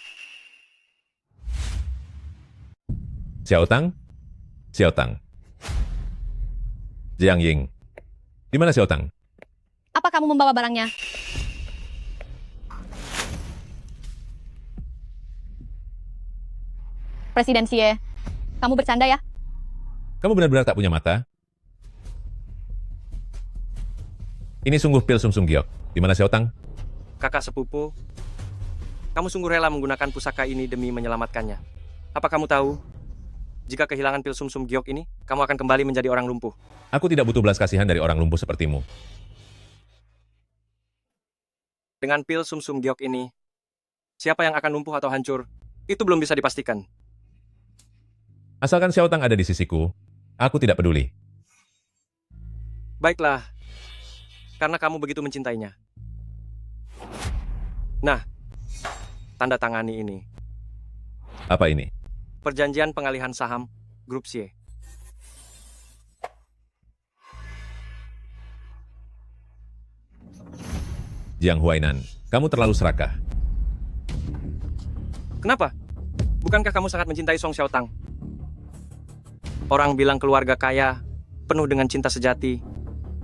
Xiaotang? Xiaotang. Jiang Ying. Di mana Xiaotang? Apa kamu membawa barangnya? Presiden Xie, kamu bercanda ya? Kamu benar-benar tak punya mata? Ini sungguh pil sumsum giok. Di mana Xiaotang? Kakak sepupu, kamu sungguh rela menggunakan pusaka ini demi menyelamatkannya. Apa kamu tahu, jika kehilangan pil sumsum giok ini, kamu akan kembali menjadi orang lumpuh. Aku tidak butuh belas kasihan dari orang lumpuh sepertimu. Dengan pil sumsum giok ini, Siapa yang akan lumpuh atau hancur, itu belum bisa dipastikan. Asalkan Xiaotang ada di sisiku, aku tidak peduli. Baiklah, karena kamu begitu mencintainya. Nah, tanda tangani ini. Apa ini? Perjanjian pengalihan saham Grup Xie. Jiang Huainan, kamu terlalu serakah. Kenapa? Bukankah kamu sangat mencintai Song Xiaotang? Orang bilang keluarga kaya, penuh dengan cinta sejati.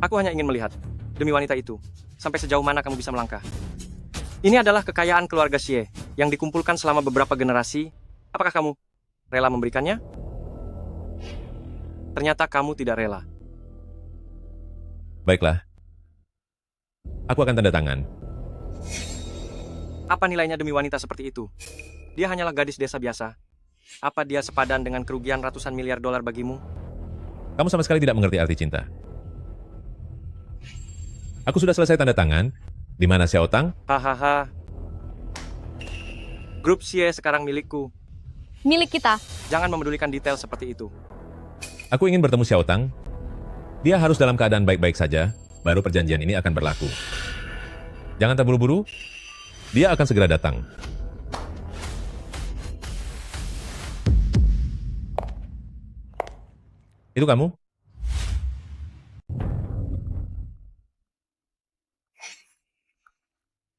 Aku hanya ingin melihat, demi wanita itu, sampai sejauh mana kamu bisa melangkah. Ini adalah kekayaan keluarga Xie, yang dikumpulkan selama beberapa generasi. Apakah kamu rela memberikannya? Ternyata kamu tidak rela. Baiklah. Aku akan tanda tangan. Apa nilainya demi wanita seperti itu? Dia hanyalah gadis desa biasa. Apa dia sepadan dengan kerugian ratusan miliar dolar bagimu? Kamu sama sekali tidak mengerti arti cinta. Aku sudah selesai tanda tangan. Di mana Xiaotang? Hahaha. Grup Xie sekarang milikku. Milik kita. Jangan memedulikan detail seperti itu. Aku ingin bertemu Xiaotang. Dia harus dalam keadaan baik-baik saja, baru perjanjian ini akan berlaku. Jangan terburu-buru. Dia akan segera datang. Itu kamu?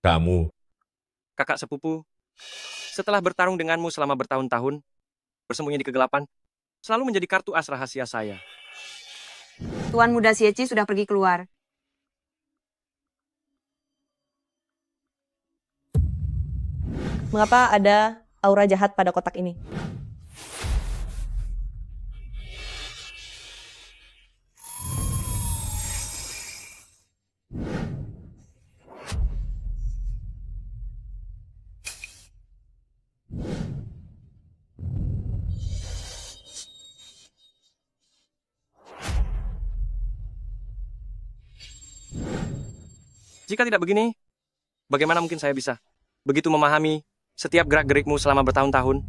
Kamu. Kakak sepupu, setelah bertarung denganmu selama bertahun-tahun, bersembunyi di kegelapan, selalu menjadi kartu as rahasia saya. Tuan muda Xie sudah pergi keluar. Mengapa ada aura jahat pada kotak ini? Jika tidak begini, bagaimana mungkin saya bisa begitu memahami setiap gerak-gerikmu selama bertahun-tahun?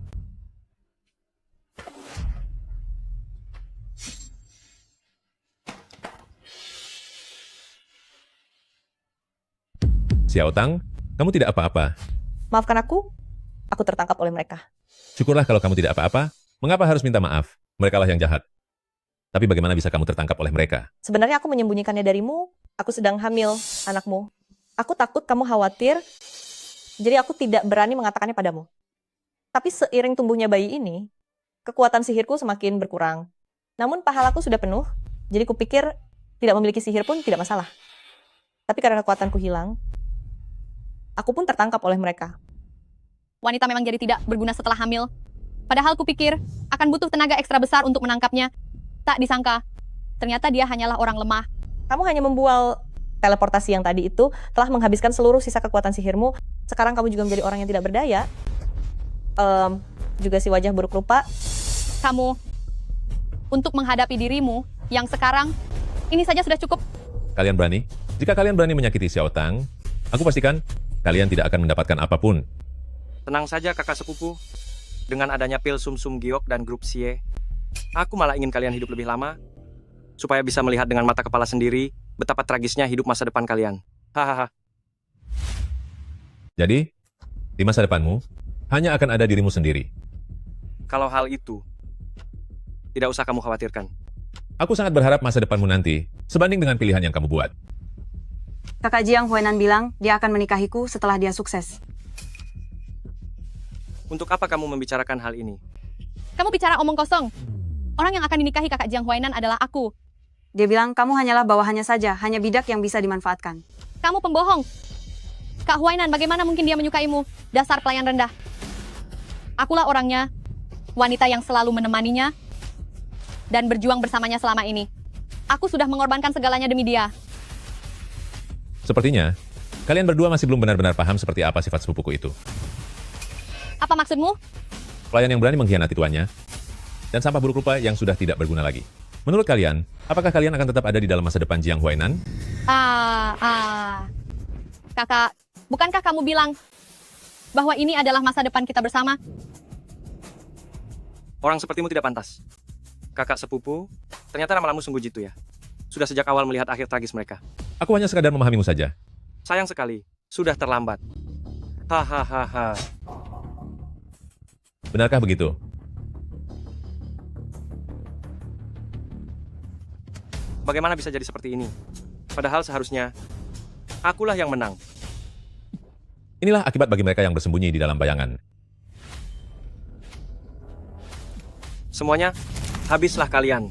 Xiaotang, kamu tidak apa-apa. Maafkan aku tertangkap oleh mereka. Syukurlah kalau kamu tidak apa-apa. Mengapa harus minta maaf? Merekalah yang jahat. Tapi bagaimana bisa kamu tertangkap oleh mereka? Sebenarnya aku menyembunyikannya darimu. Aku sedang hamil anakmu. Aku takut kamu khawatir, jadi aku tidak berani mengatakannya padamu. Tapi seiring tumbuhnya bayi ini, kekuatan sihirku semakin berkurang. Namun pahalaku sudah penuh, jadi kupikir tidak memiliki sihir pun tidak masalah. Tapi karena kekuatanku hilang, aku pun tertangkap oleh mereka. Wanita memang jadi tidak berguna setelah hamil. Padahal kupikir akan butuh tenaga ekstra besar untuk menangkapnya. Tak disangka, ternyata dia hanyalah orang lemah. Kamu hanya membual teleportasi yang tadi itu telah menghabiskan seluruh sisa kekuatan sihirmu. Sekarang kamu juga menjadi orang yang tidak berdaya. Juga si wajah buruk rupa. Kamu, untuk menghadapi dirimu yang sekarang, ini saja sudah cukup. Kalian berani? Jika kalian berani menyakiti Xiaotang, aku pastikan kalian tidak akan mendapatkan apapun. Tenang saja kakak sepupu. Dengan adanya pil sum-sum giok dan grup Xie, aku malah ingin kalian hidup lebih lama, supaya bisa melihat dengan mata kepala sendiri betapa tragisnya hidup masa depan kalian. Hahaha. Jadi, di masa depanmu, hanya akan ada dirimu sendiri. Kalau hal itu, tidak usah kamu khawatirkan. Aku sangat berharap masa depanmu nanti sebanding dengan pilihan yang kamu buat. Kakak Jiang Huainan bilang dia akan menikahiku setelah dia sukses. Untuk apa kamu membicarakan hal ini? Kamu bicara omong kosong. Orang yang akan dinikahi kakak Jiang Huainan adalah aku. Dia bilang kamu hanyalah bawahannya saja, hanya bidak yang bisa dimanfaatkan. Kamu pembohong. Kak Huainan, bagaimana mungkin dia menyukaimu? Dasar pelayan rendah. Akulah orangnya, wanita yang selalu menemaninya, dan berjuang bersamanya selama ini. Aku sudah mengorbankan segalanya demi dia. Sepertinya, kalian berdua masih belum benar-benar paham seperti apa sifat sepupuku itu. Apa maksudmu? Pelayan yang berani mengkhianati tuannya, dan sampah buruk rupa yang sudah tidak berguna lagi. Menurut kalian, apakah kalian akan tetap ada di dalam masa depan Jiang Huainan? Kakak, bukankah kamu bilang bahwa ini adalah masa depan kita bersama. Orang sepertimu tidak pantas. Kakak sepupu, ternyata ramalanmu sungguh jitu ya. Sudah sejak awal melihat akhir tragis mereka. Aku hanya sekadar memahamimu saja. Sayang sekali, sudah terlambat. Hahaha. Benarkah begitu? Bagaimana bisa jadi seperti ini? Padahal seharusnya akulah yang menang. Inilah akibat bagi mereka yang bersembunyi di dalam bayangan. Semuanya, habislah kalian.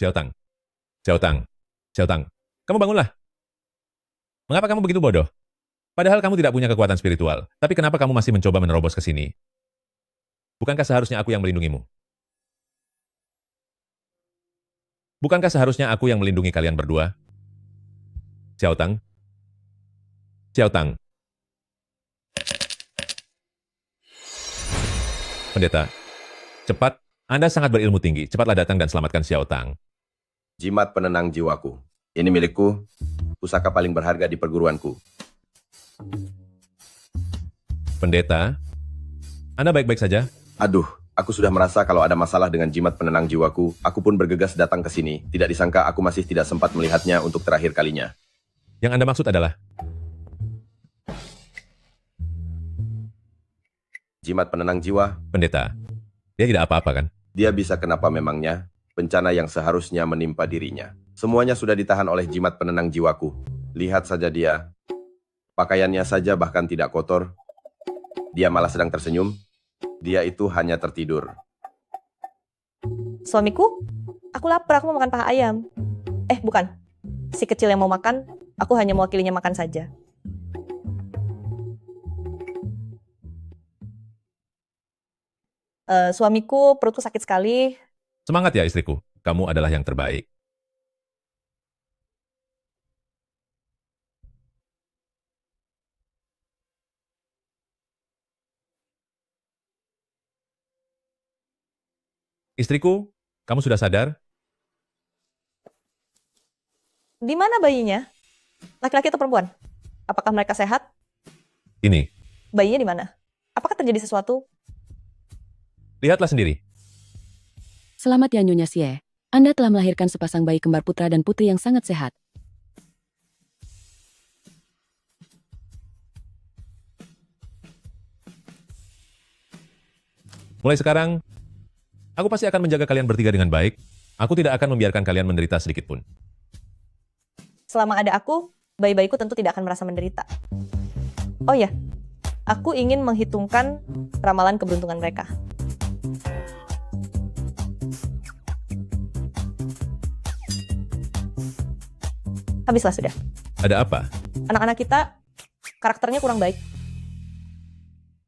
Xiaotang. Xiaotang. Xiaotang. Kamu bangunlah. Mengapa kamu begitu bodoh? Padahal kamu tidak punya kekuatan spiritual. Tapi kenapa kamu masih mencoba menerobos ke sini? Bukankah seharusnya aku yang melindungimu? Bukankah seharusnya aku yang melindungi kalian berdua? Xiaotang? Xiaotang. Pendeta, cepat. Anda sangat berilmu tinggi. Cepatlah datang dan selamatkan Xiaotang. Jimat penenang jiwaku. Ini milikku, pusaka paling berharga di perguruanku. Pendeta, Anda baik-baik saja? Aduh, aku sudah merasa kalau ada masalah dengan jimat penenang jiwaku. Aku pun bergegas datang ke sini. Tidak disangka aku masih tidak sempat melihatnya untuk terakhir kalinya. Yang Anda maksud adalah? Jimat penenang jiwa. Pendeta, dia tidak apa-apa kan? Dia bisa kenapa memangnya? Bencana yang seharusnya menimpa dirinya. Semuanya sudah ditahan oleh jimat penenang jiwaku. Lihat saja dia. Pakaiannya saja bahkan tidak kotor. Dia malah sedang tersenyum. Dia itu hanya tertidur. Suamiku, aku lapar, aku mau makan paha ayam. Bukan. Si kecil yang mau makan, aku hanya mewakilinya makan saja. Suamiku, perutku sakit sekali. Semangat ya istriku, kamu adalah yang terbaik. Istriku, kamu sudah sadar? Di mana bayinya? Laki-laki atau perempuan? Apakah mereka sehat? Ini, Bayinya di mana? Apakah terjadi sesuatu? lihatlah sendiri. Selamat ya Nyonya Xie. Anda telah melahirkan sepasang bayi kembar putra dan putri yang sangat sehat. Mulai sekarang, aku pasti akan menjaga kalian bertiga dengan baik. Aku tidak akan membiarkan kalian menderita sedikit pun. Selama ada aku, bayi-bayiku tentu tidak akan merasa menderita. Oh ya, aku ingin menghitungkan ramalan keberuntungan mereka. Habislah sudah. Ada apa? Anak-anak kita karakternya kurang baik.